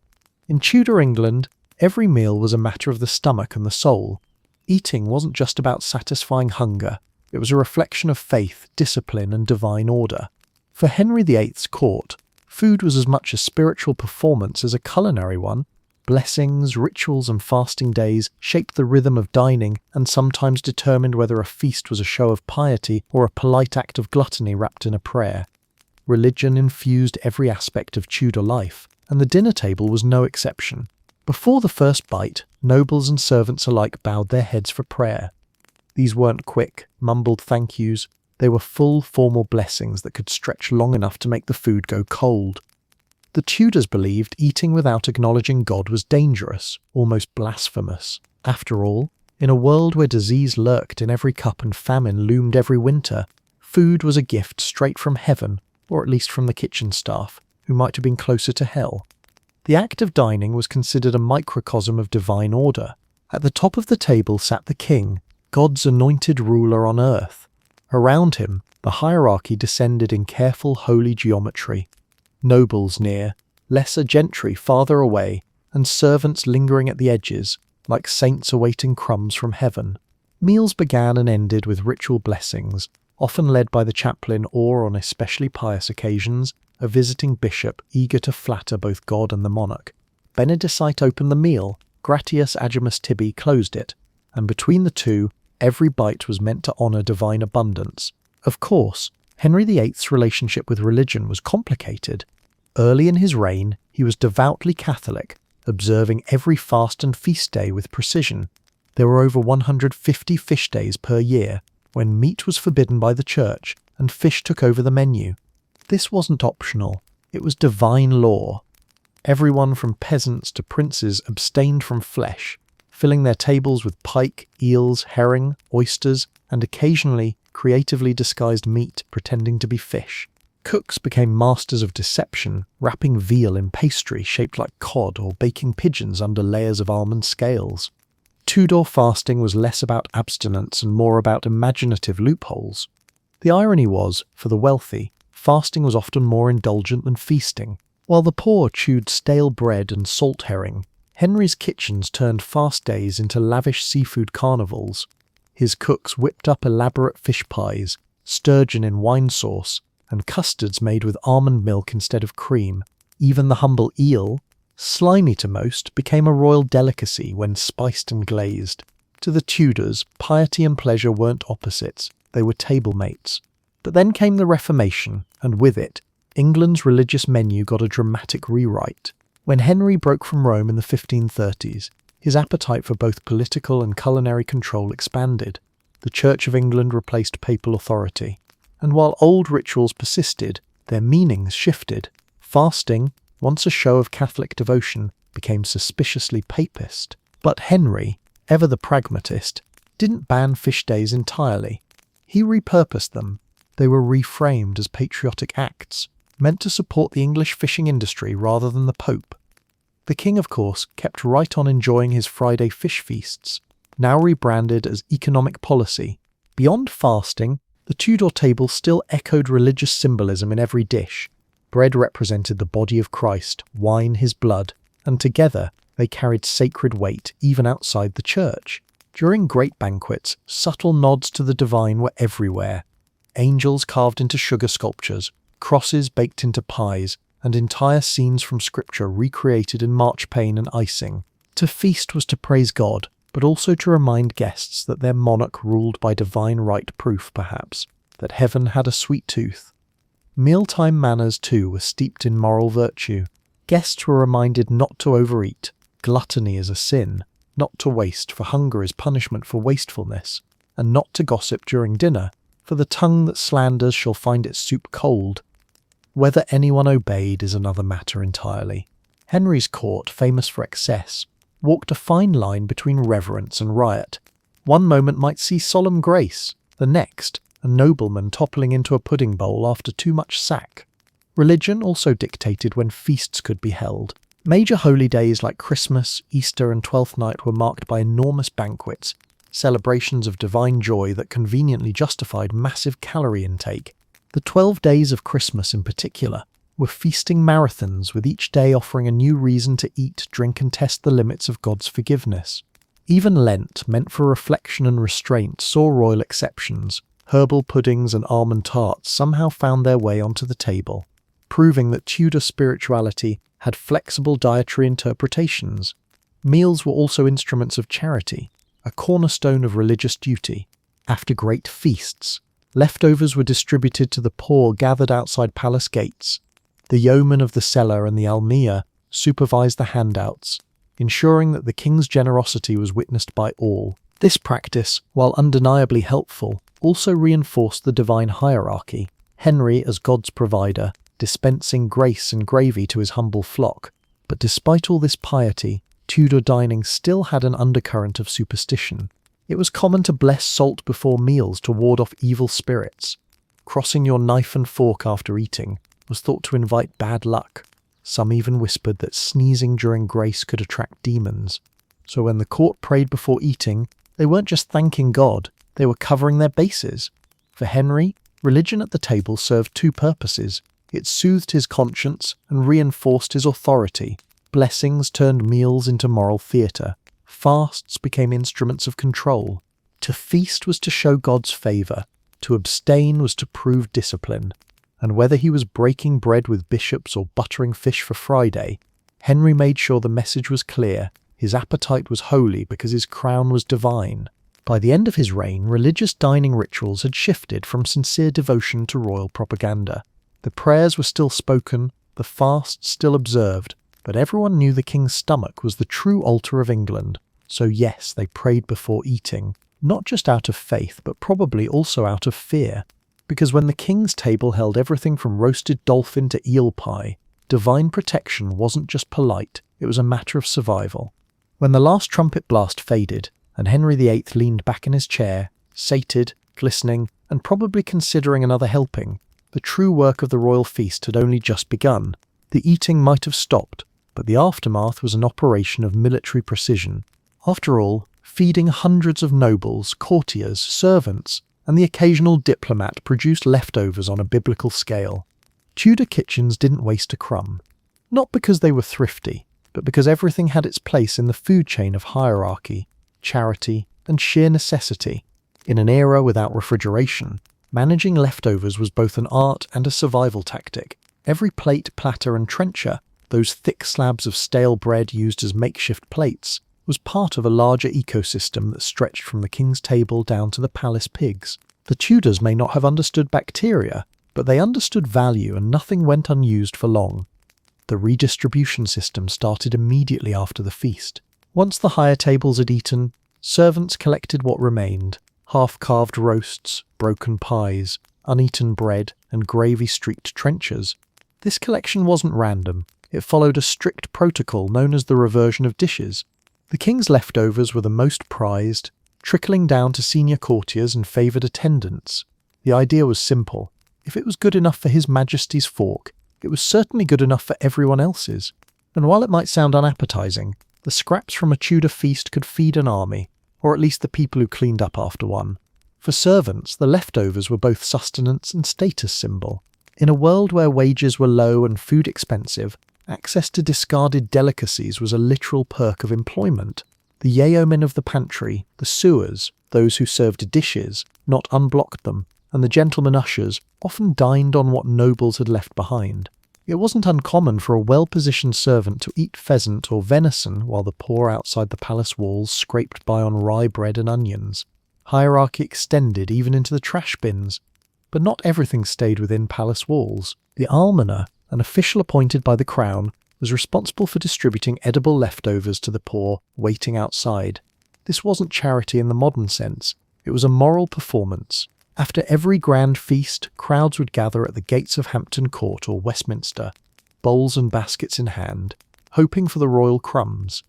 In Tudor England, every meal was a matter of the stomach and the soul. Eating wasn't just about satisfying hunger, it was a reflection of faith, discipline, and divine order. For Henry VIII's court, food was as much a spiritual performance as a culinary one. Blessings, rituals, and fasting days shaped the rhythm of dining and sometimes determined whether a feast was a show of piety or a polite act of gluttony wrapped in a prayer. Religion infused every aspect of Tudor life, and the dinner table was no exception. Before the first bite, nobles and servants alike bowed their heads for prayer. These weren't quick, mumbled thank yous. They were full, formal blessings that could stretch long enough to make the food go cold. The Tudors believed eating without acknowledging God was dangerous, almost blasphemous. After all, in a world where disease lurked in every cup and famine loomed every winter, food was a gift straight from heaven, or at least from the kitchen staff, who might have been closer to hell. The act of dining was considered a microcosm of divine order. At the top of the table sat the king, God's anointed ruler on earth. Around him, the hierarchy descended in careful holy geometry. Nobles near, lesser gentry farther away, and servants lingering at the edges, like saints awaiting crumbs from heaven. Meals began and ended with ritual blessings, often led by the chaplain or, on especially pious occasions, a visiting bishop eager to flatter both God and the monarch. Benedicite opened the meal, Gratias Agimus Tibi closed it, and between the two, every bite was meant to honour divine abundance. Of course, Henry VIII's relationship with religion was complicated. Early in his reign, he was devoutly Catholic, observing every fast and feast day with precision. There were over 150 fish days per year, when meat was forbidden by the church and fish took over the menu. This wasn't optional, it was divine law. Everyone from peasants to princes abstained from flesh, filling their tables with pike, eels, herring, oysters, and occasionally creatively disguised meat pretending to be fish. Cooks became masters of deception, wrapping veal in pastry shaped like cod or baking pigeons under layers of almond scales. Tudor fasting was less about abstinence and more about imaginative loopholes. The irony was, for the wealthy, fasting was often more indulgent than feasting. While the poor chewed stale bread and salt herring, Henry's kitchens turned fast days into lavish seafood carnivals. His cooks whipped up elaborate fish pies, sturgeon in wine sauce, and custards made with almond milk instead of cream. Even the humble eel, slimy to most, became a royal delicacy when spiced and glazed. To the Tudors, piety and pleasure weren't opposites, they were table mates. But then came the Reformation, and with it, England's religious menu got a dramatic rewrite. When Henry broke from Rome in the 1530s, his appetite for both political and culinary control expanded. The Church of England replaced papal authority. And while old rituals persisted, their meanings shifted. Fasting, once a show of Catholic devotion, became suspiciously papist. But Henry, ever the pragmatist, didn't ban fish days entirely. He repurposed them. They were reframed as patriotic acts, meant to support the English fishing industry rather than the Pope. The king, of course, kept right on enjoying his Friday fish feasts, now rebranded as economic policy. Beyond fasting, the Tudor table still echoed religious symbolism in every dish. Bread represented the body of Christ, wine his blood, and together they carried sacred weight even outside the church. During great banquets, subtle nods to the divine were everywhere. Angels carved into sugar sculptures, crosses baked into pies, and entire scenes from scripture recreated in marchpane and icing. To feast was to praise God, but also to remind guests that their monarch ruled by divine right, proof, perhaps, that heaven had a sweet tooth. Mealtime manners, too, were steeped in moral virtue. Guests were reminded not to overeat. Gluttony is a sin. Not to waste, for hunger is punishment for wastefulness. And not to gossip during dinner, for the tongue that slanders shall find its soup cold. Whether anyone obeyed is another matter entirely. Henry's court, famous for excess, walked a fine line between reverence and riot. One moment might see solemn grace, the next, a nobleman toppling into a pudding bowl after too much sack. Religion also dictated when feasts could be held. Major holy days like Christmas, Easter and Twelfth Night were marked by enormous banquets, celebrations of divine joy that conveniently justified massive calorie intake. The 12 days of Christmas in particular were feasting marathons, with each day offering a new reason to eat, drink and test the limits of God's forgiveness. Even Lent, meant for reflection and restraint, saw royal exceptions. Herbal puddings and almond tarts somehow found their way onto the table, proving that Tudor spirituality had flexible dietary interpretations. Meals were also instruments of charity, a cornerstone of religious duty. After great feasts, leftovers were distributed to the poor gathered outside palace gates. The yeomen of the cellar and the almia supervised the handouts, ensuring that the king's generosity was witnessed by all. This practice, while undeniably helpful, also reinforced the divine hierarchy. Henry, as God's provider, dispensing grace and gravy to his humble flock. But despite all this piety, Tudor dining still had an undercurrent of superstition. It was common to bless salt before meals to ward off evil spirits. Crossing your knife and fork after eating was thought to invite bad luck. Some even whispered that sneezing during grace could attract demons. So when the court prayed before eating, they weren't just thanking God, they were covering their bases. For Henry, religion at the table served two purposes. It soothed his conscience and reinforced his authority. Blessings turned meals into moral theatre. Fasts became instruments of control. To feast was to show God's favour. To abstain was to prove discipline. And whether he was breaking bread with bishops or buttering fish for Friday, Henry made sure the message was clear. His appetite was holy because his crown was divine. By the end of his reign, religious dining rituals had shifted from sincere devotion to royal propaganda. The prayers were still spoken, the fasts still observed, but everyone knew the king's stomach was the true altar of England. So yes, they prayed before eating, not just out of faith, but probably also out of fear. Because when the king's table held everything from roasted dolphin to eel pie, divine protection wasn't just polite, it was a matter of survival. When the last trumpet blast faded, and Henry VIII leaned back in his chair, sated, glistening, and probably considering another helping. The true work of the royal feast had only just begun. The eating might have stopped, but the aftermath was an operation of military precision. After all, feeding hundreds of nobles, courtiers, servants, and the occasional diplomat produced leftovers on a biblical scale. Tudor kitchens didn't waste a crumb. Not because they were thrifty, but because everything had its place in the food chain of hierarchy, charity, and sheer necessity. In an era without refrigeration, managing leftovers was both an art and a survival tactic. Every plate, platter, and trencher, those thick slabs of stale bread used as makeshift plates, was part of a larger ecosystem that stretched from the king's table down to the palace pigs. The Tudors may not have understood bacteria, but they understood value, and nothing went unused for long. The redistribution system started immediately after the feast. Once the higher tables had eaten, servants collected what remained: half-carved roasts, broken pies, uneaten bread, and gravy-streaked trenchers. This collection wasn't random. It followed a strict protocol known as the reversion of dishes. The king's leftovers were the most prized, trickling down to senior courtiers and favoured attendants. The idea was simple. If it was good enough for His Majesty's fork, it was certainly good enough for everyone else's. And while it might sound unappetising, the scraps from a Tudor feast could feed an army, or at least the people who cleaned up after one. For servants, the leftovers were both sustenance and status symbol. In a world where wages were low and food expensive, access to discarded delicacies was a literal perk of employment. The yeomen of the pantry, the sewers, those who served dishes, not unblocked them, and the gentlemen ushers often dined on what nobles had left behind. It wasn't uncommon for a well-positioned servant to eat pheasant or venison while the poor outside the palace walls scraped by on rye bread and onions. Hierarchy extended even into the trash bins. But not everything stayed within palace walls. The almoner, an official appointed by the crown, was responsible for distributing edible leftovers to the poor waiting outside. This wasn't charity in the modern sense. It was a moral performance. After every grand feast, crowds would gather at the gates of Hampton Court or Westminster, bowls and baskets in hand, hoping for the royal crumbs.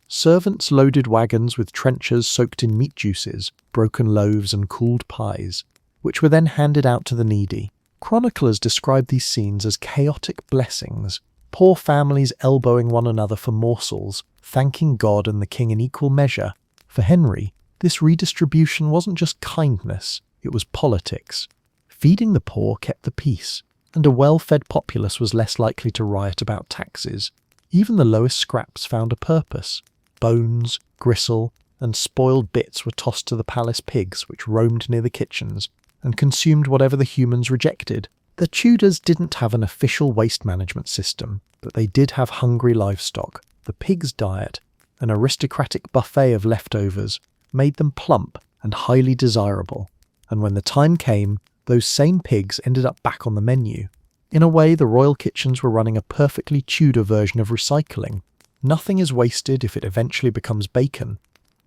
Servants loaded wagons with trenchers soaked in meat juices, broken loaves and cooled pies, which were then handed out to the needy. Chroniclers describe these scenes as chaotic blessings, poor families elbowing one another for morsels, thanking God and the king in equal measure. For Henry, this redistribution wasn't just kindness, it was politics. Feeding the poor kept the peace, and a well-fed populace was less likely to riot about taxes. Even the lowest scraps found a purpose. Bones, gristle, and spoiled bits were tossed to the palace pigs, which roamed near the kitchens and consumed whatever the humans rejected. The Tudors didn't have an official waste management system, but they did have hungry livestock. The pig's diet, an aristocratic buffet of leftovers, made them plump and highly desirable. And when the time came, those same pigs ended up back on the menu. In a way, the royal kitchens were running a perfectly Tudor version of recycling. Nothing is wasted if it eventually becomes bacon.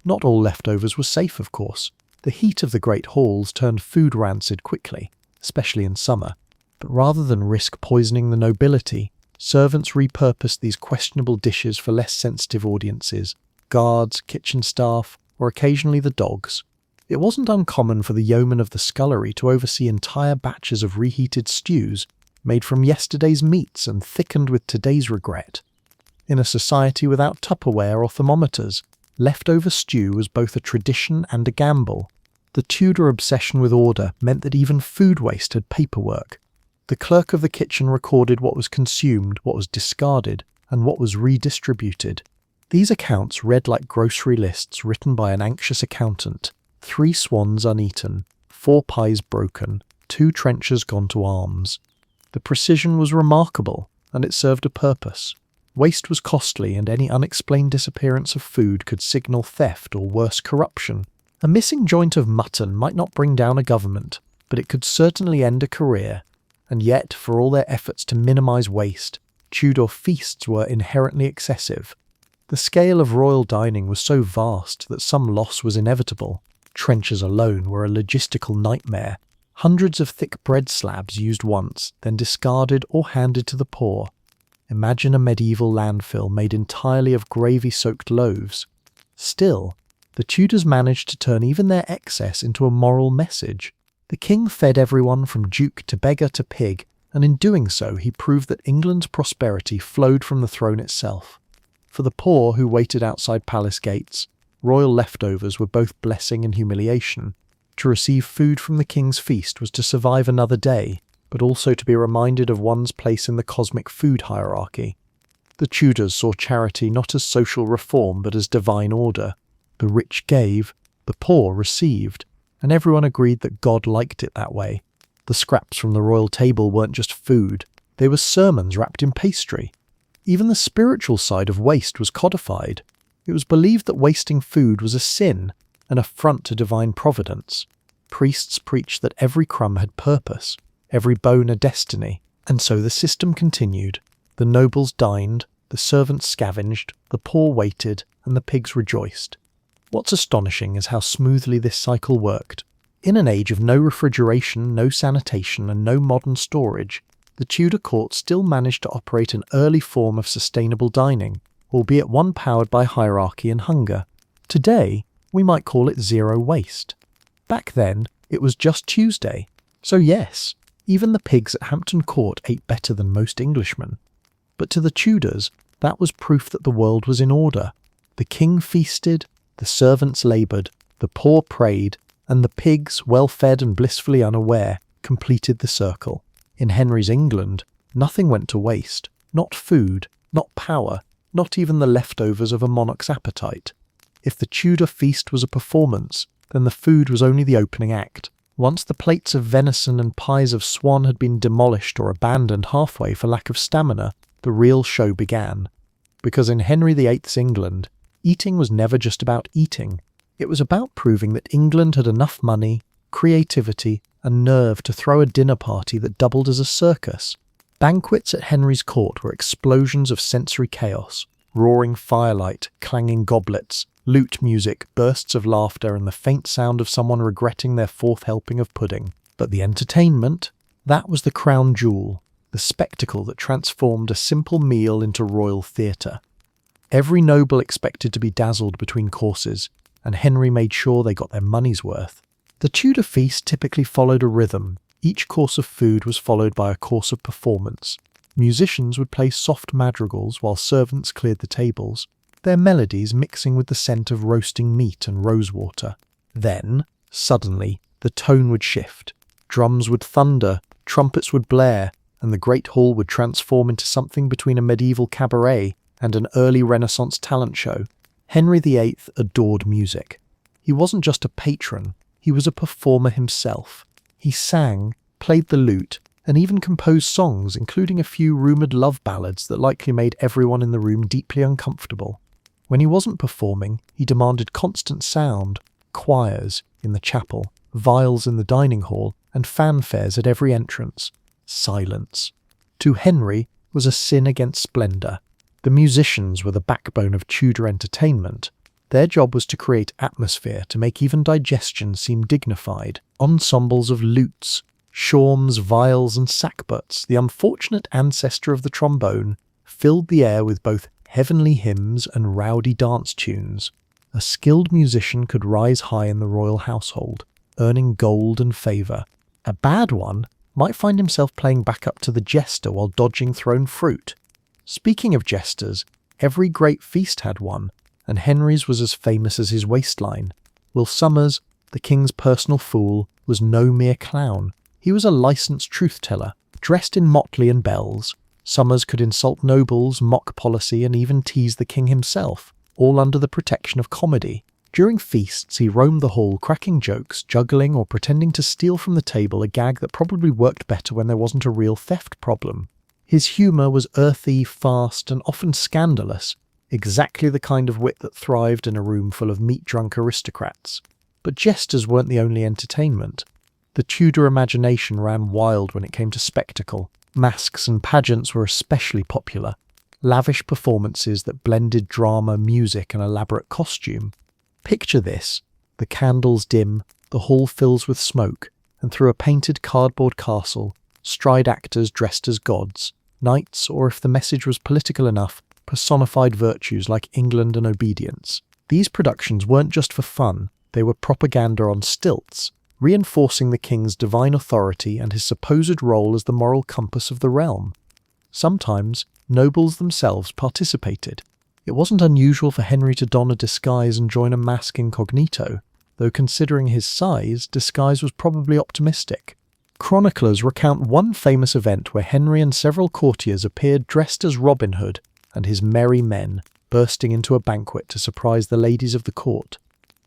Not all leftovers were safe, of course. The heat of the great halls turned food rancid quickly, especially in summer. But rather than risk poisoning the nobility, servants repurposed these questionable dishes for less sensitive audiences: guards, kitchen staff, or occasionally the dogs. It wasn't uncommon for the yeomen of the scullery to oversee entire batches of reheated stews made from yesterday's meats and thickened with today's regret. In a society without Tupperware or thermometers, leftover stew was both a tradition and a gamble. The Tudor obsession with order meant that even food waste had paperwork. The clerk of the kitchen recorded what was consumed, what was discarded, and what was redistributed. These accounts read like grocery lists written by an anxious accountant: 3 swans uneaten, 4 pies broken, 2 trenchers gone to arms. The precision was remarkable, and it served a purpose. Waste was costly, and any unexplained disappearance of food could signal theft or worse, corruption. A missing joint of mutton might not bring down a government, but it could certainly end a career. And yet, for all their efforts to minimise waste, Tudor feasts were inherently excessive. The scale of royal dining was so vast that some loss was inevitable. Trenchers alone were a logistical nightmare. Hundreds of thick bread slabs used once, then discarded or handed to the poor. Imagine a medieval landfill made entirely of gravy-soaked loaves. Still, the Tudors managed to turn even their excess into a moral message. The king fed everyone from duke to beggar to pig, and in doing so he proved that England's prosperity flowed from the throne itself. For the poor who waited outside palace gates, royal leftovers were both blessing and humiliation. To receive food from the king's feast was to survive another day, but also to be reminded of one's place in the cosmic food hierarchy. The Tudors saw charity not as social reform but as divine order. The rich gave, the poor received, and everyone agreed that God liked it that way. The scraps from the royal table weren't just food, they were sermons wrapped in pastry. Even the spiritual side of waste was codified. It was believed that wasting food was a sin, an affront to divine providence. Priests preached that every crumb had purpose, every bone a destiny, and so the system continued. The nobles dined, the servants scavenged, the poor waited, and the pigs rejoiced. What's astonishing is how smoothly this cycle worked. In an age of no refrigeration, no sanitation, and no modern storage, the Tudor court still managed to operate an early form of sustainable dining, albeit one powered by hierarchy and hunger. Today, we might call it zero waste. Back then, it was just Tuesday. So yes, even the pigs at Hampton Court ate better than most Englishmen. But to the Tudors, that was proof that the world was in order. The king feasted, the servants laboured, the poor prayed, and the pigs, well-fed and blissfully unaware, completed the circle. In Henry's England, nothing went to waste. Not food, not power, not even the leftovers of a monarch's appetite. If the Tudor feast was a performance, then the food was only the opening act. Once the plates of venison and pies of swan had been demolished or abandoned halfway for lack of stamina, the real show began. Because in Henry VIII's England, eating was never just about eating. It was about proving that England had enough money, creativity, and nerve to throw a dinner party that doubled as a circus. Banquets at Henry's court were explosions of sensory chaos, roaring firelight, clanging goblets, lute music, bursts of laughter, and the faint sound of someone regretting their fourth helping of pudding. But the entertainment, that was the crown jewel, the spectacle that transformed a simple meal into royal theatre. Every noble expected to be dazzled between courses, and Henry made sure they got their money's worth. The Tudor feast typically followed a rhythm. Each course of food was followed by a course of performance. Musicians would play soft madrigals while servants cleared the tables, their melodies mixing with the scent of roasting meat and rosewater. Then, suddenly, the tone would shift. Drums would thunder, trumpets would blare, and the great hall would transform into something between a medieval cabaret and an early Renaissance talent show. Henry VIII adored music. He wasn't just a patron, he was a performer himself. He sang, played the lute, and even composed songs, including a few rumoured love ballads that likely made everyone in the room deeply uncomfortable. When he wasn't performing, he demanded constant sound, choirs in the chapel, viols in the dining hall, and fanfares at every entrance. Silence. To Henry was a sin against splendour. The musicians were the backbone of Tudor entertainment. Their job was to create atmosphere, to make even digestion seem dignified. Ensembles of lutes, shawms, viols, and sackbuts, the unfortunate ancestor of the trombone, filled the air with both heavenly hymns and rowdy dance tunes. A skilled musician could rise high in the royal household, earning gold and favour. A bad one might find himself playing backup to the jester while dodging thrown fruit. Speaking of jesters, every great feast had one, and Henry's was as famous as his waistline. Will Somers, the king's personal fool, was no mere clown. He was a licensed truth-teller, dressed in motley and bells. Somers could insult nobles, mock policy, and even tease the king himself, all under the protection of comedy. During feasts, he roamed the hall, cracking jokes, juggling, or pretending to steal from the table a gag that probably worked better when there wasn't a real theft problem. His humour was earthy, fast, and often scandalous, exactly the kind of wit that thrived in a room full of meat-drunk aristocrats. But jesters weren't the only entertainment. The Tudor imagination ran wild when it came to spectacle. Masks and pageants were especially popular. Lavish performances that blended drama, music, and elaborate costume. Picture this. The candles dim, the hall fills with smoke, and through a painted cardboard castle, stride actors dressed as gods, knights, or if the message was political enough, personified virtues like England and obedience. These productions weren't just for fun, they were propaganda on stilts. reinforcing the king's divine authority and his supposed role as the moral compass of the realm. Sometimes, nobles themselves participated. It wasn't unusual for Henry to don a disguise and join a mask incognito, though considering his size, disguise was probably optimistic. Chroniclers recount one famous event where Henry and several courtiers appeared dressed as Robin Hood and his merry men, bursting into a banquet to surprise the ladies of the court.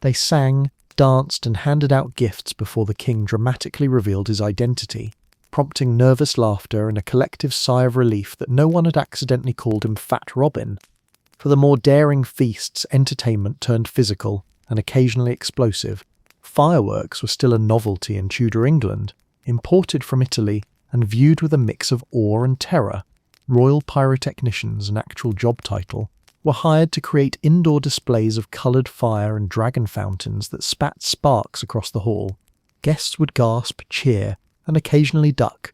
They sang, danced, and handed out gifts before the king dramatically revealed his identity, prompting nervous laughter and a collective sigh of relief that no one had accidentally called him Fat Robin. For the more daring feasts, entertainment turned physical and occasionally explosive. Fireworks were still a novelty in Tudor England, imported from Italy and viewed with a mix of awe and terror. Royal pyrotechnicians, an actual job title, were hired to create indoor displays of coloured fire and dragon fountains that spat sparks across the hall. Guests would gasp, cheer, and occasionally duck.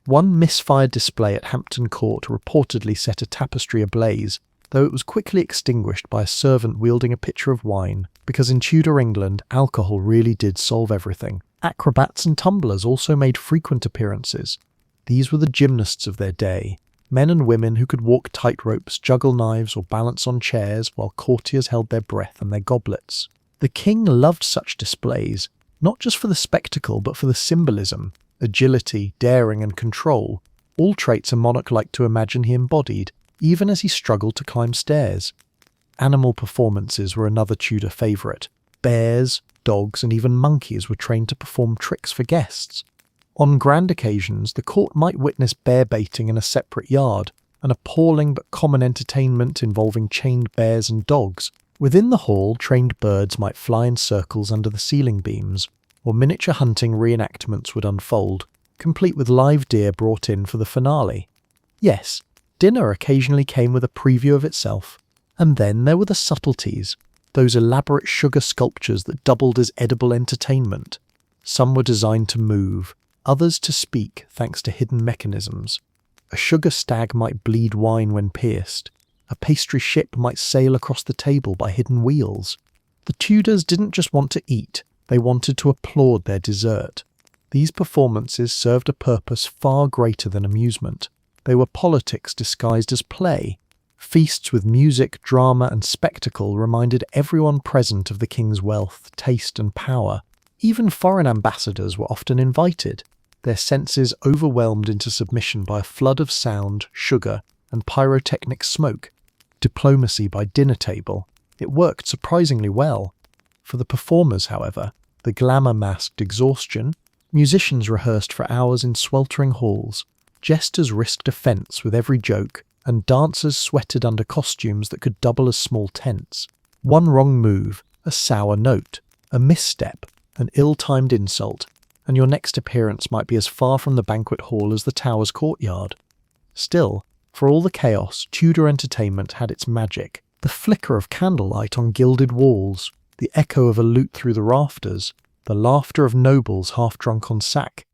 One misfired display at Hampton Court reportedly set a tapestry ablaze, though it was quickly extinguished by a servant wielding a pitcher of wine, because in Tudor England, alcohol really did solve everything. Acrobats and tumblers also made frequent appearances. These were the gymnasts of their day, men and women who could walk tightropes, juggle knives, or balance on chairs while courtiers held their breath and their goblets. The king loved such displays, not just for the spectacle but for the symbolism, agility, daring, and control, all traits a monarch liked to imagine he embodied, even as he struggled to climb stairs. Animal performances were another Tudor favourite. Bears, dogs, and even monkeys were trained to perform tricks for guests. On grand occasions, the court might witness bear baiting in a separate yard, an appalling but common entertainment involving chained bears and dogs. Within the hall, trained birds might fly in circles under the ceiling beams, or miniature hunting reenactments would unfold, complete with live deer brought in for the finale. Yes, dinner occasionally came with a preview of itself. And then there were the subtleties, those elaborate sugar sculptures that doubled as edible entertainment. Some were designed to move, others to speak thanks to hidden mechanisms. A sugar stag might bleed wine when pierced. A pastry ship might sail across the table by hidden wheels. The Tudors didn't just want to eat, they wanted to applaud their dessert. These performances served a purpose far greater than amusement. They were politics disguised as play. Feasts with music, drama, and spectacle reminded everyone present of the king's wealth, taste, and power. Even foreign ambassadors were often invited, their senses overwhelmed into submission by a flood of sound, sugar, and pyrotechnic smoke. Diplomacy by dinner table. It worked surprisingly well. For the performers, however, the glamour masked exhaustion. Musicians rehearsed for hours in sweltering halls. Jesters risked offence with every joke, and dancers sweated under costumes that could double as small tents. One wrong move, a sour note, a misstep, an ill-timed insult, and your next appearance might be as far from the banquet hall as the Tower's courtyard. Still, for all the chaos, Tudor entertainment had its magic. The flicker of candlelight on gilded walls, the echo of a lute through the rafters, the laughter of nobles half drunk on sack.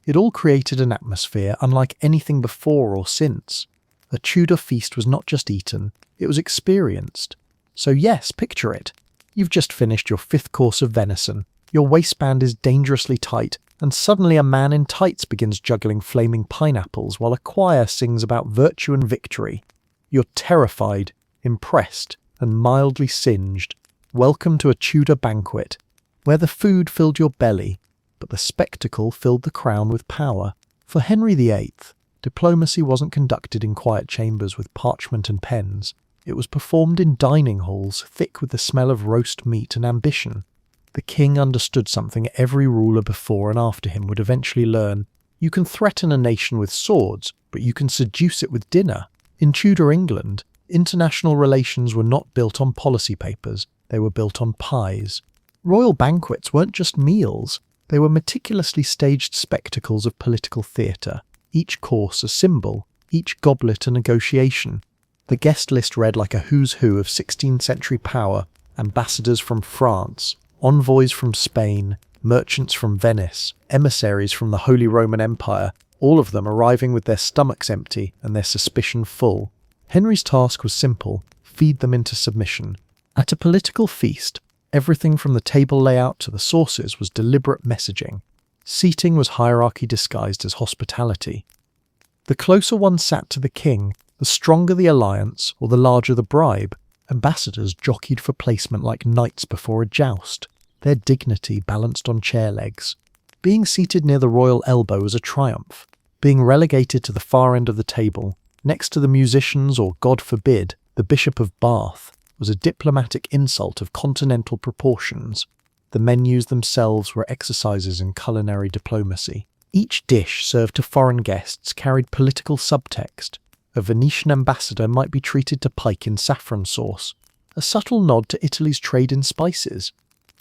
It all created an atmosphere unlike anything before or since. A Tudor feast was not just eaten, it was experienced. So yes, picture it. You've just finished your 5th course of venison. Your waistband is dangerously tight, and suddenly a man in tights begins juggling flaming pineapples while a choir sings about virtue and victory. You're terrified, impressed, and mildly singed. Welcome to a Tudor banquet, where the food filled your belly, but the spectacle filled the crown with power. For Henry VIII, diplomacy wasn't conducted in quiet chambers with parchment and pens. It was performed in dining halls thick with the smell of roast meat and ambition. The king understood something every ruler before and after him would eventually learn. You can threaten a nation with swords, but you can seduce it with dinner. In Tudor England, international relations were not built on policy papers, they were built on pies. Royal banquets weren't just meals, they were meticulously staged spectacles of political theatre, each course a symbol, each goblet a negotiation. The guest list read like a who's who of 16th century power, ambassadors from France, envoys from Spain, merchants from Venice, emissaries from the Holy Roman Empire, all of them arriving with their stomachs empty and their suspicion full. Henry's task was simple: feed them into submission. At a political feast, Everything from the table layout to the sauces was deliberate messaging. Seating was hierarchy disguised as hospitality. The closer one sat to the king, the stronger the alliance or the larger the bribe. Ambassadors jockeyed for placement like knights before a joust, their dignity balanced on chair legs. Being seated near the royal elbow was a triumph. Being relegated to the far end of the table, next to the musicians or, God forbid, the Bishop of Bath, was a diplomatic insult of continental proportions. The menus themselves were exercises in culinary diplomacy. Each dish served to foreign guests carried political subtext. A Venetian ambassador might be treated to pike in saffron sauce, a subtle nod to Italy's trade in spices.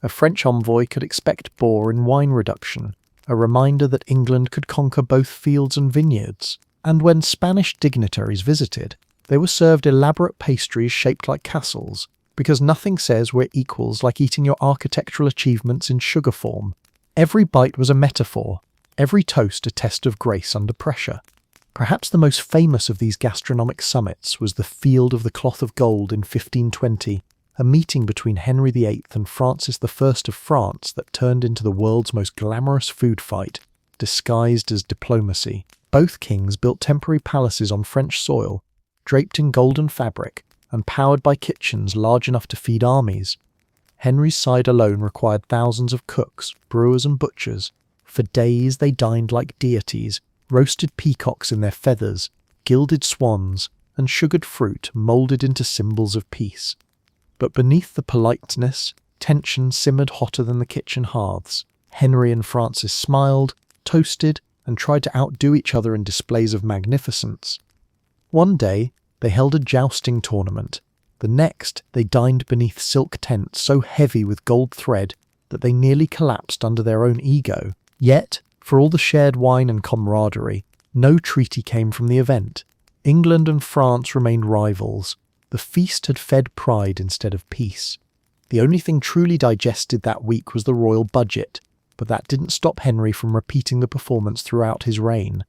A French envoy could expect boar in wine reduction, a reminder that England could conquer both fields and vineyards. And when Spanish dignitaries visited, they were served elaborate pastries shaped like castles, because nothing says we're equals like eating your architectural achievements in sugar form. Every bite was a metaphor, every toast a test of grace under pressure. Perhaps the most famous of these gastronomic summits was the Field of the Cloth of Gold in 1520, a meeting between Henry VIII and Francis I of France that turned into the world's most glamorous food fight, disguised as diplomacy. Both kings built temporary palaces on French soil, draped in golden fabric, and powered by kitchens large enough to feed armies. Henry's side alone required thousands of cooks, brewers and butchers. For days they dined like deities, roasted peacocks in their feathers, gilded swans, and sugared fruit moulded into symbols of peace. But beneath the politeness, tension simmered hotter than the kitchen hearths. Henry and Francis smiled, toasted, and tried to outdo each other in displays of magnificence. One day, they held a jousting tournament. The next, they dined beneath silk tents so heavy with gold thread that they nearly collapsed under their own ego. Yet, for all the shared wine and camaraderie, no treaty came from the event. England and France remained rivals. The feast had fed pride instead of peace. The only thing truly digested that week was the royal budget, but that didn't stop Henry from repeating the performance throughout his reign.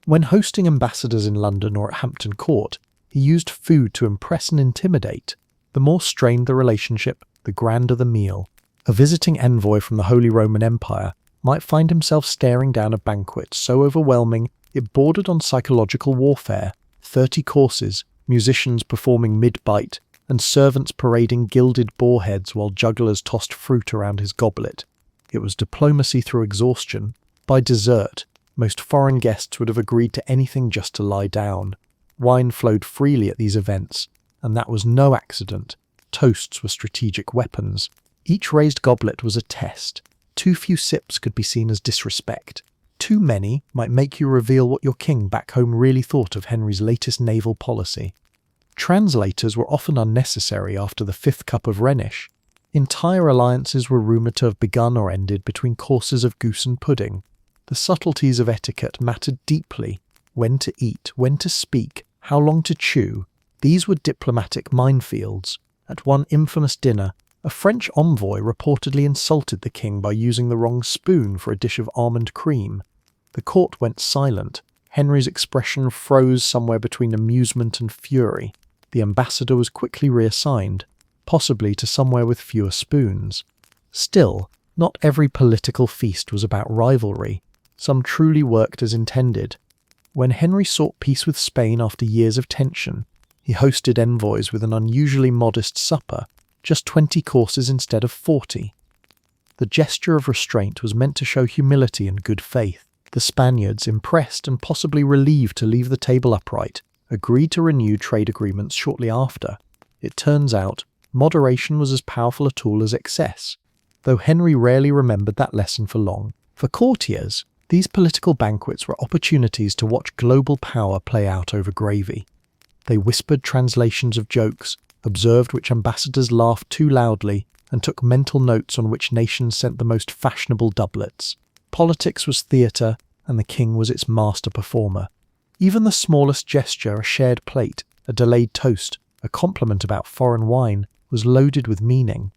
When hosting ambassadors in London or at Hampton Court, he used food to impress and intimidate. The more strained the relationship, the grander the meal. A visiting envoy from the Holy Roman Empire might find himself staring down a banquet so overwhelming it bordered on psychological warfare. 30 courses, musicians performing mid-bite, and servants parading gilded boar heads while jugglers tossed fruit around his goblet. It was diplomacy through exhaustion. By dessert, most foreign guests would have agreed to anything just to lie down. Wine flowed freely at these events, and that was no accident. Toasts were strategic weapons. Each raised goblet was a test. Too few sips could be seen as disrespect. Too many might make you reveal what your king back home really thought of Henry's latest naval policy. Translators were often unnecessary after the 5th cup of Rhenish. Entire alliances were rumoured to have begun or ended between courses of goose and pudding. The subtleties of etiquette mattered deeply. When to eat, when to speak, how long to chew. These were diplomatic minefields. At one infamous dinner, a French envoy reportedly insulted the king by using the wrong spoon for a dish of almond cream. The court went silent. Henry's expression froze somewhere between amusement and fury. The ambassador was quickly reassigned, possibly to somewhere with fewer spoons. Still, not every political feast was about rivalry. Some truly worked as intended. When Henry sought peace with Spain after years of tension, he hosted envoys with an unusually modest supper, just 20 courses instead of 40. The gesture of restraint was meant to show humility and good faith. The Spaniards, impressed and possibly relieved to leave the table upright, agreed to renew trade agreements shortly after. It turns out, moderation was as powerful a tool as excess, though Henry rarely remembered that lesson for long. For courtiers, these political banquets were opportunities to watch global power play out over gravy. They whispered translations of jokes, observed which ambassadors laughed too loudly, and took mental notes on which nations sent the most fashionable doublets. Politics was theatre, and the king was its master performer. Even the smallest gesture, a shared plate, a delayed toast, a compliment about foreign wine, was loaded with meaning.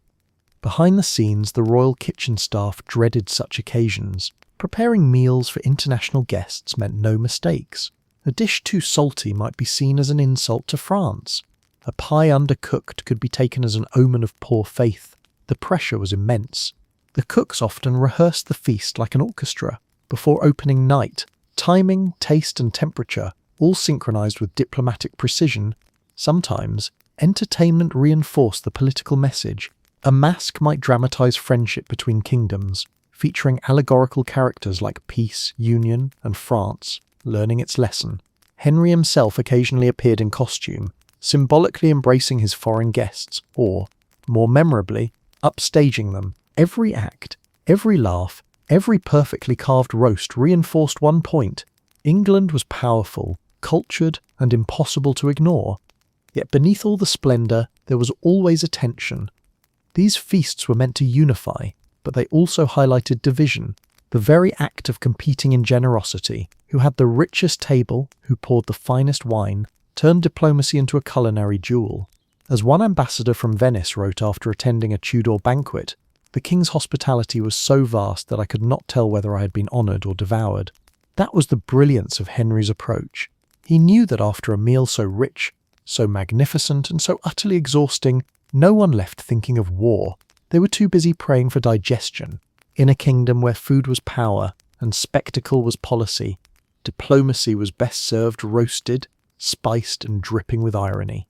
Behind the scenes, the royal kitchen staff dreaded such occasions. Preparing meals for international guests meant no mistakes. A dish too salty might be seen as an insult to France. A pie undercooked could be taken as an omen of poor faith. the pressure was immense. The cooks often rehearsed the feast like an orchestra before opening night. Timing, taste and temperature, all synchronized with diplomatic precision. Sometimes, entertainment reinforced the political message. A masque might dramatize friendship between kingdoms, featuring allegorical characters like peace, union, and France, learning its lesson. Henry himself occasionally appeared in costume, symbolically embracing his foreign guests, or, more memorably, upstaging them. Every act, every laugh, every perfectly carved roast reinforced one point. England was powerful, cultured, and impossible to ignore. Yet beneath all the splendour, there was always a tension. These feasts were meant to unify, but they also highlighted division. The very act of competing in generosity, who had the richest table, who poured the finest wine, turned diplomacy into a culinary duel. As one ambassador from Venice wrote after attending a Tudor banquet, "The king's hospitality was so vast that I could not tell whether I had been honoured or devoured." That was the brilliance of Henry's approach. He knew that after a meal so rich, so magnificent, and so utterly exhausting, no one left thinking of war. They were too busy praying for digestion. In a kingdom where food was power and spectacle was policy, diplomacy was best served roasted, spiced, and dripping with irony.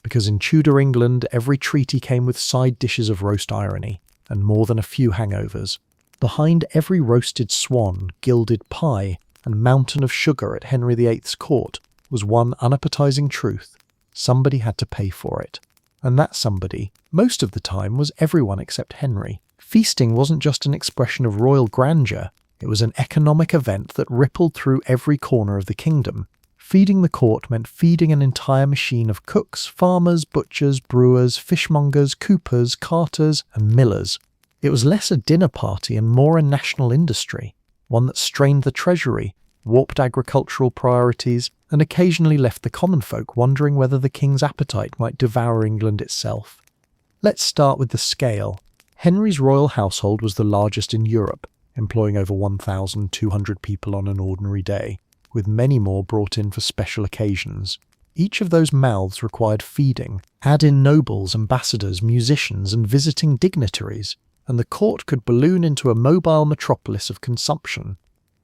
Because in Tudor England, every treaty came with side dishes of roast irony, and more than a few hangovers. Behind every roasted swan, gilded pie, and mountain of sugar at Henry VIII's court was one unappetizing truth: somebody had to pay for it. And that somebody, most of the time, was everyone except Henry. Feasting wasn't just an expression of royal grandeur, it was an economic event that rippled through every corner of the kingdom. Feeding the court meant feeding an entire machine of cooks, farmers, butchers, brewers, fishmongers, coopers, carters, and millers. It was less a dinner party and more a national industry, one that strained the treasury, warped agricultural priorities, and occasionally left the common folk wondering whether the king's appetite might devour England itself. Let's start with the scale. Henry's royal household was the largest in Europe, employing over 1,200 people on an ordinary day, with many more brought in for special occasions. Each of those mouths required feeding. Add in nobles, ambassadors, musicians, and visiting dignitaries, and the court could balloon into a mobile metropolis of consumption.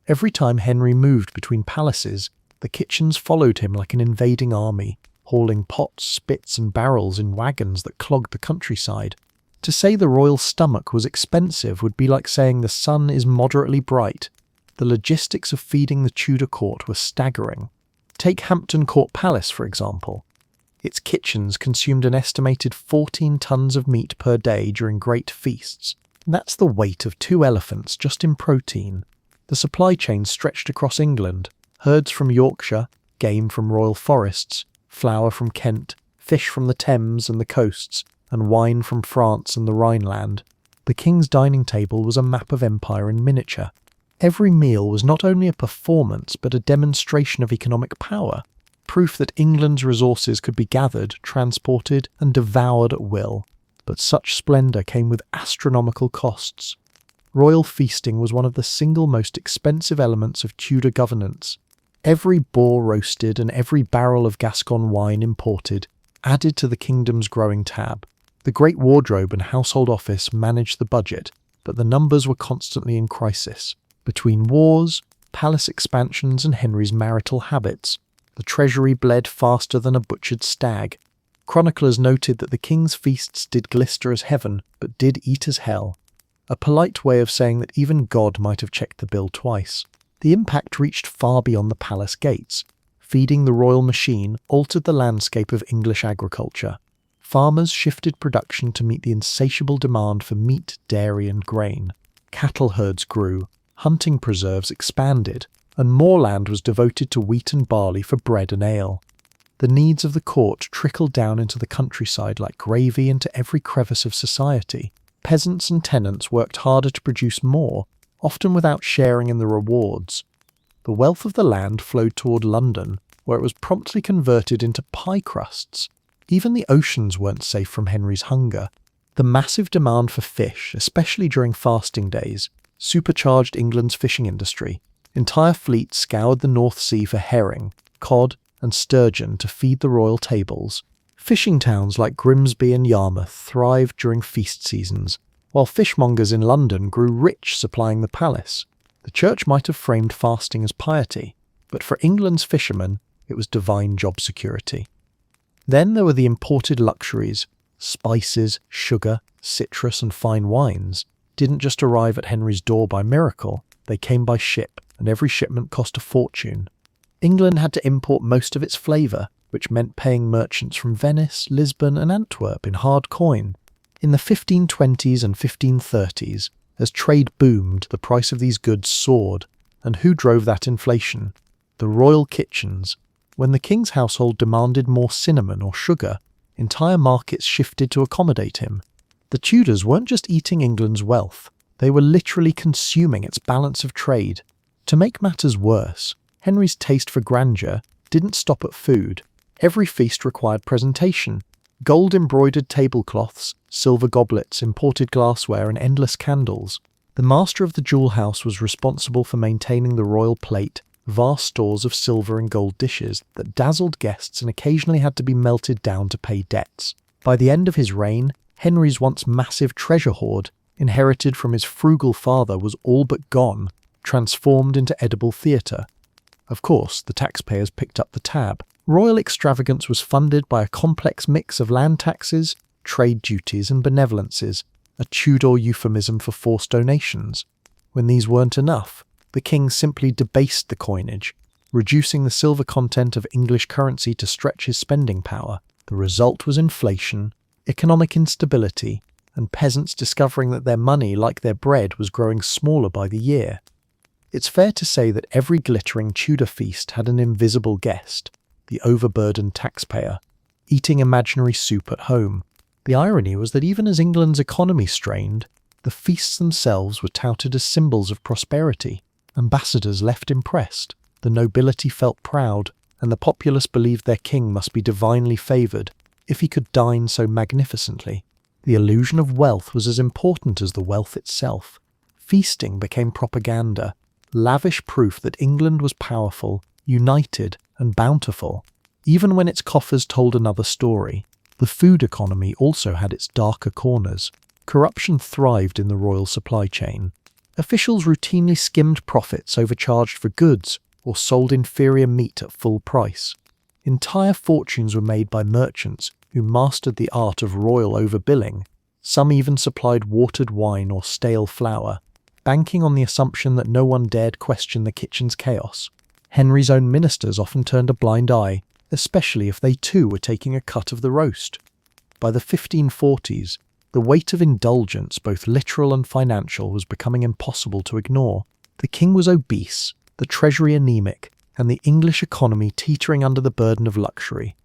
Every time Henry moved between palaces, the kitchens followed him like an invading army, hauling pots, spits, and barrels in wagons that clogged the countryside. To say the royal stomach was expensive would be like saying the sun is moderately bright. The logistics of feeding the Tudor court were staggering. Take Hampton Court Palace, for example. Its kitchens consumed an estimated 14 tons of meat per day during great feasts. That's the weight of 2 elephants just in protein. The supply chain stretched across England. Herds from Yorkshire, game from royal forests, flour from Kent, fish from the Thames and the coasts, and wine from France and the Rhineland. The king's dining table was a map of empire in miniature. Every meal was not only a performance but a demonstration of economic power, proof that England's resources could be gathered, transported, and devoured at will. But such splendour came with astronomical costs. Royal feasting was one of the single most expensive elements of Tudor governance. Every boar roasted and every barrel of Gascon wine imported added to the kingdom's growing tab. The Great Wardrobe and Household Office managed the budget, but the numbers were constantly in crisis. Between wars, palace expansions, and Henry's marital habits, the treasury bled faster than a butchered stag. Chroniclers noted that the king's feasts did glister as heaven, but did eat as hell. A polite way of saying that even God might have checked the bill twice. The impact reached far beyond the palace gates. Feeding the royal machine altered the landscape of English agriculture. Farmers shifted production to meet the insatiable demand for meat, dairy, and grain. Cattle herds grew, hunting preserves expanded, and more land was devoted to wheat and barley for bread and ale. The needs of the court trickled down into the countryside like gravy into every crevice of society. Peasants and tenants worked harder to produce more, often without sharing in the rewards. The wealth of the land flowed toward London, where it was promptly converted into pie crusts. Even the oceans weren't safe from Henry's hunger. The massive demand for fish, especially during fasting days, supercharged England's fishing industry. Entire fleets scoured the North Sea for herring, cod, and sturgeon to feed the royal tables. Fishing towns like Grimsby and Yarmouth thrived during feast seasons, while fishmongers in London grew rich supplying the palace. The church might have framed fasting as piety, but for England's fishermen, it was divine job security. Then there were the imported luxuries. Spices, sugar, citrus and fine wines didn't just arrive at Henry's door by miracle, they came by ship, and every shipment cost a fortune. England had to import most of its flavour, which meant paying merchants from Venice, Lisbon and Antwerp in hard coin. In the 1520s and 1530s, as trade boomed, the price of these goods soared. And who drove that inflation? The royal kitchens. When the king's household demanded more cinnamon or sugar, entire markets shifted to accommodate him. The Tudors weren't just eating England's wealth, they were literally consuming its balance of trade. To make matters worse, Henry's taste for grandeur didn't stop at food. Every feast required presentation. Gold-embroidered tablecloths, silver goblets, imported glassware and endless candles. The master of the jewel house was responsible for maintaining the royal plate, vast stores of silver and gold dishes that dazzled guests and occasionally had to be melted down to pay debts. By the end of his reign, Henry's once massive treasure hoard, inherited from his frugal father, was all but gone, transformed into edible theatre. Of course, the taxpayers picked up the tab. Royal extravagance was funded by a complex mix of land taxes, trade duties and benevolences, a Tudor euphemism for forced donations. When these weren't enough, the king simply debased the coinage, reducing the silver content of English currency to stretch his spending power. The result was inflation, economic instability, and peasants discovering that their money, like their bread, was growing smaller by the year. It's fair to say that every glittering Tudor feast had an invisible guest, the overburdened taxpayer, eating imaginary soup at home. The irony was that even as England's economy strained, the feasts themselves were touted as symbols of prosperity. Ambassadors left impressed, the nobility felt proud, and the populace believed their king must be divinely favoured if he could dine so magnificently. The illusion of wealth was as important as the wealth itself. Feasting became propaganda, lavish proof that England was powerful, united, and bountiful. Even when its coffers told another story, the food economy also had its darker corners. Corruption thrived in the royal supply chain. Officials routinely skimmed profits, overcharged for goods, or sold inferior meat at full price. Entire fortunes were made by merchants who mastered the art of royal overbilling. Some even supplied watered wine or stale flour, banking on the assumption that no one dared question the kitchen's chaos. Henry's own ministers often turned a blind eye, especially if they too were taking a cut of the roast. By the 1540s, the weight of indulgence, both literal and financial, was becoming impossible to ignore. The king was obese, the treasury anemic, and the English economy teetering under the burden of luxury.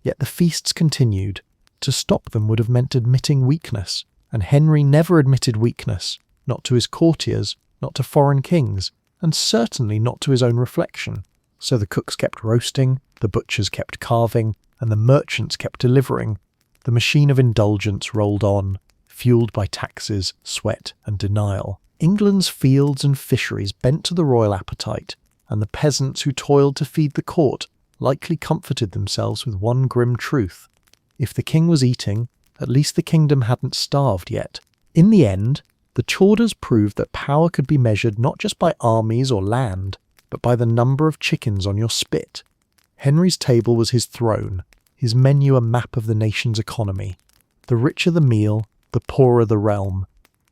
Yet the feasts continued. To stop them would have meant admitting weakness, and Henry never admitted weakness, not to his courtiers, not to foreign kings, and certainly not to his own reflection. So the cooks kept roasting, the butchers kept carving, and the merchants kept delivering. The machine of indulgence rolled on, fueled by taxes, sweat, and denial. England's fields and fisheries bent to the royal appetite, and the peasants who toiled to feed the court likely comforted themselves with one grim truth. If the king was eating, at least the kingdom hadn't starved yet. In the end, the Tudors proved that power could be measured not just by armies or land, but by the number of chickens on your spit. Henry's table was his throne, his menu a map of the nation's economy. The richer the meal, the poorer the realm.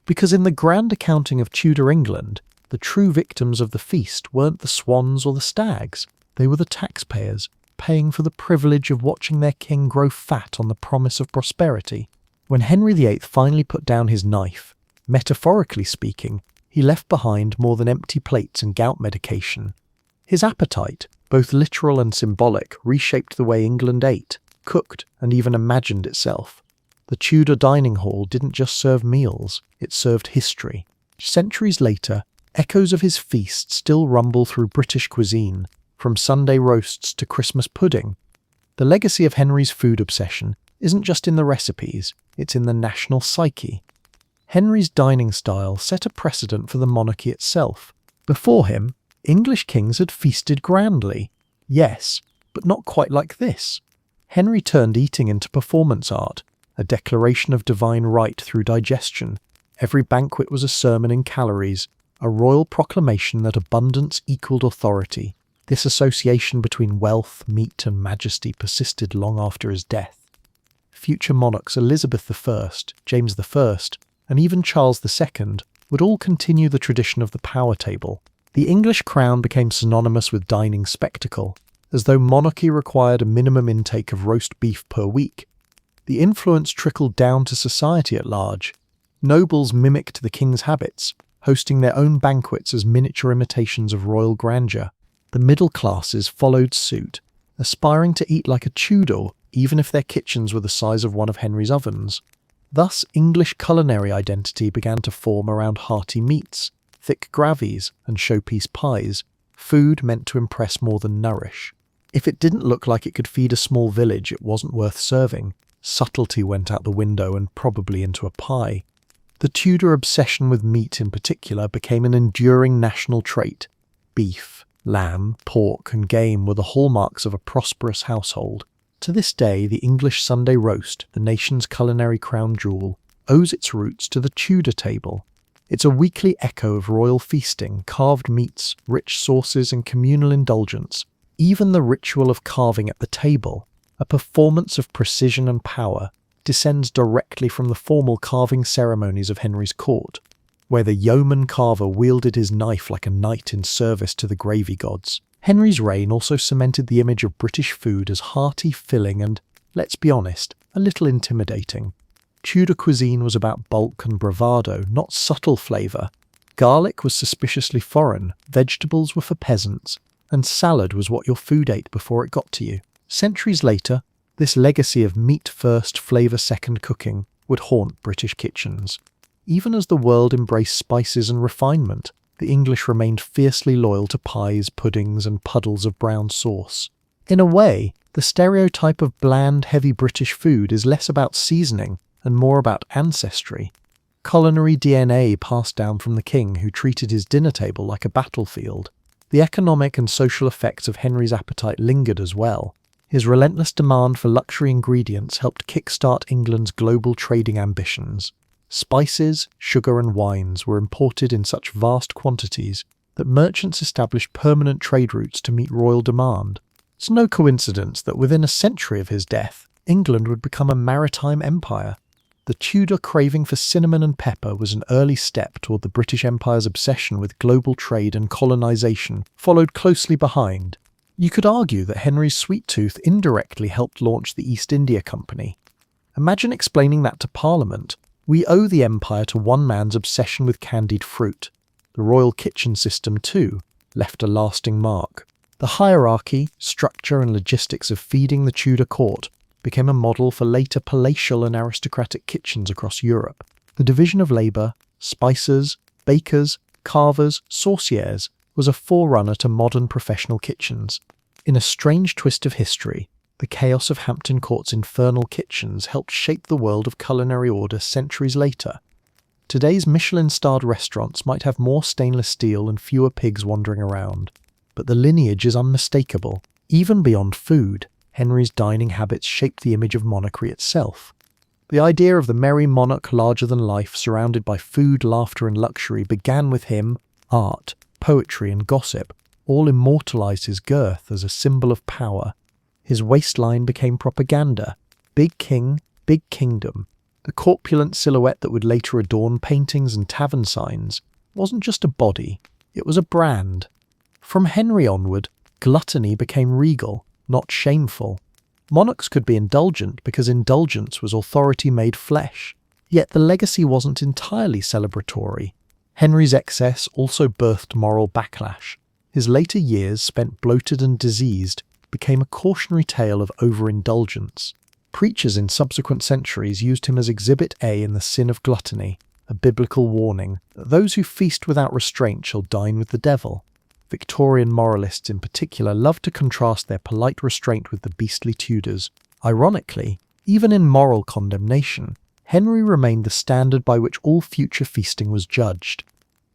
Because in the grand accounting of Tudor England, the true victims of the feast weren't the swans or the stags. They were the taxpayers, paying for the privilege of watching their king grow fat on the promise of prosperity. When Henry VIII finally put down his knife, metaphorically speaking, he left behind more than empty plates and gout medication. His appetite, both literal and symbolic, reshaped the way England ate, cooked, and even imagined itself. The Tudor dining hall didn't just serve meals, it served history. Centuries later, echoes of his feast still rumble through British cuisine, from Sunday roasts to Christmas pudding. The legacy of Henry's food obsession isn't just in the recipes, it's in the national psyche. Henry's dining style set a precedent for the monarchy itself. Before him, English kings had feasted grandly. Yes, but not quite like this. Henry turned eating into performance art, a declaration of divine right through digestion. Every banquet was a sermon in calories, a royal proclamation that abundance equaled authority. This association between wealth, meat, and majesty persisted long after his death. Future monarchs Elizabeth I, James I, and even Charles II would all continue the tradition of the power table. The English crown became synonymous with dining spectacle, as though monarchy required a minimum intake of roast beef per week. The influence trickled down to society at large. Nobles mimicked the king's habits, hosting their own banquets as miniature imitations of royal grandeur. The middle classes followed suit, aspiring to eat like a Tudor, even if their kitchens were the size of one of Henry's ovens. Thus, English culinary identity began to form around hearty meats, thick gravies, and showpiece pies. Food meant to impress more than nourish. If it didn't look like it could feed a small village, it wasn't worth serving. Subtlety went out the window and probably into a pie. The Tudor obsession with meat in particular became an enduring national trait. Beef, lamb, pork, and game were the hallmarks of a prosperous household. To this day, the English Sunday roast, the nation's culinary crown jewel, owes its roots to the Tudor table. It's a weekly echo of royal feasting, carved meats, rich sauces, and communal indulgence. Even the ritual of carving at the table, a performance of precision and power, descends directly from the formal carving ceremonies of Henry's court, where the yeoman carver wielded his knife like a knight in service to the gravy gods. Henry's reign also cemented the image of British food as hearty, filling, and, let's be honest, a little intimidating. Tudor cuisine was about bulk and bravado, not subtle flavour. Garlic was suspiciously foreign, vegetables were for peasants, and salad was what your food ate before it got to you. Centuries later, this legacy of meat-first, flavour-second cooking would haunt British kitchens. Even as the world embraced spices and refinement, the English remained fiercely loyal to pies, puddings, and puddles of brown sauce. In a way, the stereotype of bland, heavy British food is less about seasoning and more about ancestry. Culinary DNA passed down from the king, who treated his dinner table like a battlefield. The economic and social effects of Henry's appetite lingered as well. His relentless demand for luxury ingredients helped kickstart England's global trading ambitions. Spices, sugar, and wines were imported in such vast quantities that merchants established permanent trade routes to meet royal demand. It's no coincidence that within a century of his death, England would become a maritime empire. The Tudor craving for cinnamon and pepper was an early step toward the British Empire's obsession with global trade and colonisation, followed closely behind. You could argue that Henry's sweet tooth indirectly helped launch the East India Company. Imagine explaining that to Parliament. We owe the empire to one man's obsession with candied fruit. The royal kitchen system, too, left a lasting mark. The hierarchy, structure, and logistics of feeding the Tudor court became a model for later palatial and aristocratic kitchens across Europe. The division of labour, spicers, bakers, carvers, sauciers, was a forerunner to modern professional kitchens. In a strange twist of history, the chaos of Hampton Court's infernal kitchens helped shape the world of culinary order centuries later. Today's Michelin-starred restaurants might have more stainless steel and fewer pigs wandering around, but the lineage is unmistakable. Even beyond food, Henry's dining habits shaped the image of monarchy itself. The idea of the merry monarch larger than life, surrounded by food, laughter, and luxury, began with him. Art, poetry, and gossip all immortalized his girth as a symbol of power. His waistline became propaganda. Big king, big kingdom. The corpulent silhouette that would later adorn paintings and tavern signs wasn't just a body, it was a brand. From Henry onward, gluttony became regal, not shameful. Monarchs could be indulgent because indulgence was authority made flesh. Yet the legacy wasn't entirely celebratory. Henry's excess also birthed moral backlash. His later years, spent bloated and diseased, became a cautionary tale of overindulgence. Preachers in subsequent centuries used him as Exhibit A in the sin of gluttony, a biblical warning that those who feast without restraint shall dine with the devil. Victorian moralists in particular loved to contrast their polite restraint with the beastly Tudors. Ironically, even in moral condemnation, Henry remained the standard by which all future feasting was judged.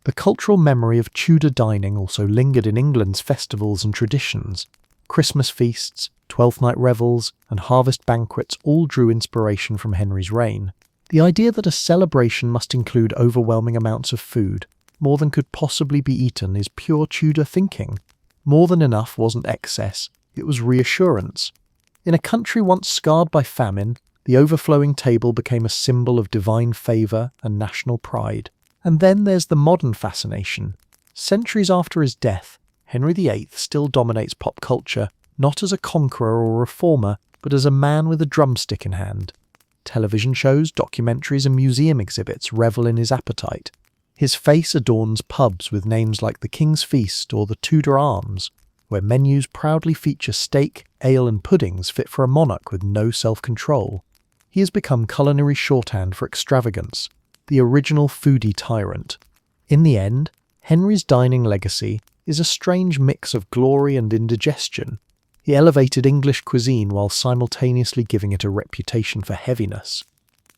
The cultural memory of Tudor dining also lingered in England's festivals and traditions. Christmas feasts, Twelfth Night revels, and harvest banquets all drew inspiration from Henry's reign. The idea that a celebration must include overwhelming amounts of food, more than could possibly be eaten, is pure Tudor thinking. More than enough wasn't excess, it was reassurance. In a country once scarred by famine, the overflowing table became a symbol of divine favour and national pride. And then there's the modern fascination. Centuries after his death, Henry VIII still dominates pop culture, not as a conqueror or reformer, but as a man with a drumstick in hand. Television shows, documentaries, and museum exhibits revel in his appetite. His face adorns pubs with names like the King's Feast or the Tudor Arms, where menus proudly feature steak, ale, and puddings fit for a monarch with no self-control. He has become culinary shorthand for extravagance, the original foodie tyrant. In the end, Henry's dining legacy is a strange mix of glory and indigestion. He elevated English cuisine while simultaneously giving it a reputation for heaviness.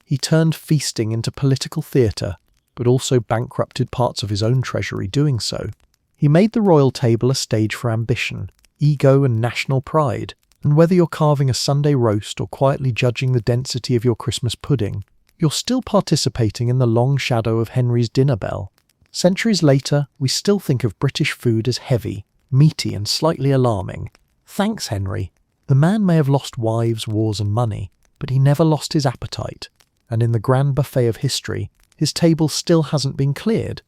He turned feasting into political theatre, but also bankrupted parts of his own treasury doing so. He made the royal table a stage for ambition, ego, and national pride, and whether you're carving a Sunday roast or quietly judging the density of your Christmas pudding, you're still participating in the long shadow of Henry's dinner bell. Centuries later, we still think of British food as heavy, meaty, and slightly alarming. Thanks, Henry. The man may have lost wives, wars, and money, but he never lost his appetite. And in the grand buffet of history, his table still hasn't been cleared.